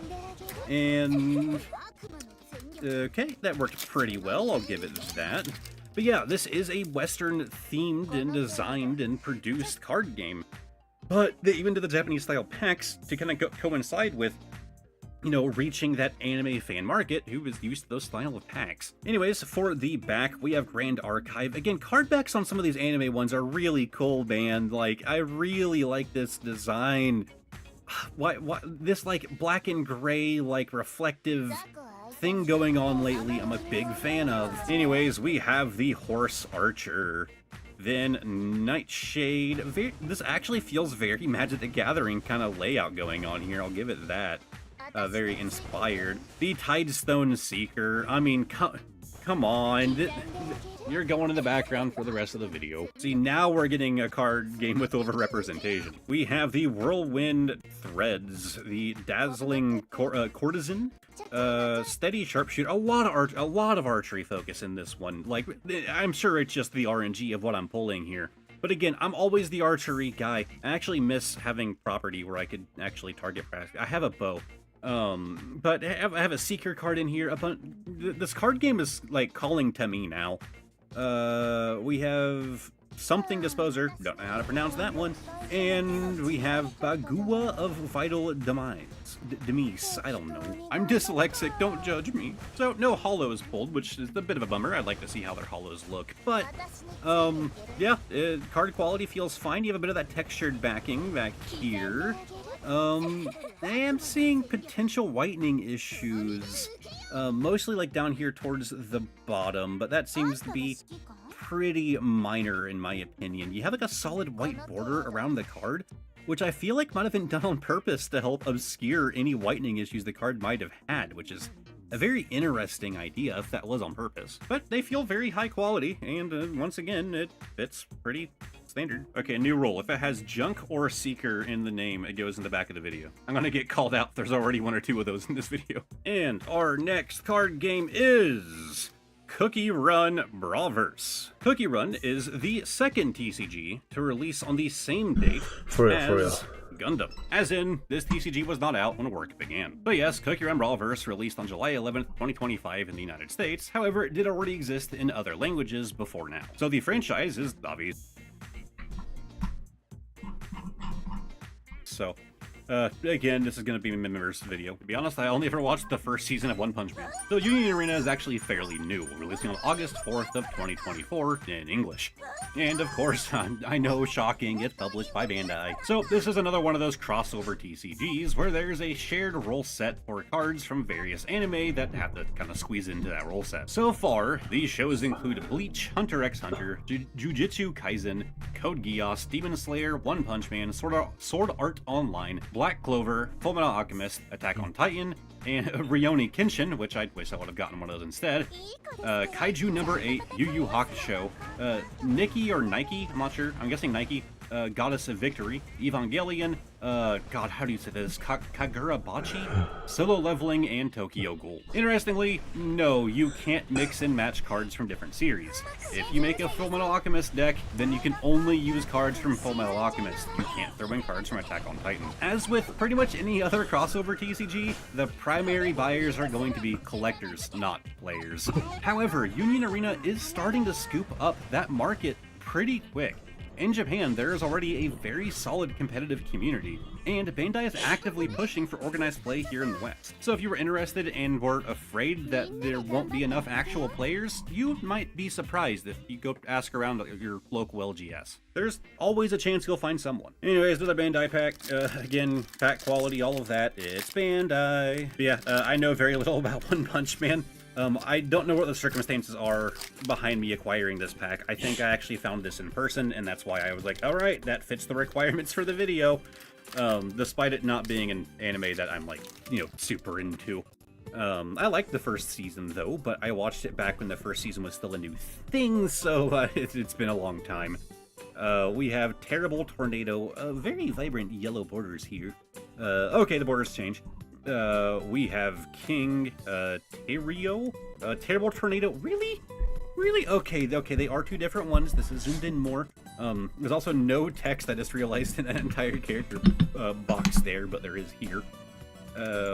and okay, that worked pretty well, I'll give it that. But yeah, this is a Western-themed and designed and produced card game. But they even did the Japanese-style packs to kind of coincide with, reaching that anime fan market who was used to those style of packs. Anyways, for the back, we have Grand Archive. Again, card backs on some of these anime ones are really cool, man. Like, I really like this design. Why this, like, black and gray, like, reflective thing going on lately, I'm a big fan of. Anyways, we have the Horse Archer. Then Nightshade. This actually feels very Magic the Gathering kind of layout going on here, I'll give it that. Very inspired. The Tidestone Seeker. I mean, come on. You're going in the background for the rest of the video. See, now we're getting a card game with overrepresentation. We have the Whirlwind Threads, the Dazzling Courtesan, Steady Sharpshooter. A lot of archery focus in this one. Like, I'm sure it's just the RNG of what I'm pulling here. But again, I'm always the archery guy. I actually miss having property where I could actually target practice. I have a bow. But I have a Seeker card in here. This card game is, like, calling to me now. We have Something Disposer, don't know how to pronounce that one, and we have Bagua of Vital Demise, I don't know. I'm dyslexic, don't judge me. So, no hollows pulled, which is a bit of a bummer. I'd like to see how their hollows look, but, yeah, card quality feels fine. You have a bit of that textured backing back here. I am seeing potential whitening issues, mostly like down here towards the bottom, but that seems to be pretty minor in my opinion. You have like a solid white border around the card, which I feel like might have been done on purpose to help obscure any whitening issues the card might have had, which is a very interesting idea if that was on purpose. But they feel very high quality, and once again, it fits pretty standard. Okay, new rule. If it has junk or seeker in the name, it goes in the back of the video. I'm gonna get called out if there's already one or two of those in this video. And our next card game is Cookie Run Brawlverse. Cookie Run is the second TCG to release on the same date as Gundam. As in, this TCG was not out when work began. But yes, Cookie Run Brawlverse released on July 11th, 2025 in the United States. However, it did already exist in other languages before now. So the franchise is obvious. So, Again, this is going to be a members video. To be honest, I only ever watched the first season of One Punch Man. So Union Arena is actually fairly new, releasing on August 4th of 2024 in English. And of course, I know, shocking, it's published by Bandai. So this is another one of those crossover TCGs where there's a shared role set for cards from various anime that have to kind of squeeze into that role set. So far, these shows include Bleach, Hunter x Hunter, Jujutsu Kaisen, Code Geass, Demon Slayer, One Punch Man, Sword Art Online, Black Clover, Fullmetal Alchemist, Attack on Titan, and Rurouni Kenshin, which I wish I would have gotten one of those instead. Kaiju number 8, Yu Yu Hakusho, Nikke or Nike, I'm not sure, I'm guessing Nike, Goddess of Victory, Evangelion, God, how do you say this? Kagurabachi, Solo Leveling, and Tokyo Ghoul. Interestingly, no, you can't mix and match cards from different series. If you make a Fullmetal Alchemist deck, then you can only use cards from Fullmetal Alchemist. You can't throw in cards from Attack on Titan. As with pretty much any other crossover TCG, the primary buyers are going to be collectors, not players. However, Union Arena is starting to scoop up that market pretty quick. In Japan, there is already a very solid competitive community, and Bandai is actively pushing for organized play here in the West. So if you were interested and were afraid that there won't be enough actual players, you might be surprised if you go ask around your local LGS. There's always a chance you'll find someone. Anyways, another Bandai pack. Again, pack quality, all of that. It's Bandai. But yeah, I know very little about One Punch Man. I don't know what the circumstances are behind me acquiring this pack. I think I actually found this in person, and that's why I was like, alright, that fits the requirements for the video. Despite it not being an anime that I'm like, you know, super into. I liked the first season though, but I watched it back when the first season was still a new thing, so it's been a long time. We have Terrible Tornado, very vibrant yellow borders here. Okay, the borders change. We have King, Terrio, Terrible Tornado, really? Really? Okay, they are two different ones. This is zoomed in more. There's also no text, I just realized, in that entire character box there, but there is here.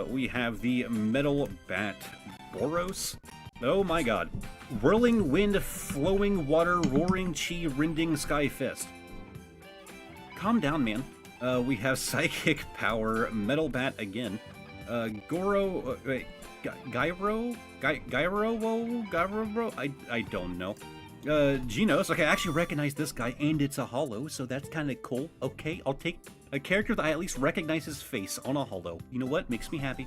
We have the Metal Bat Boros. Oh my god. Whirling Wind, Flowing Water, Roaring Chi, Rending Sky Fist. Calm down, man. We have Psychic Power, Metal Bat again. Goro, wait, Gyro? I don't know. Genos, okay, I actually recognize this guy, and it's a holo, so that's kind of cool. Okay, I'll take a character that I at least recognize his face on a holo. You know what? Makes me happy.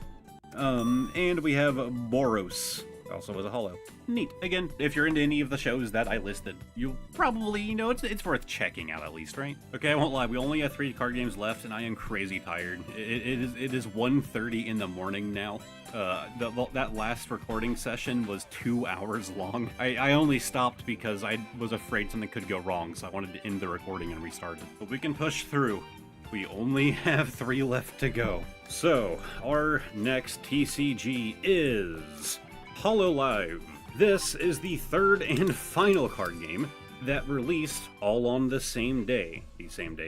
And we have Boros, also as a holo. Neat. Again, if you're into any of the shows that I listed, you probably, you know, it's worth checking out at least, right? Okay, I won't lie, we only have 3 card games left, and I am crazy tired. It is 1:30 in the morning now. That last recording session was 2 hours long. I only stopped because I was afraid something could go wrong, so I wanted to end the recording and restart it. But we can push through. We only have 3 left to go. So, our next TCG is Hololive. This is the 3rd and final card game that released all on the same day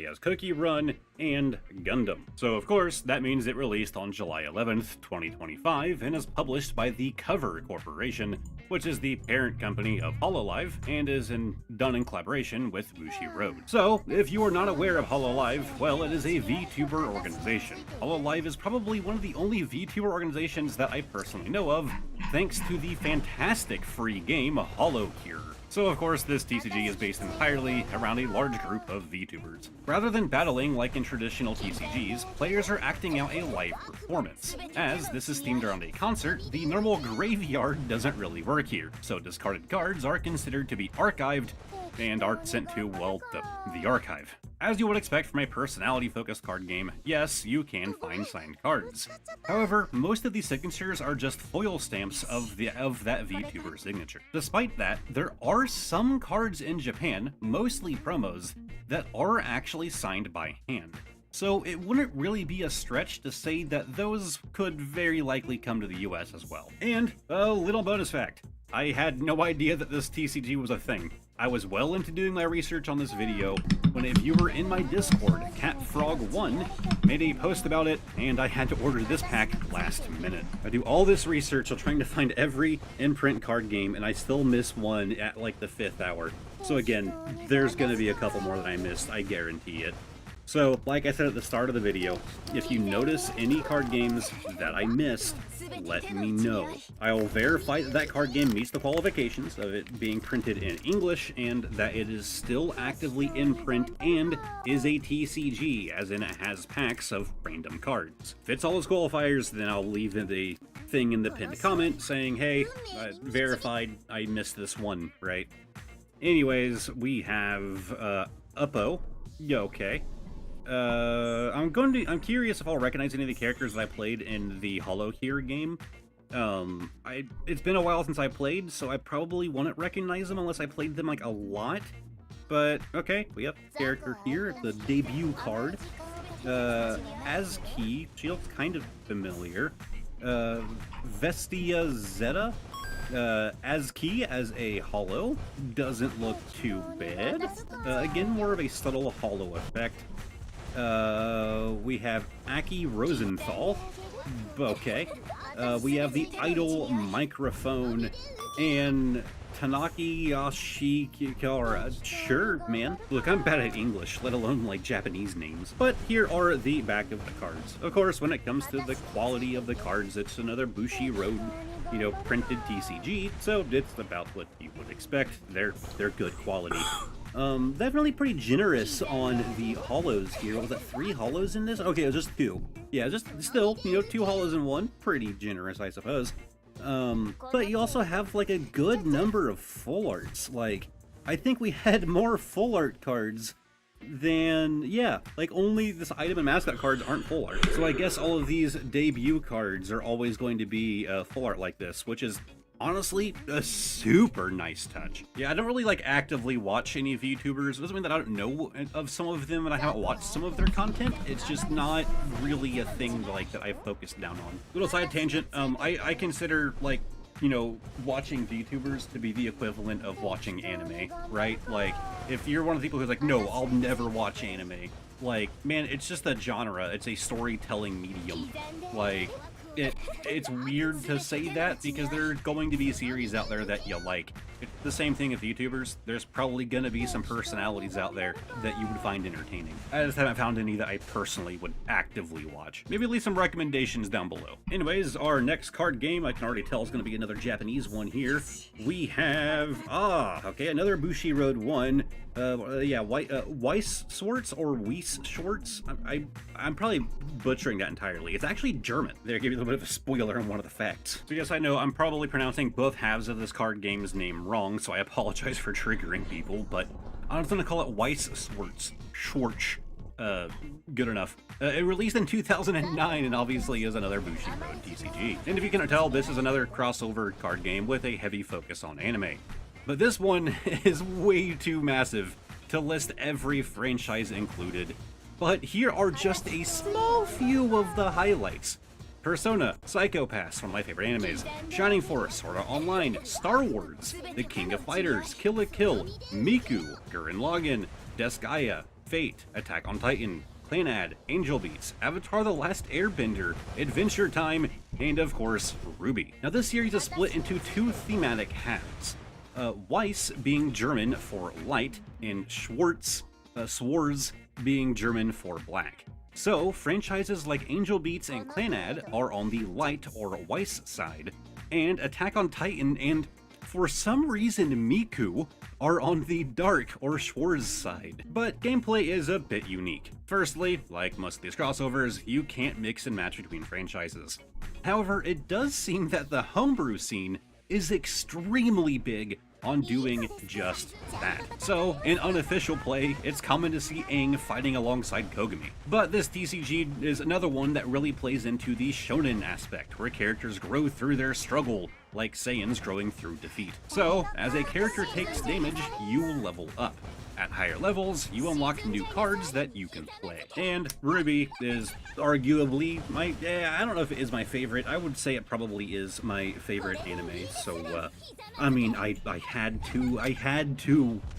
as Cookie Run and Gundam. So of course, that means it released on July 11th, 2025, and is published by the Cover Corporation, which is the parent company of Hololive, and is done in collaboration with Wuxi Road. So, if you are not aware of Hololive, well, it is a VTuber organization. Hololive is probably one of the only VTuber organizations that I personally know of, thanks to the fantastic free game HoloCure. So of course, this TCG is based entirely around a large group of VTubers. Rather than battling like in traditional TCGs, players are acting out a live performance. As this is themed around a concert, the normal graveyard doesn't really work here, so discarded cards are considered to be archived and are sent to, well, the archive. As you would expect from a personality-focused card game, yes, you can find signed cards. However, most of these signatures are just foil stamps of that VTuber signature. Despite that, there are some cards in Japan, mostly promos, that are actually signed by hand. So it wouldn't really be a stretch to say that those could very likely come to the US as well. And a little bonus fact, I had no idea that this TCG was a thing. I was well into doing my research on this video when a viewer in my Discord, CatFrog1, made a post about it, and I had to order this pack last minute. I do all this research while trying to find every in-print card game, and I still miss one at like the 5th hour. So again, there's gonna be a couple more that I missed, I guarantee it. So, like I said at the start of the video, if you notice any card games that I missed, let me know. I will verify that that card game meets the qualifications of it being printed in English and that it is still actively in print and is a TCG, as in it has packs of random cards. If it's all those qualifiers, then I'll leave the thing in the pinned comment saying, hey, verified, I missed this one, right? Anyways, we have Uppo. Yeah, okay. I'm curious if I'll recognize any of the characters that I played in the Hollow Here game. It's been a while since I played, so I probably won't recognize them unless I played them like a lot. But okay, we have a character here, the debut card. Azki, she looks kind of familiar. Vestia Zeta. Azki as a hollow doesn't look too bad. Again, more of a subtle hollow effect. We have Aki Rosenthal. Okay. We have the idol microphone and Tanaki Yoshikara. Sure, man. Look, I'm bad at English, let alone like Japanese names. But here are the back of the cards. Of course, when it comes to the quality of the cards, it's another Bushiroad, printed TCG, so it's about what you would expect. They're good quality. Definitely pretty generous on the hollows here. Was that 3 hollows in this? Okay, it was just 2. Yeah, just still, 2 hollows in one. Pretty generous, I suppose. But you also have like a good number of full arts. Like, I think we had more full art cards than, yeah, like only this item and mascot cards aren't full art. So I guess all of these debut cards are always going to be full art like this, which is honestly a super nice touch. Yeah, I don't really like actively watch any of YouTubers. It doesn't mean that I don't know of some of them and I haven't watched some of their content. It's just not really a thing like that I've focused down on. Little side tangent, I consider like, watching VTubers to be the equivalent of watching anime, right? Like, if you're one of the people who's like, no, I'll never watch anime, like, man, it's just a genre. It's a storytelling medium. Like, it's weird to say that because there are going to be series out there that you like. It's the same thing with YouTubers. There's probably going to be some personalities out there that you would find entertaining. I just haven't found any that I personally would actively watch. Maybe leave some recommendations down below. Anyways, our next card game, I can already tell is going to be another Japanese one here. We have, another Bushiroad one. Weiss Schwartz or Weiss Schwartz. I'm probably butchering that entirely. It's actually German. There, give you a little bit of a spoiler on one of the facts. So yes, I know I'm probably pronouncing both halves of this card game's name wrong, so I apologize for triggering people, but I'm just gonna call it Weiss Schwartz. Good enough. It released in 2009 and obviously is another Bushiroad TCG. And if you cannot tell, this is another crossover card game with a heavy focus on anime. But this one is way too massive to list every franchise included. But here are just a small few of the highlights. Persona, Psycho Pass, one of my favorite animes, Shining Force, Sword Art Online, Star Wars, The King of Fighters, Kill la Kill, Miku, Gurren Lagann, Disgaea, Fate, Attack on Titan, Clannad, Angel Beats, Avatar The Last Airbender, Adventure Time, and of course, Ruby. Now this series is split into 2 thematic halves. Weiss being German for light, and Schwarz being German for black. So, franchises like Angel Beats and Clannad are on the light or Weiss side, and Attack on Titan and, for some reason, Miku are on the dark or Schwarz side. But gameplay is a bit unique. Firstly, like most of these crossovers, you can't mix and match between franchises. However, it does seem that the homebrew scene is extremely big on doing just that. So, in unofficial play, it's common to see Aang fighting alongside Kogami. But this TCG is another one that really plays into the shonen aspect, where characters grow through their struggle, like Saiyans growing through defeat. So, as a character takes damage, you level up. At higher levels, you unlock new cards that you can play. And Ruby is arguably my, I don't know if it is my favorite. I would say it probably is my favorite anime. So, I mean, I had to.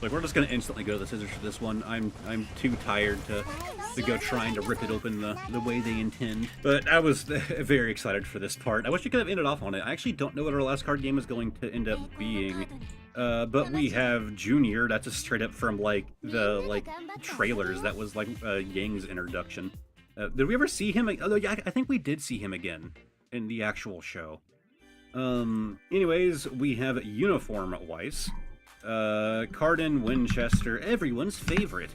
Like, we're just gonna instantly go to the scissors for this one. I'm too tired to go trying to rip it open the way they intend. But I was very excited for this part. I wish we could have ended off on it. I actually don't know what our last card game is going to end up being. But we have Junior. That's a straight up from like the trailers. That was like Yang's introduction. Did we ever see him? Oh, yeah, I think we did see him again in the actual show. Anyways, we have Uniform Weiss, Cardin, Winchester, everyone's favorite.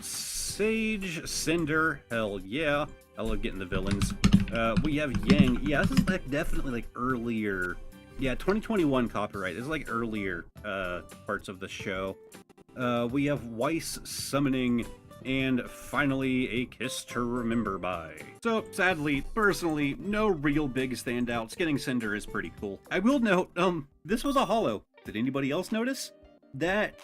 Sage, Cinder, hell yeah. I love getting the villains. We have Yang. Yeah, this is like definitely like earlier. Yeah, 2021 copyright. This is like earlier parts of the show. We have Weiss summoning, and finally a Kiss to Remember by. So sadly, personally, no real big standouts. Getting Cinder is pretty cool. I will note, this was a holo. Did anybody else notice? That,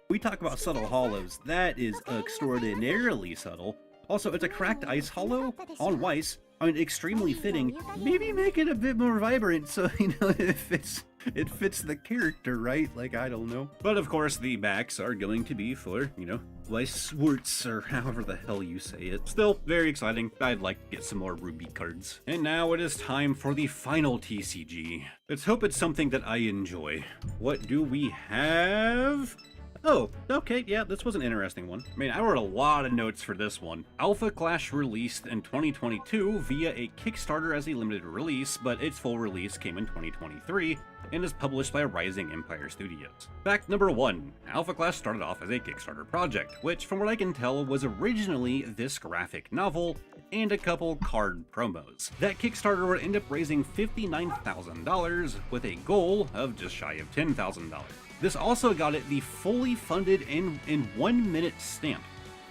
we talk about subtle holos. That is extraordinarily subtle. Also, it's a cracked ice holo on Weiss. I mean, extremely fitting. Maybe make it a bit more vibrant so, you know, it fits the character, right? Like, I don't know. But of course, the backs are going to be for, you know, Weiss Schwartz, or however the hell you say it. Still, very exciting. I'd like to get some more Ruby cards. And now it is time for the final TCG. Let's hope it's something that I enjoy. What do we have? Oh, okay, yeah, this was an interesting one. I mean, I wrote a lot of notes for this one. Alpha Clash released in 2022 via a Kickstarter as a limited release, but its full release came in 2023 and is published by Rising Empire Studios. Fact number 1, Alpha Clash started off as a Kickstarter project, which from what I can tell was originally this graphic novel and a couple card promos. That Kickstarter would end up raising $59,000 with a goal of just shy of $10,000. This also got it the fully funded in 1 minute stamp.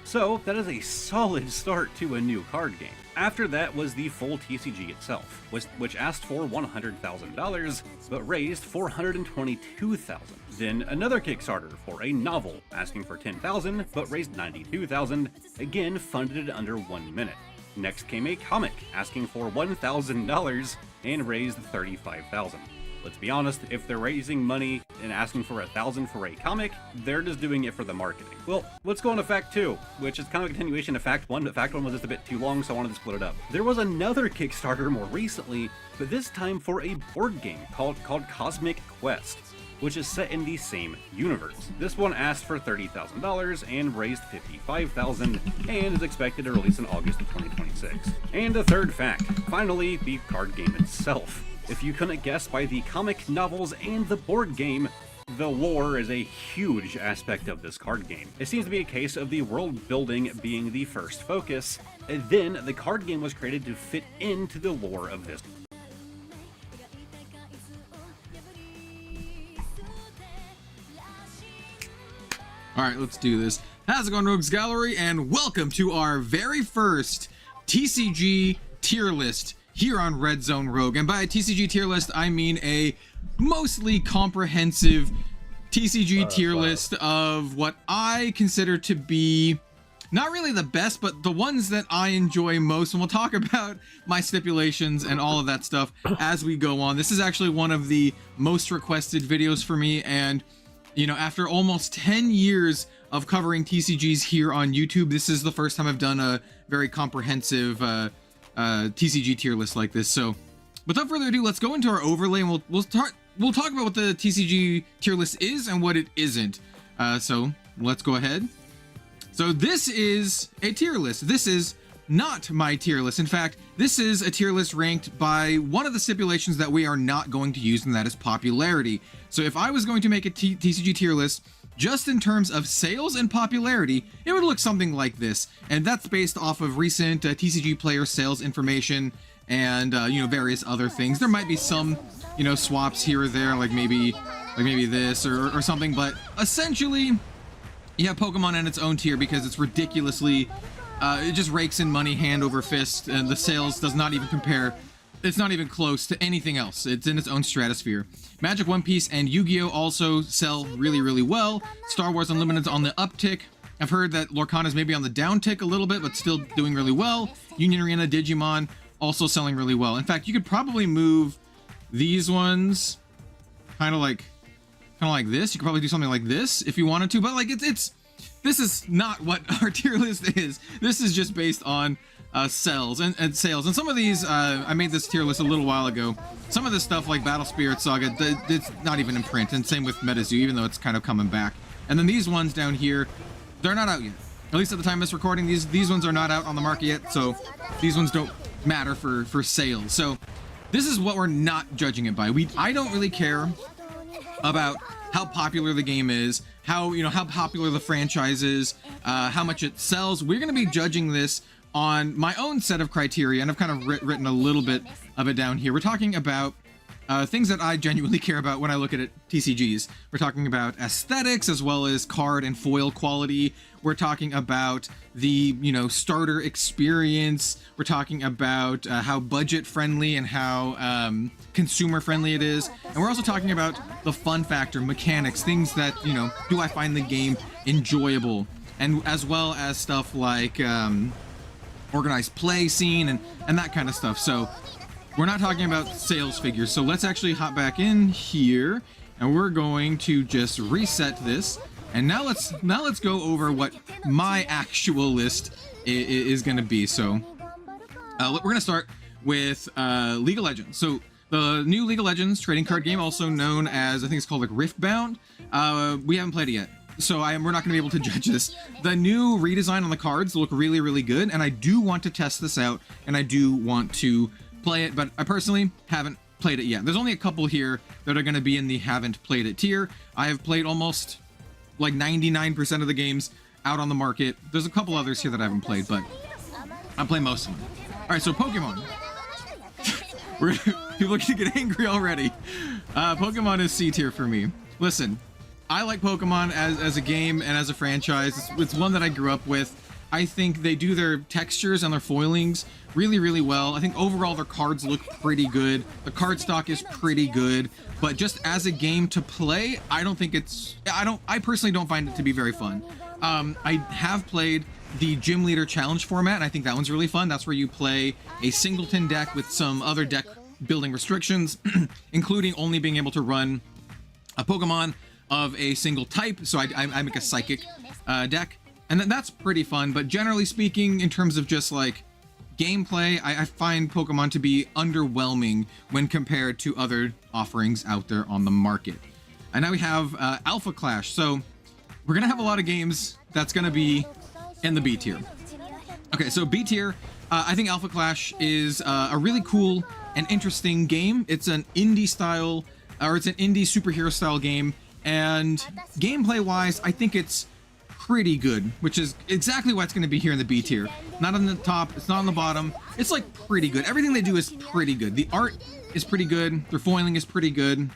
So that is a solid start to a new card game. After that was the full TCG itself, which asked for $100,000, but raised $422,000. Then another Kickstarter for a novel, asking for $10,000, but raised $92,000, again funded under 1 minute. Next came a comic, asking for $1,000 and raised $35,000. Let's be honest, if they're raising money and asking for $1,000 for a comic, they're just doing it for the marketing. Well, let's go on to Fact 2, which is kind of a continuation of Fact 1, but Fact 1 was just a bit too long, so I wanted to split it up. There was another Kickstarter more recently, but this time for a board game called Cosmic Quest, which is set in the same universe. This one asked for $30,000 and raised $55,000 and is expected to release in August of 2026. And a third fact, finally, the card game itself. If you couldn't guess by the comic, novels, and the board game, the lore is a huge aspect of this card game. It seems to be a case of the world building being the first focus, and then the card game was created to fit into the lore of this.
Alright, let's do this. How's it going, Rogues Gallery, and welcome to our very first TCG tier list here on Red Zone Rogue. And by a TCG tier list, I mean a mostly comprehensive TCG tier list of what I consider to be not really the best, but the ones that I enjoy most. And we'll talk about my stipulations and all of that stuff as we go on. This is actually one of the most requested videos for me. And, you know, after almost 10 years of covering TCGs here on YouTube, this is the first time I've done a very comprehensive TCG tier list like this. So without further ado, let's go into our overlay and we'll talk about what the TCG tier list is and what it isn't. So let's go ahead. So this is a tier list. This is not my tier list. In fact, this is a tier list ranked by one of the stipulations that we are not going to use, and that is popularity. So if I was going to make a TCG tier list just in terms of sales and popularity, it would look something like this. And that's based off of recent TCG player sales information and, you know, various other things. There might be some, you know, swaps here or there, like maybe this or something, but essentially, you have Pokemon in its own tier because it's ridiculously, it just rakes in money hand over fist, and the sales does not even compare. It's not even close to anything else. It's in its own stratosphere. Magic, One Piece, and Yu-Gi-Oh! Also sell really, really well. Star Wars Unlimited's on the uptick. I've heard that Lorcana's maybe on the downtick a little bit, but still doing really well. Union Arena, Digimon, also selling really well. In fact, you could probably move these ones kind of like this. You could probably do something like this if you wanted to, but like this is not what our tier list is. This is just based on sales and sales. And some of these, I made this tier list a little while ago. Some of this stuff like Battle Spirit Saga, it's not even in print, and same with MetaZoo, even though it's kind of coming back. And then these ones down here, they're not out yet. At least at the time of this recording, these ones are not out on the market yet, so these ones don't matter for sales. So this is what we're not judging it by. I don't really care about how popular the game is, how popular the franchise is, how much it sells. We're going to be judging this on my own set of criteria, and I've kind of written a little bit of it down here. We're talking about things that I genuinely care about when I look at it, TCGs. We're talking about aesthetics as well as card and foil quality. We're talking about the, starter experience. We're talking about how budget friendly and how consumer friendly it is. And we're also talking about the fun factor, mechanics, things that, do I find the game enjoyable? And as well as stuff like organized play scene and that kind of stuff. So we're not talking about sales figures. So let's actually hop back in here, and we're going to just reset this. And now let's go over what my actual list is going to be. So we're going to start with League of Legends. So the new League of Legends trading card game, also known as, I think it's called like Riftbound. We haven't played it yet, so we're not going to be able to judge this. The new redesign on the cards look really, really good, and I do want to test this out, and I do want to play it, but I personally haven't played it yet. There's only a couple here that are going to be in the haven't played it tier. I have played almost like 99% of the games out on the market. There's a couple others here that I haven't played, but I'm playing most of them. All right, so Pokemon. People are going to get angry already. Pokemon is C tier for me. Listen, I like Pokemon as a game and as a franchise. It's one that I grew up with. I think they do their textures and their foilings really, really well. I think overall their cards look pretty good. The card stock is pretty good, but just as a game to play, I personally don't find it to be very fun. I have played the Gym Leader Challenge format, and I think that one's really fun. That's where you play a singleton deck with some other deck building restrictions, including only being able to run a Pokemon of a single type. So I make a Psychic deck. And that's pretty fun, but generally speaking, in terms of just like gameplay, I find Pokemon to be underwhelming when compared to other offerings out there on the market. And now we have Alpha Clash. So we're gonna have a lot of games that's gonna be in the B tier. Okay, so B tier, I think Alpha Clash is a really cool and interesting game. It's an indie style, or it's an indie superhero style game, and gameplay wise, I think it's pretty good, which is exactly why it's going to be here in the B tier. Not on the top, it's not on the bottom. It's like pretty good. Everything they do is pretty good. The art is pretty good. Their foiling is pretty good.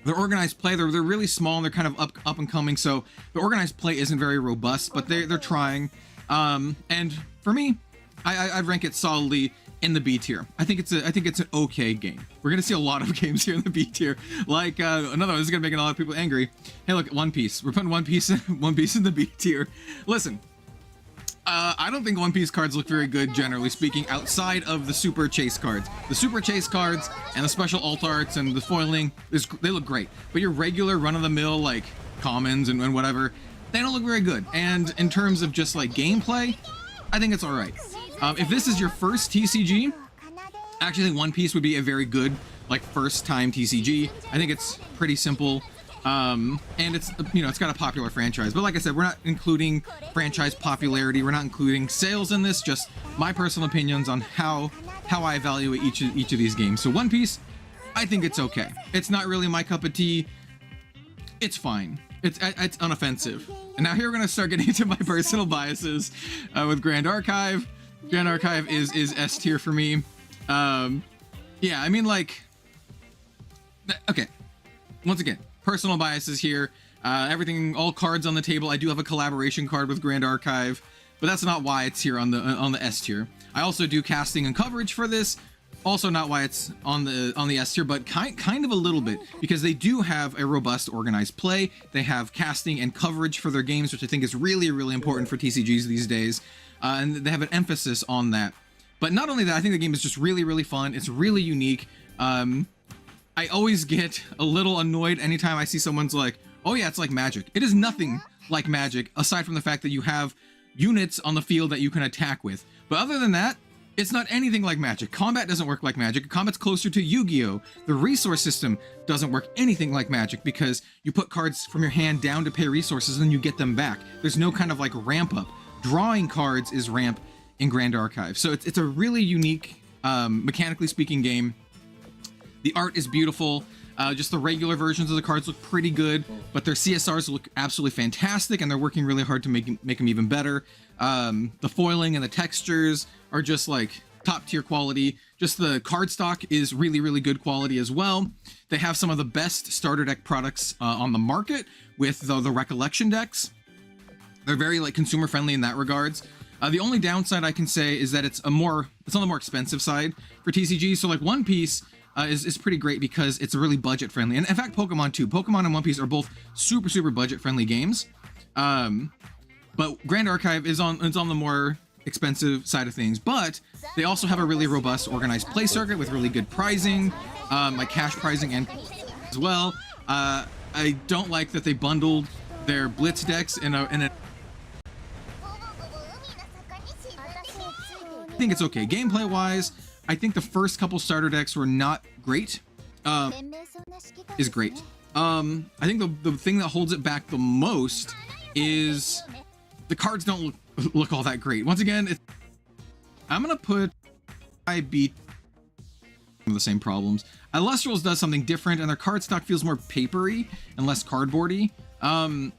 Their organized play, they're really small and they're kind of up and coming, so the organized play isn't very robust, but they're trying. And for me, I rank it solidly in the B tier. I think it's an okay game. We're gonna see a lot of games here in the B tier. Like another one, this is gonna make a lot of people angry. Hey, look, One Piece. We're putting One Piece in the B tier. Listen, I don't think One Piece cards look very good, generally speaking, outside of the Super Chase cards. The Super Chase cards and the special alt arts and the foiling, they look great. But your regular run-of-the-mill, like, commons and whatever, they don't look very good. And in terms of just, like, gameplay, I think it's alright. If this is your first TCG, I actually think One Piece would be a very good, like, first-time TCG. I think it's pretty simple. And it's, it's got a popular franchise. But like I said, we're not including franchise popularity. We're not including sales in this, just my personal opinions on how I evaluate each of these games. So One Piece, I think it's okay. It's not really my cup of tea. It's fine. It's unoffensive. And now here we're going to start getting into my personal biases with Grand Archive. Grand Archive is S tier for me. Yeah, I mean, like, okay. Once again, personal biases here. Everything, all cards on the table. I do have a collaboration card with Grand Archive, but that's not why it's here on the S tier. I also do casting and coverage for this. Also not why it's on the S tier, but kind of a little bit, because they do have a robust organized play. They have casting and coverage for their games, which I think is really, really important for TCGs these days. And they have an emphasis on that. But not only that, I think the game is just really, really fun. It's really unique. I always get a little annoyed anytime I see someone's like, oh yeah, it's like Magic. It is nothing like Magic, aside from the fact that you have units on the field that you can attack with. But other than that, it's not anything like Magic. Combat doesn't work like Magic. Combat's closer to Yu-Gi-Oh! The resource system doesn't work anything like Magic because you put cards from your hand down to pay resources and you get them back. There's no kind of like ramp up. Drawing cards is ramp in Grand Archive. So it's a really unique, mechanically speaking game. The art is beautiful. Just the regular versions of the cards look pretty good, but their CSRs look absolutely fantastic, and they're working really hard to make them even better. The foiling and the textures are just like top tier quality. Just the cardstock is really, really good quality as well. They have some of the best starter deck products on the market with the Recollection decks. They're very like consumer friendly in that regards. The only downside I can say is that it's on the more expensive side for TCG. So like One Piece is pretty great because it's really budget friendly. And in fact, Pokemon too. Pokemon and One Piece are both super, super budget friendly games. But Grand Archive is on the more expensive side of things, but they also have a really robust organized play circuit with really good pricing, like cash pricing and as well. I don't like that they bundled their Blitz decks in a I think it's okay. Gameplay wise, I think the first couple starter decks were not great. Is great. I think the thing that holds it back the most is the cards don't look all that great. Once again, I'm gonna put IB the same problems. Illustrials does something different, and their card stock feels more papery and less cardboardy. I'm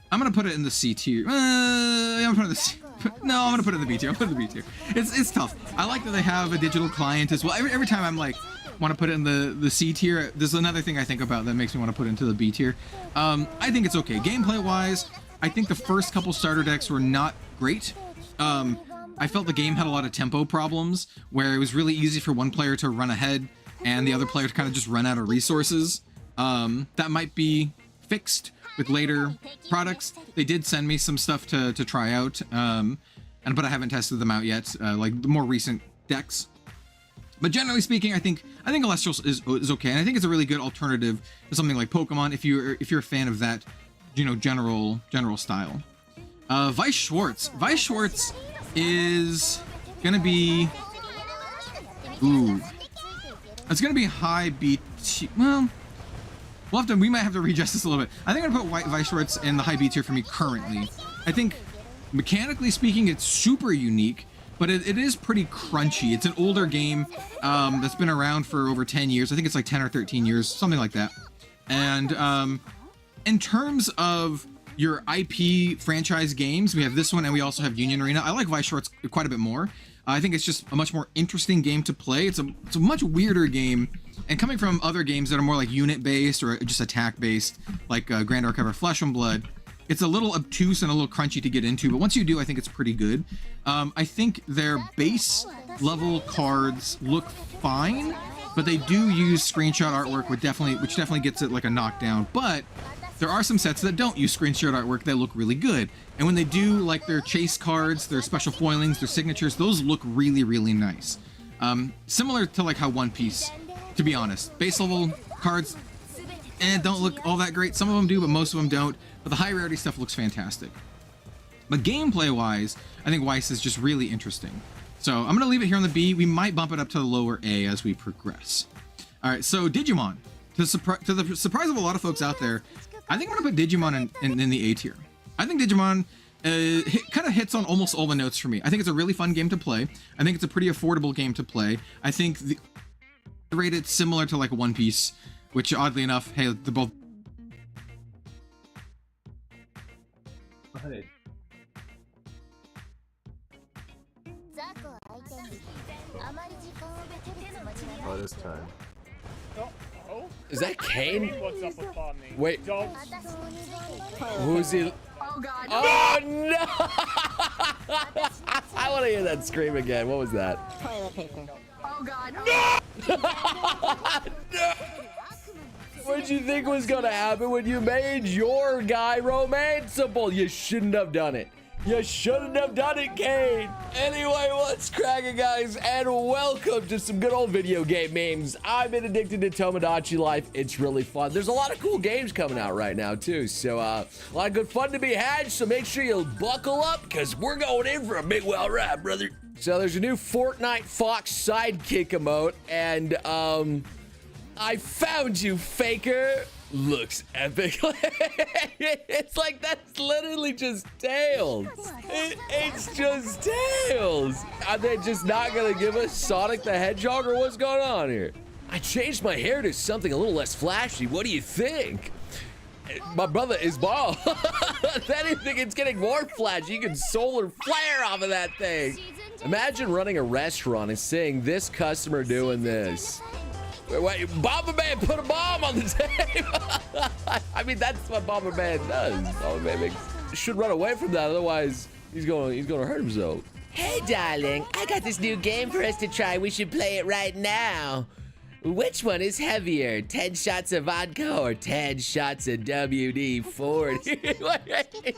gonna put it in the C tier. I'm gonna put it in the C. No, I'm gonna put it in the B tier. I'll put it in the B tier. It's tough. I like that they have a digital client as well. Every time I'm like, want to put it in the C tier, there's another thing I think about that makes me want to put it into the B tier. I think it's okay. Gameplay wise, I think the first couple starter decks were not great. I felt the game had a lot of tempo problems where it was really easy for one player to run ahead and the other player to kind of just run out of resources. That might be fixed with later products. They did send me some stuff to try out, but I haven't tested them out yet, like the more recent decks. But generally speaking, I think Illustrials is okay, and I think it's a really good alternative to something like Pokemon if you're a fan of that, general style. Weiss Schwarz. Weiss Schwarz is gonna be it's gonna be high BT. Well, we might have to readjust this a little bit. I think I'm gonna put Weiss Schwarz in the high B tier for me currently. I think mechanically speaking, it's super unique, but it is pretty crunchy. It's an older game that's been around for over 10 years. I think it's like 10 or 13 years, something like that. And in terms of your IP franchise games, we have this one and we also have Union Arena. I like Weiss Schwarz quite a bit more. I think it's just a much more interesting game to play. It's a much weirder game. And coming from other games that are more like unit-based or just attack-based, like Grand Archive or Flesh and Blood, it's a little obtuse and a little crunchy to get into, but once you do, I think it's pretty good. I think their base level cards look fine, but they do use screenshot artwork, which definitely gets it like a knockdown. But there are some sets that don't use screenshot artwork that look really good. And when they do like their chase cards, their special foilings, their signatures, those look really, really nice. Similar to like how One Piece, to be honest. Base level cards don't look all that great. Some of them do, but most of them don't. But the high rarity stuff looks fantastic. But gameplay wise, I think Weiss is just really interesting. So I'm gonna leave it here on the B. We might bump it up to the lower A as we progress. All right, so Digimon. To the surprise of a lot of folks out there, I think I'm gonna put Digimon in the A tier. I think Digimon kind of hits on almost all the notes for me. I think it's a really fun game to play. I think it's a pretty affordable game to play. I think rated similar to like One Piece, which oddly enough, hey, they're both.
Hey. Oh, it is time.
Is that Kane? Wait. Who's he?
Oh god.
Oh no! I want to hear that scream again. What was that?
Toilet paper. Oh god.
No! What did you think was gonna happen when you made your guy romanceable? You shouldn't have done it. You shouldn't have done it, Kane. Anyway, what's cracking, guys? And welcome to some good old video game memes. I've been addicted to Tomodachi Life. It's really fun. There's a lot of cool games coming out right now, too. So, a lot of good fun to be had. So make sure you buckle up, because we're going in for a big wild ride, brother. So there's a new Fortnite Fox sidekick emote. And, I found you, faker. Looks epic. It's like that's literally just Tails. It's just Tails. Are they just not gonna give us Sonic the Hedgehog, or what's going on here? I changed my hair to something a little less flashy. What do you think? My brother is bald. If anything, it's getting more flashy. You can solar flare off of that thing. Imagine running a restaurant and seeing this customer doing this. Wait, Bomberman put a bomb on the table. I mean, that's what Bomberman does. Bomberman should run away from that, otherwise he's gonna hurt himself. Hey, darling, I got this new game for us to try. We should play it right now. Which one is heavier, 10 shots of vodka or 10 shots of WD-40?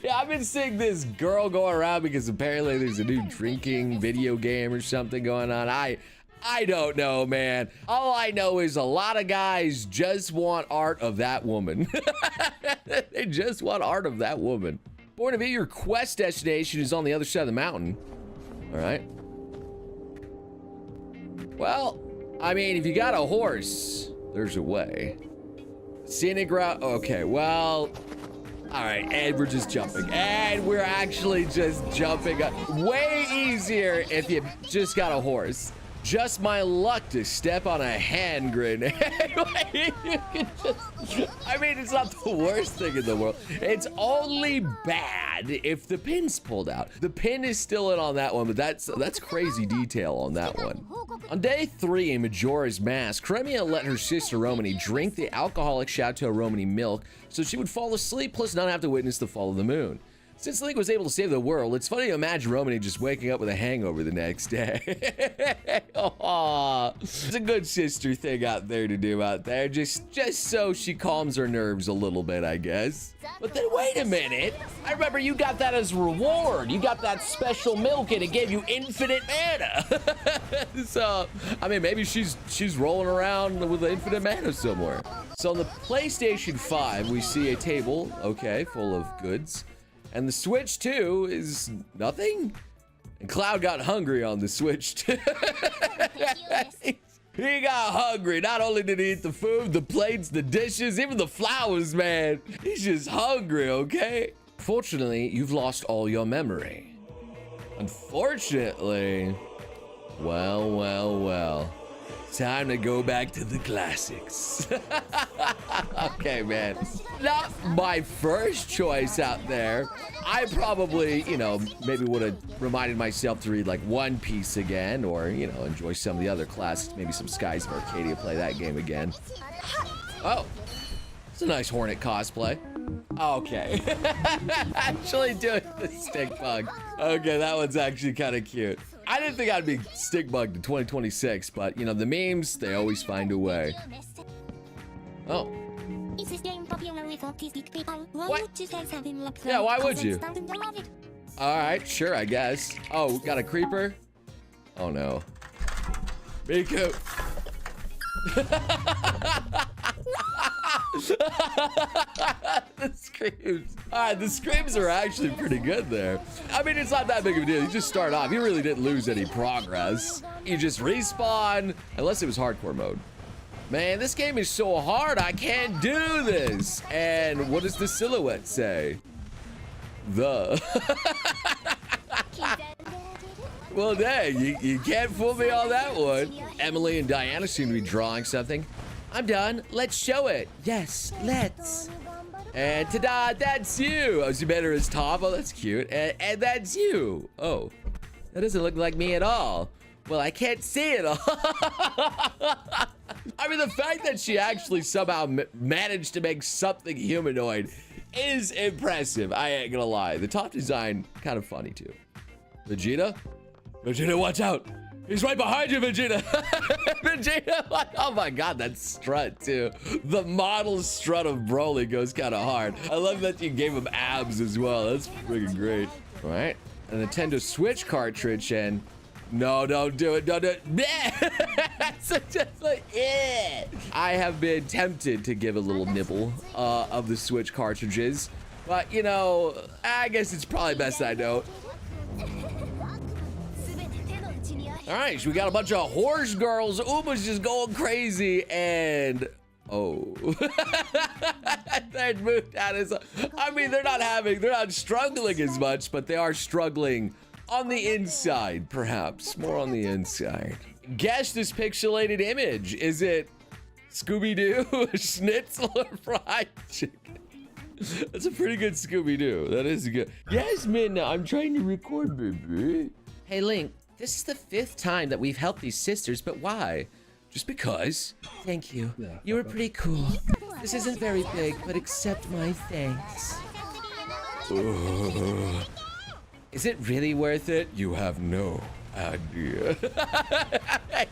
Yeah, I've been seeing this girl going around because apparently there's a new drinking video game or something going on. I don't know, man. All I know is a lot of guys just want art of that woman. They just want art of that woman. Point of view, your quest destination is on the other side of the mountain. All right. Well, I mean, if you got a horse, there's a way. Scenic route. Okay, well, all right, and we're just jumping. And we're actually just jumping. Way easier if you just got a horse. Just my luck to step on a hand grenade. I mean, it's not the worst thing in the world. It's only bad if the pin's pulled out. The pin is still in on that one, but that's crazy detail on that one. On day 3 in Majora's Mask, Cremia let her sister Romany drink the alcoholic Chateau Romany milk so she would fall asleep, plus not have to witness the fall of the moon. Since Link was able to save the world, it's funny to imagine Romany just waking up with a hangover the next day. Aww. It's a good sister thing out there to do out there, just so she calms her nerves a little bit, I guess. But then wait a minute. I remember you got that as a reward. You got that special milk and it gave you infinite mana. So, I mean, maybe she's rolling around with infinite mana somewhere. So on the PlayStation 5, we see a table, okay, full of goods. And the Switch 2 is nothing? And Cloud got hungry on the Switch 2. He got hungry. Not only did he eat the food, the plates, the dishes, even the flowers, man. He's just hungry, okay? Fortunately, you've lost all your memory. Unfortunately, well. Time to go back to the classics. Okay, man. Not my first choice out there. I probably, maybe would have reminded myself to read like One Piece again, or, enjoy some of the other classics, maybe some Skies of Arcadia, play that game again. Oh, it's a nice Hornet cosplay. Okay. Actually doing the stick bug. Okay, that one's actually kind of cute. I didn't think I'd be stick bugged in 2026, but the memes, they always find a way. Oh. What? Yeah, why would you? Alright, sure, I guess. Oh, got a creeper? Oh no. Miku. The screams. Alright, the screams are actually pretty good there. I mean, it's not that big of a deal. You just start off. You really didn't lose any progress. You just respawn, unless it was hardcore mode. Man, this game is so hard. I can't do this. And what does the silhouette say? Well, dang, you can't fool me on that one. Emily and Diana seem to be drawing something. I'm done. Let's show it. Yes, let's. And ta-da, that's you. Oh, she made her as top. Oh, that's cute. And that's you. Oh, that doesn't look like me at all. Well, I can't see it all. I mean, the fact that she actually somehow managed to make something humanoid is impressive. I ain't gonna lie. The top design, kind of funny too. Vegeta? Vegeta, watch out. He's right behind you, Vegeta. Vegeta, oh my God, that strut too. The model strut of Broly goes kind of hard. I love that you gave him abs as well. That's freaking great. All right, a Nintendo Switch cartridge, and no, don't do it, don't do it. So just like, yeah. I have been tempted to give a little nibble of the Switch cartridges, but you know, I guess it's probably best I don't. All right, so we got a bunch of horse girls. Uma's just going crazy, and oh, that moved out is. I mean, they're not struggling as much, but they are struggling on the inside, perhaps more on the inside. Guess this pixelated image. Is it Scooby-Doo, Schnitzel, or fried chicken? That's a pretty good Scooby-Doo. That is good. Yasmin, I'm trying to record, baby. Hey, Link. This is the 5th time that we've helped these sisters, but why? Just because. Thank you. You were pretty cool. This isn't very big, but accept my thanks. Is it really worth it? You have no idea.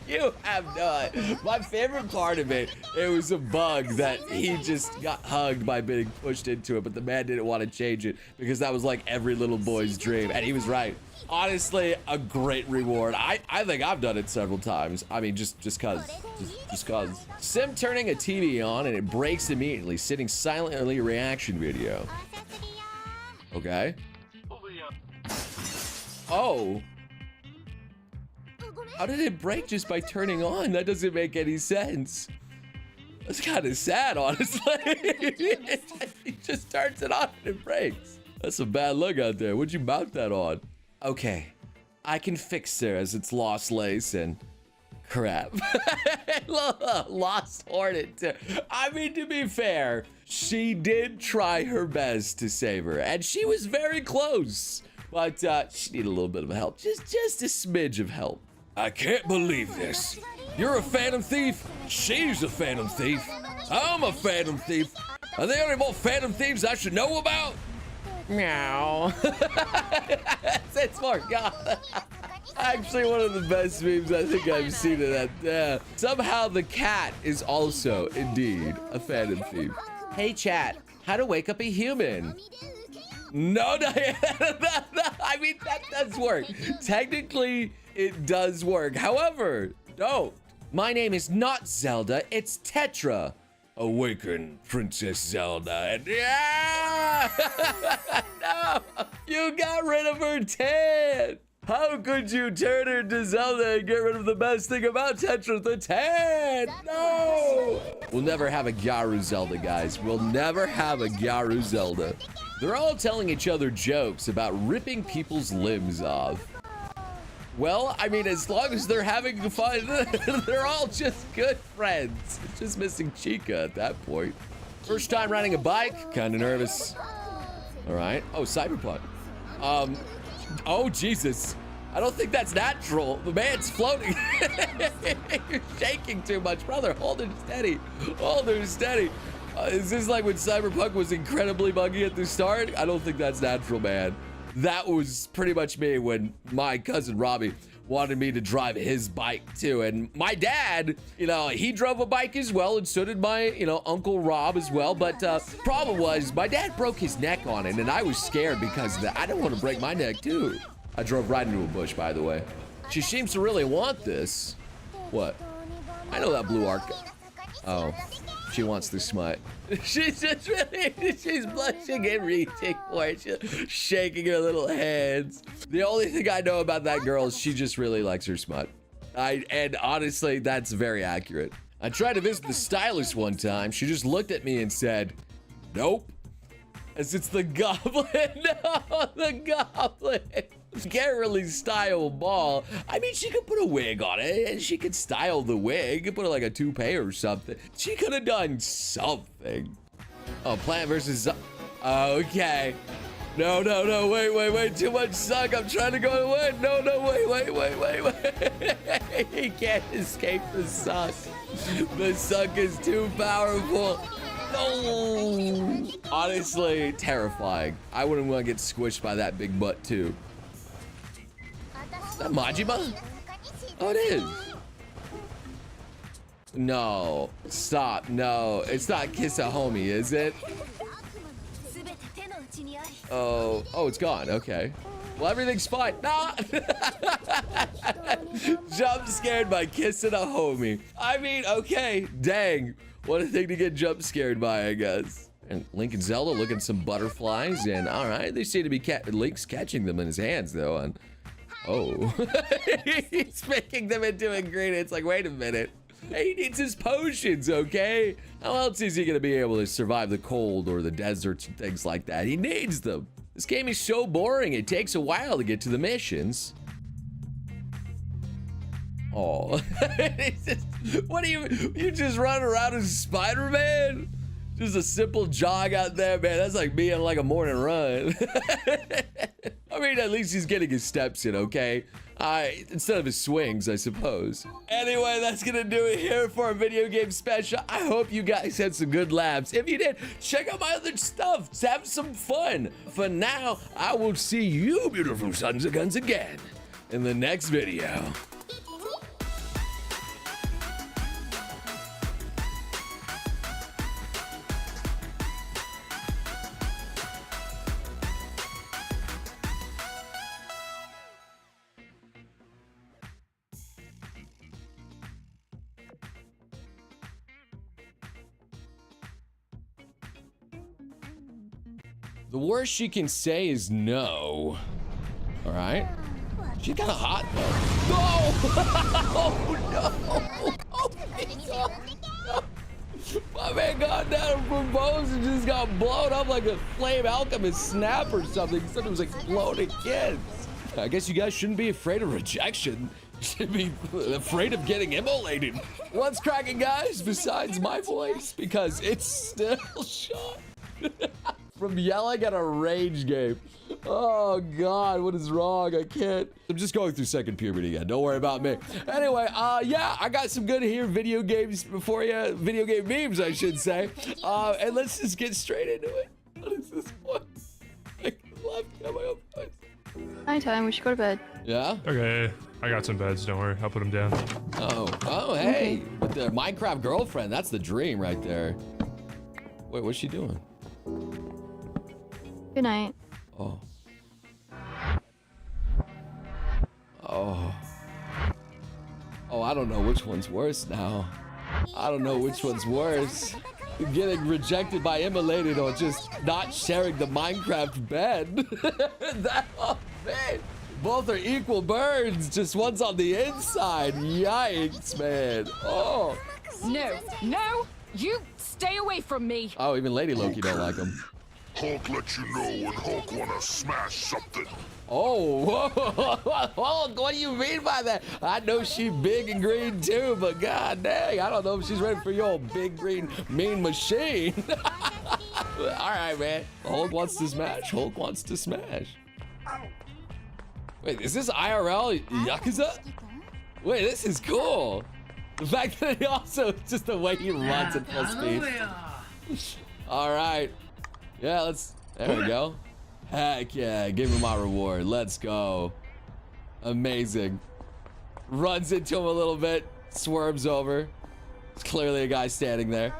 You have no idea. My favorite part of it was a bug that he just got hugged by being pushed into it, but the man didn't want to change it because that was like every little boy's dream, and he was right. Honestly, a great reward. I think I've done it several times. I mean, just cause. Sim turning a TV on and it breaks immediately, sitting silently reaction video. Okay. Oh. How did it break just by turning on? That doesn't make any sense. That's kind of sad, honestly. He just turns it on and it breaks. That's a bad look out there. What'd you mount that on? Okay, I can fix her as it's lost lace and crap. Lost Hornet too. I mean, to be fair, she did try her best to save her, and she was very close. But she needed a little bit of help, just a smidge of help. I can't believe this. You're a Phantom Thief. She's a Phantom Thief. I'm a Phantom Thief. Are there any more Phantom Thieves I should know about? Meow. It's more God. Actually, one of the best memes I think I've seen of that. Yeah. Somehow the cat is also indeed a Phantom Thief. Hey chat, how to wake up a human? No, I mean, that does work. Technically, it does work. However, don't. My name is not Zelda, it's Tetra. Awaken, Princess Zelda, and yeah! No! You got rid of her tan! How could you turn her into Zelda and get rid of the best thing about Tetra, the tan? No! We'll never have a Gyaru Zelda, guys. We'll never have a Gyaru Zelda. They're all telling each other jokes about ripping people's limbs off. Well, I mean, as long as they're having fun, they're all just good friends. It's just missing Chica at that point. First time riding a bike, kind of nervous. All right. Oh, Cyberpunk. Oh, Jesus. I don't think that's natural. The man's floating. You're shaking too much. Brother, hold her steady. Hold her steady. Is this like when Cyberpunk was incredibly buggy at the start? I don't think that's natural, man. That was pretty much me when my cousin Robbie wanted me to drive his bike too. And my dad, you know, he drove a bike as well, and so did my, you know, Uncle Rob as well. But problem was my dad broke his neck on it, and I was scared because of that. I didn't want to break my neck too. I drove right into a bush, by the way. She seems to really want this. What? I know that blue arc. Oh. She wants the smut. She's just really, she's blushing and reaching for it. She's shaking her little hands. The only thing I know about that girl is she just really likes her smut. And honestly, that's very accurate. I tried to visit the stylist one time. She just looked at me and said, nope. As it's the goblin. No, the goblin. Can't really style Ball. I mean, she could put a wig on it, and she could style the wig, put like a toupee or something. She could have done something. Oh, Plant versus... Okay. No, wait, too much suck. I'm trying to go away. No, wait. He can't escape the suck. The suck is too powerful. No. Honestly, terrifying. I wouldn't want to get squished by that big butt too. Is that Majima? Oh, it is. No, stop. No, it's not Kiss a Homie, is it? Oh, it's gone. Okay. Well, everything's fine. Nah. Jump scared by kissing a homie. I mean, okay, dang. What a thing to get jump scared by, I guess. And Link and Zelda looking at some butterflies, and all right, they seem to be Link's catching them in his hands though. And oh, he's making them into a green. It's like, wait a minute. He needs his potions, okay? How else is he gonna be able to survive the cold or the deserts and things like that? He needs them. This game is so boring, it takes a while to get to the missions. Oh, what do you just run around as Spider-Man? Just a simple jog out there, man. That's like being like a morning run. I mean, at least he's getting his steps in, okay? Instead of his swings, I suppose. Anyway, that's gonna do it here for our video game special. I hope you guys had some good laughs. If you did, check out my other stuff. Have some fun. For now, I will see you beautiful sons of guns again in the next video. The worst she can say is no. All right. She's kind of hot though. No! Oh no! Oh my God! My man got down and proposed and just got blown up like a flame alchemist snap or something. He said it was exploding kids. I guess you guys shouldn't be afraid of rejection. You should be afraid of getting immolated. What's cracking, guys? Besides my voice, because it's still shot. From yelling at a rage game. Oh God, what is wrong? I can't. I'm just going through second puberty again. Don't worry about me. Anyway, yeah, I got some good here video games before you. Video game memes, I should say. And let's just get straight into it. What is this one? I love my own voice.
Nighttime, we should go to bed.
Yeah?
Okay, I got some beds, don't worry, I'll put them down.
Oh, hey, okay. With the Minecraft girlfriend, that's the dream right there. Wait, what's she doing?
Good night.
Oh. Oh. Oh, I don't know which one's worse now. I don't know which one's worse. Getting rejected by immolated or just not sharing the Minecraft bed. Oh, man. Both are equal burns, just one's on the inside. Yikes, man. Oh.
No, you stay away from me.
Oh, even Lady Loki don't like him.
Hulk let you know when Hulk wanna smash something.
Oh, Hulk, what do you mean by that? I know she big and green too, but god dang, I don't know if she's ready for your old big green mean machine. All right, man. Hulk wants to smash. Hulk wants to smash. Wait, is this IRL Yakuza? Wait, this is cool. The fact that he also, just the way he runs at full speed. All right. Yeah, there we go. Heck yeah, give him my reward. Let's go. Amazing. Runs into him a little bit, swerves over. There's clearly a guy standing there.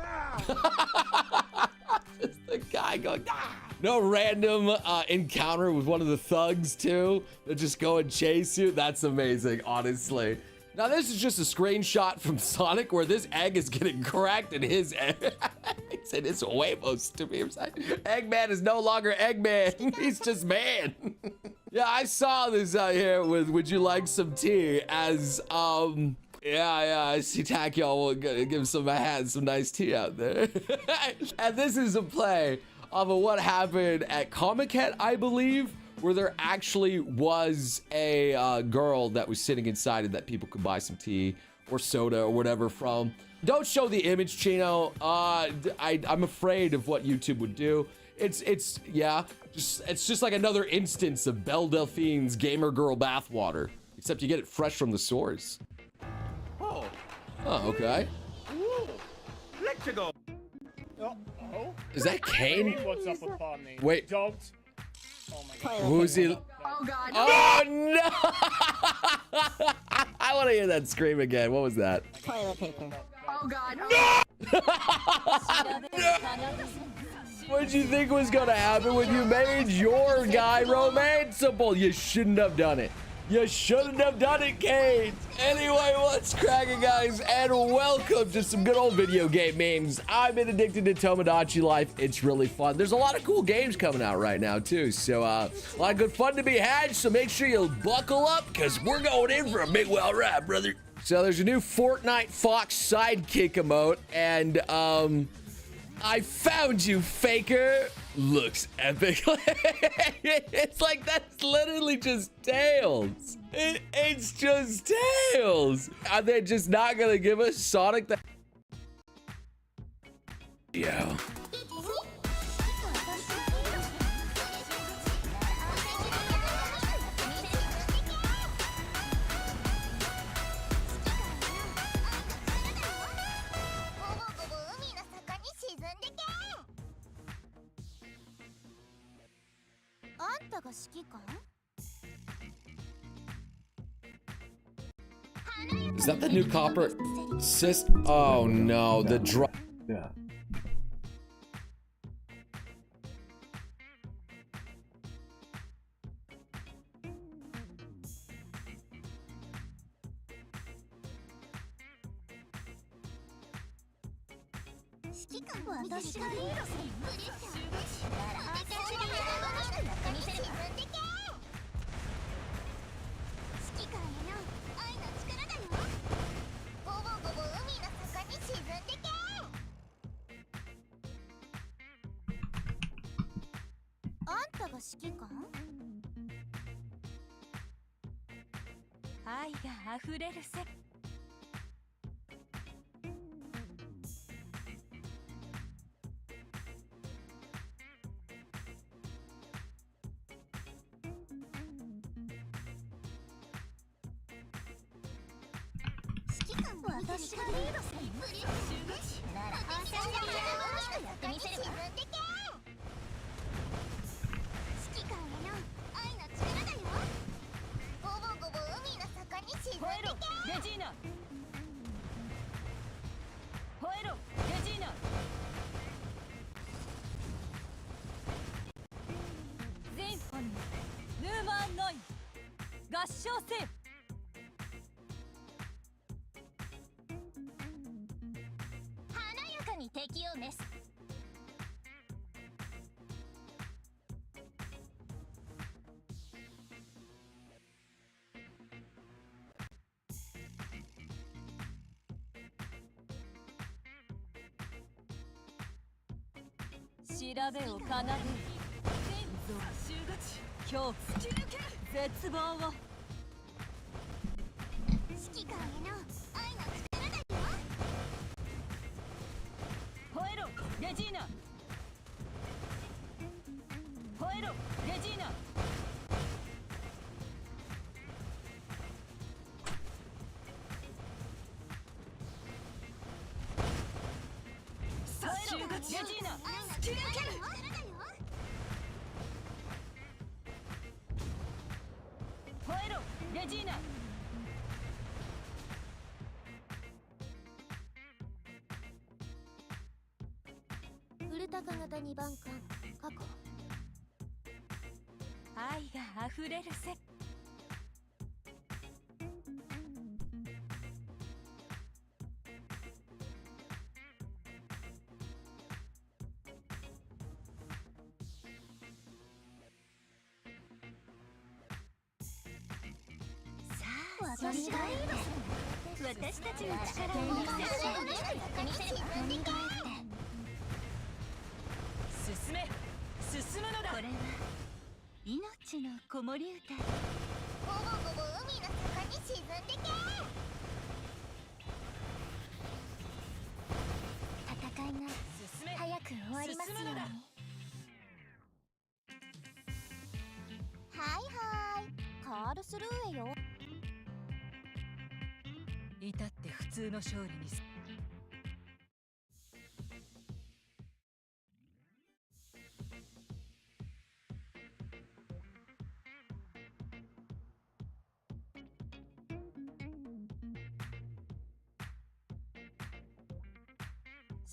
Just the guy going, ah! No random encounter with one of the thugs too that just go and chase you. That's amazing, honestly. Now this is just a screenshot from Sonic where this egg is getting cracked in his egg. He said it's huevos to me. Eggman is no longer Eggman. He's just man. Yeah, I saw this out here with Would You Like Some Tea as, yeah, I see Tachyon will give some nice tea out there. And this is a play of what happened at Comic-Con, I believe, where there actually was a girl that was sitting inside and that people could buy some tea or soda or whatever from. Don't show the image, Chino. I'm afraid of what YouTube would do. It's just like another instance of Belle Delphine's gamer girl bathwater, except you get it fresh from the source. Oh, okay.
Ooh, let's go.
Is that Kane?
What's up with Bonnie?
Wait.
Don't. Oh my god.
Who's he?
Oh god.
Oh no! I want to hear that scream again. What was that?
Toilet paper. Oh god.
What'd you think was gonna happen when you made your guy romanceable? You shouldn't have done it. You shouldn't have done it, Kate. Anyway, what's cracking, guys? And welcome to some good old video game memes. I've been addicted to Tomodachi Life. It's really fun. There's a lot of cool games coming out right now, too. So, a lot of good fun to be had. So make sure you buckle up, because we're going in for a big wild ride, brother. So there's a new Fortnite Fox sidekick emote. And, I found you, faker. Looks epic. It's like that's literally just Tails. It's just Tails. Are they just not gonna give us Sonic the... Yo. Is that the new copper? Oh no, the drop.
Yeah.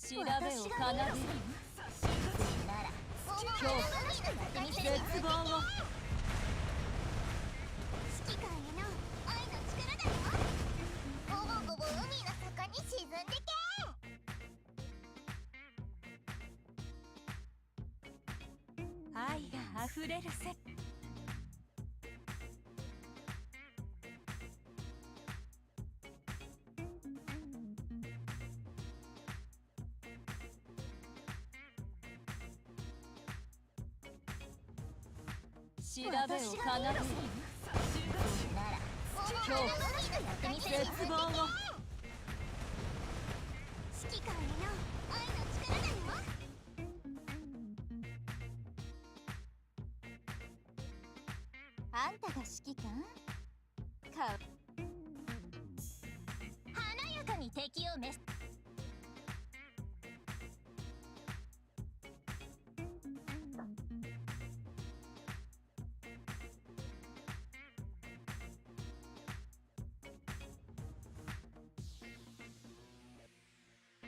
調べを奏でるなら恐怖絶望を
指揮官への愛の力だよ。ごぼごぼ海の底に沈んでけ。
愛が溢れる世調べを奏でるなら恐怖絶望を
指揮官への愛の力だよ。あんたが指揮官？華やかに敵を召す。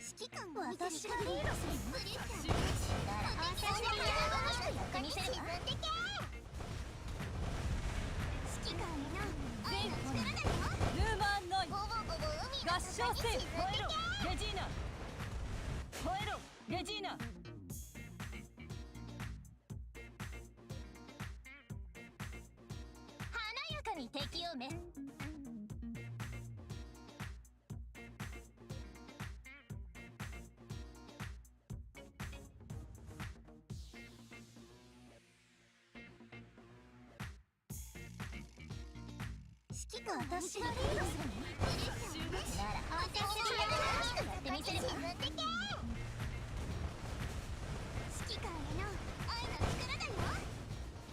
指揮官が私がリードするの？私が見せるわ。指揮官への愛の力だよ。
ヌーマンノイ
ごぼごぼ海の
合唱せよ。
底に沈んでけ。
吠えろレジーナ吠えろレジーナ
華やかに敵を召す。指揮官私がリードするの？なら私がやってみせるわ。沈んでけ。指揮官への愛の力だよ。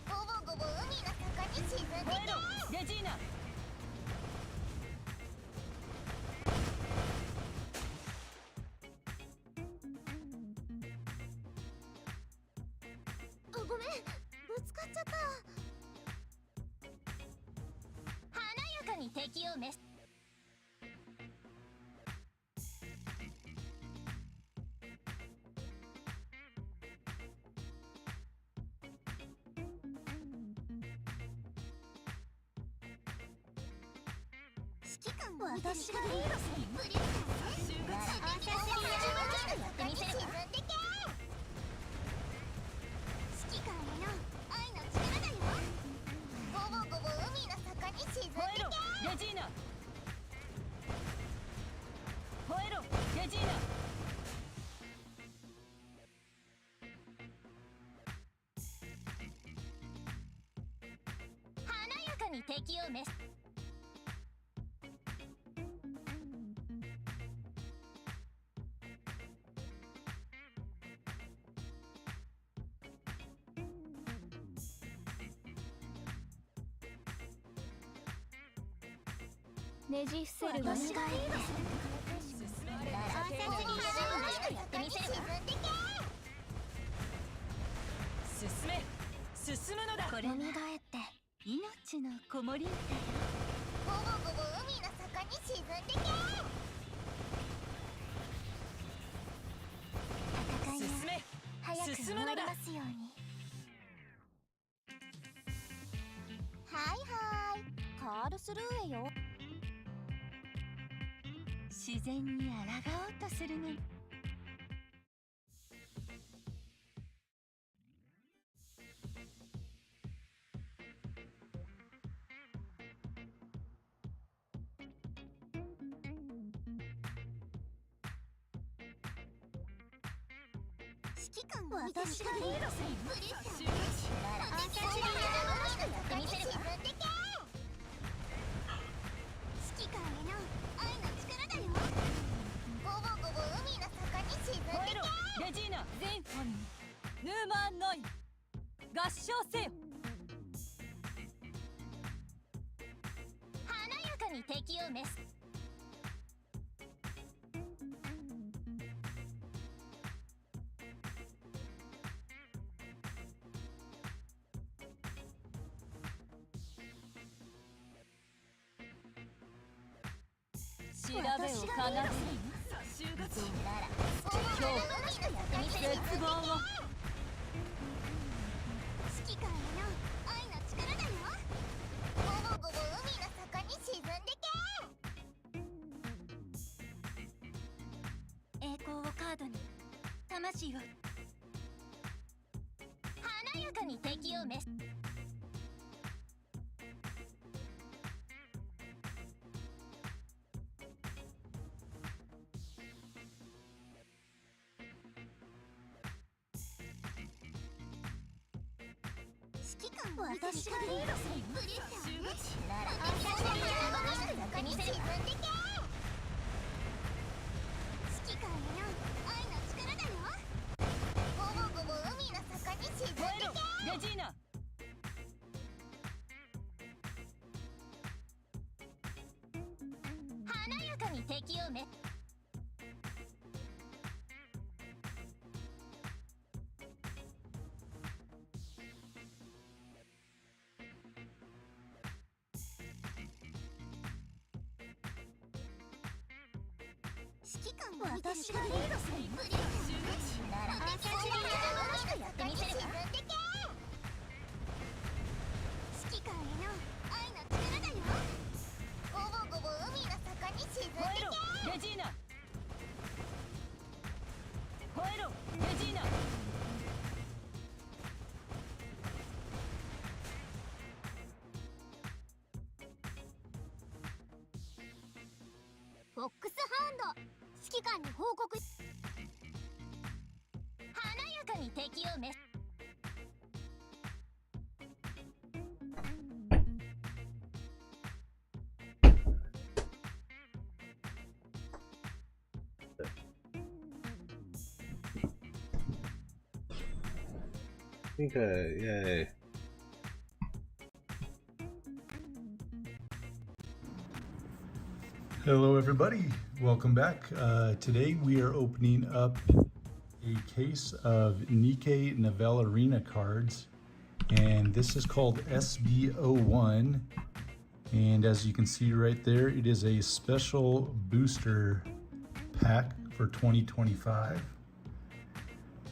ごぼごぼ海の底に沈んでけ。
吠えろレジーナ
ごめん、ぶつかっちゃった。華やかに敵を召す。指揮官も私がリードするの？なら私がやってみせるわ。指揮官への愛の力だよ。ごぼごぼ海の底に沈んでけ。
吠えろレジーナ吠えろレジーナ
華やかに敵を召す。
ねじ伏せるわ
私がリードするの？なら私がやってみせるわ。
進め進むのだこれが
蘇って
命の子守歌よ
ごぼごぼ海の底に沈んでけ。戦い
進め
が早く終わりますように。はいはい、カールスルーへよ。
自然に抗おうとするの
指揮官が私がリードするの？なら私がやってみせるわ。指揮官への愛の力だよ。ごぼごぼ海の底に沈んで
吠えろ
け。
レジーナゼンフォンヌーマンノイ合唱せよ
華やかに敵を召す。
調べを奏でる
栄光をカードに魂を華やかに敵を召す指揮官を私がリードするブリッサなら私が中に沈んでけ指揮官への愛の力だよゴボゴボ海の底に沈んでけレジーナ華やかに敵をめ指揮官を私がリードするブリッサなら私がやってみせるわ沈んでけ指揮官への愛の力だよゴボゴボ海の底に沈んでけレジーナ吠えろレジーナフォックスハウンド指揮官に報告華やかに敵を召す
Okay, yay.
Hello everybody, welcome back. Today we are opening up a case of Nikke Novella Arena cards, and this is called SB01, and as you can see right there, it is a special booster pack for 2025.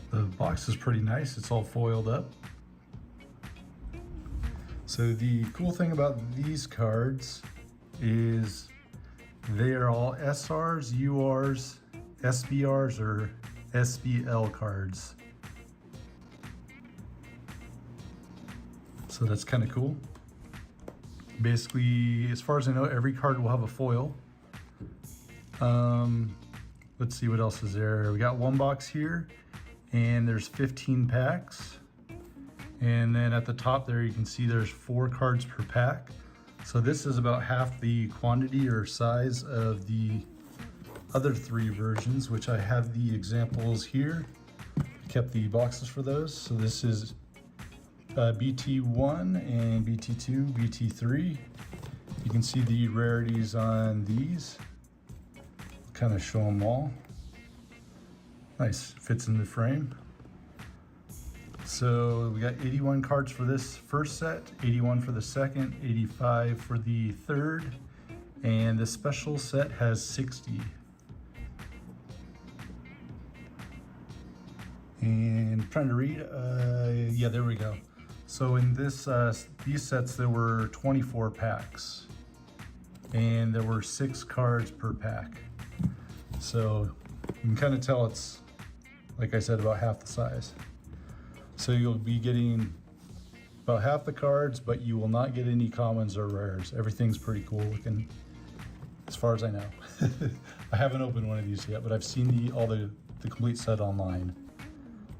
The box is pretty nice, it's all foiled up. So the cool thing about these cards is they are all SRs, URs, SBRs, or SBL cards. So that's kind of cool. Basically, as far as I know, every card will have a foil. Let's see what else is there. We got one box here, and there's 15 packs. And then at the top there, you can see there's 4 cards per pack. So this is about half the quantity or size of the other 3 versions, which I have the examples here. I kept the boxes for those. So this is BT1 and BT2, BT3. You can see the rarities on these. Kind of show them all. Nice, fits in the frame. So we got 81 cards for this first set, 81 for the second, 85 for the third, and the special set has 60. And I'm trying to read, yeah, there we go. So in this these sets, there were 24 packs, and there were 6 cards per pack. So you can kind of tell it's, like I said, about half the size. So you'll be getting about half the cards, but you will not get any commons or rares. Everything's pretty cool looking, as far as I know. I haven't opened one of these yet, but I've seen all the complete set online.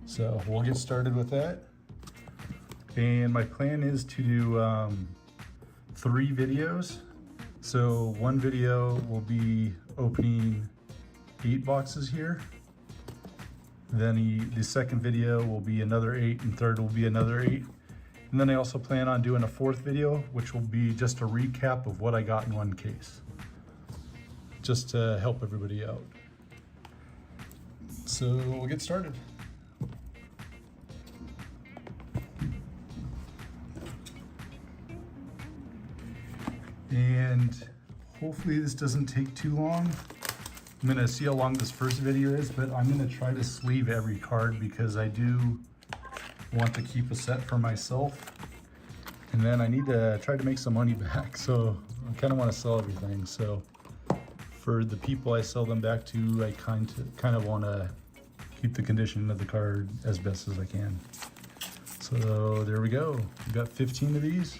So we'll get started with that. And my plan is to do 3 videos. So one video will be opening 8 boxes here. Then the second video will be another 8, and third will be another 8. And then I also plan on doing a 4th video, which will be just a recap of what I got in one case, just to help everybody out. So we'll get started. And hopefully this doesn't take too long. I'm gonna see how long this first video is, but I'm gonna try to sleeve every card because I do want to keep a set for myself. And then I need to try to make some money back. So I kind of want to sell everything. So for the people I sell them back to, I kind of want to keep the condition of the card as best as I can. So there we go. We got 15 of these.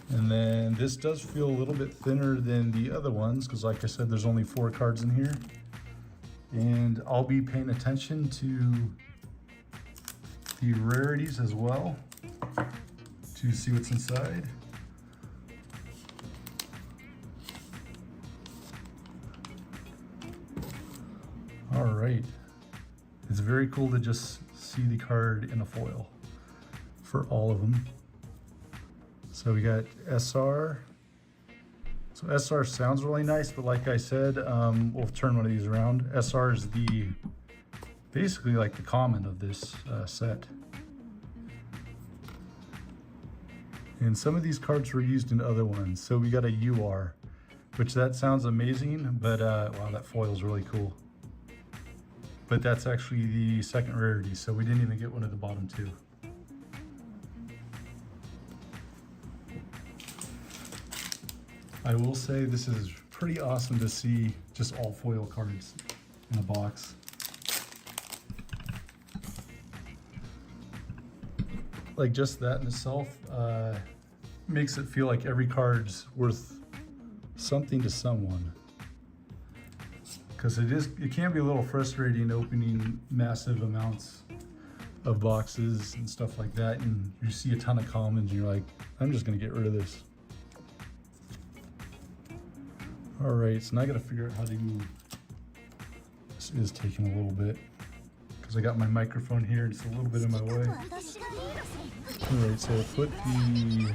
And then this does feel a little bit thinner than the other ones because like I said, there's only 4 cards in here. And I'll be paying attention to the rarities as well to see what's inside. All right. It's very cool to just see the card in a foil for all of them. So we got SR. So SR sounds really nice, but like I said, we'll turn one of these around. SR is basically like the common of this set. And some of these cards were used in other ones. So we got a UR, which that sounds amazing, but wow, that foil is really cool. But that's actually the second rarity, so we didn't even get one of the bottom 2. I will say this is pretty awesome to see just all foil cards in a box. Like just that in itself makes it feel like every card's worth something to someone. Because it can be a little frustrating opening massive amounts of boxes and stuff like that, and you see a ton of commons and you're like, I'm just gonna get rid of this. All right, so now I gotta figure out how to do, this is taking a little bit because I got my microphone here, it's a little bit in my way. All right, so I'll put the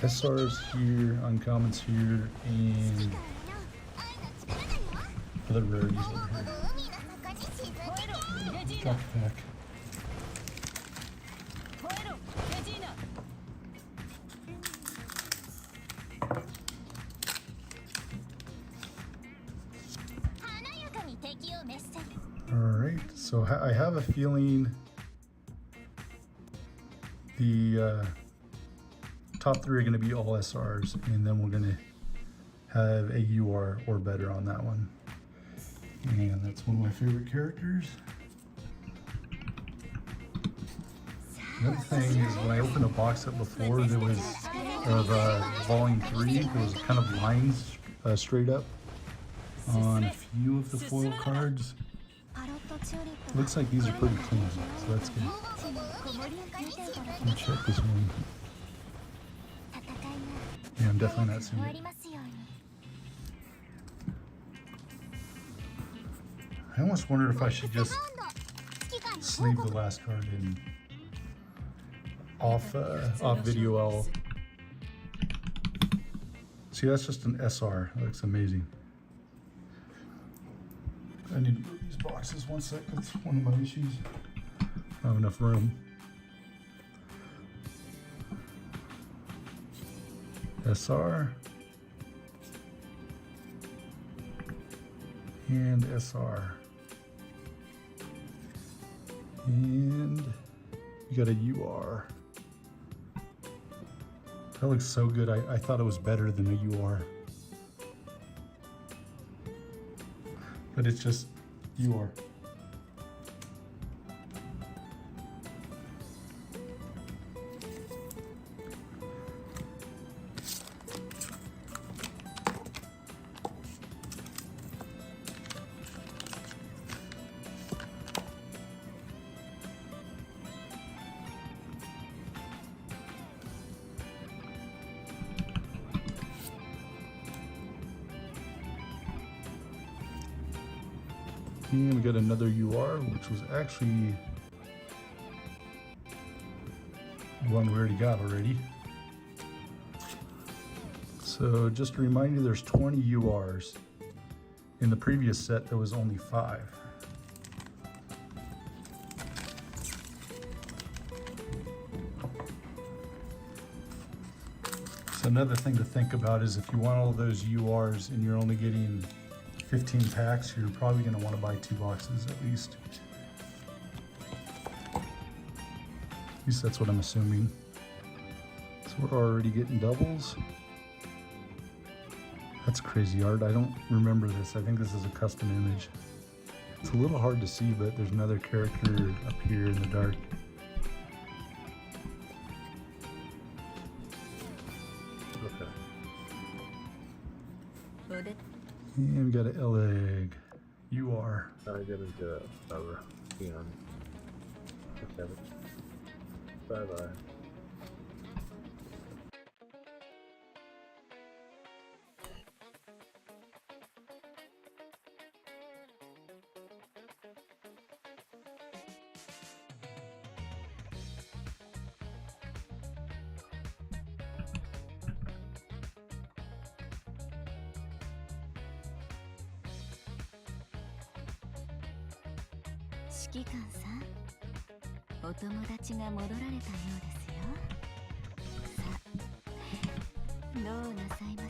SRs here, uncommons here, and other rarities over here. Drop the pack. Alright, so I have a feeling the top 3 are going to be all SRs, and then we're going to have a UR or better on that one. And that's one of my favorite characters. Another thing is when I opened a box up before, there was of volume 3, there was kind of lines straight up on a few of the foil cards. Looks like these are pretty clean, so that's good. Let me check this one. Yeah, I'm definitely not seeing it. I almost wonder if I should just sleeve the last card in off video. I'll see, that's just an SR. That looks amazing. I need to move these boxes one sec. That's one of my issues. I don't have enough room. SR and SR. And you got a UR. That looks so good. I thought it was better than a UR. But it's just UR. And we got another UR, which was actually one we already got already. So just to remind you, there's 20 URs. In the previous set, there was only 5. So Another thing to think about is if you want all those URs and you're only getting 15 packs, you're probably going to want to buy 2 boxes at least. At least that's what I'm assuming. So we're already getting doubles. That's crazy art. I don't remember this. I think this is a custom image. It's a little hard to see, but there's another character up here in the dark.
Okay.
And we got an L egg. You are.
I didn't do it. Over. Beyond. Okay. Bye bye.
指揮官さん、お友達が戻られたようですよ。さあ、どうなさいます？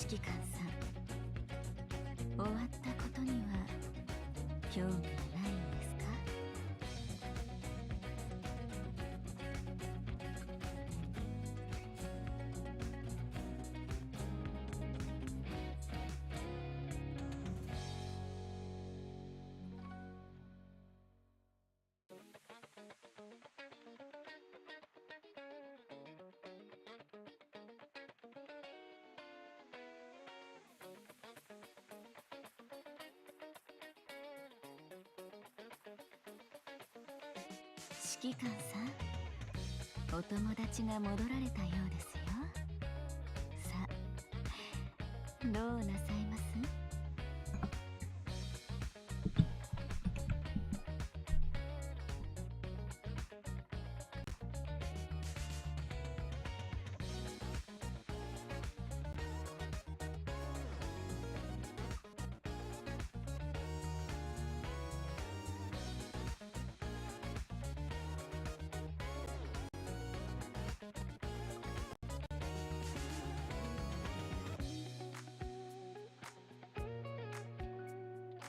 指揮官さん、終わったことには興味がないんですか？指揮官さん、お友達が戻られたようですよ。さあ、どうなさいます？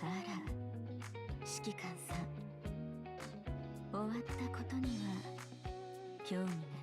あら、指揮官さん、終わったことには興味が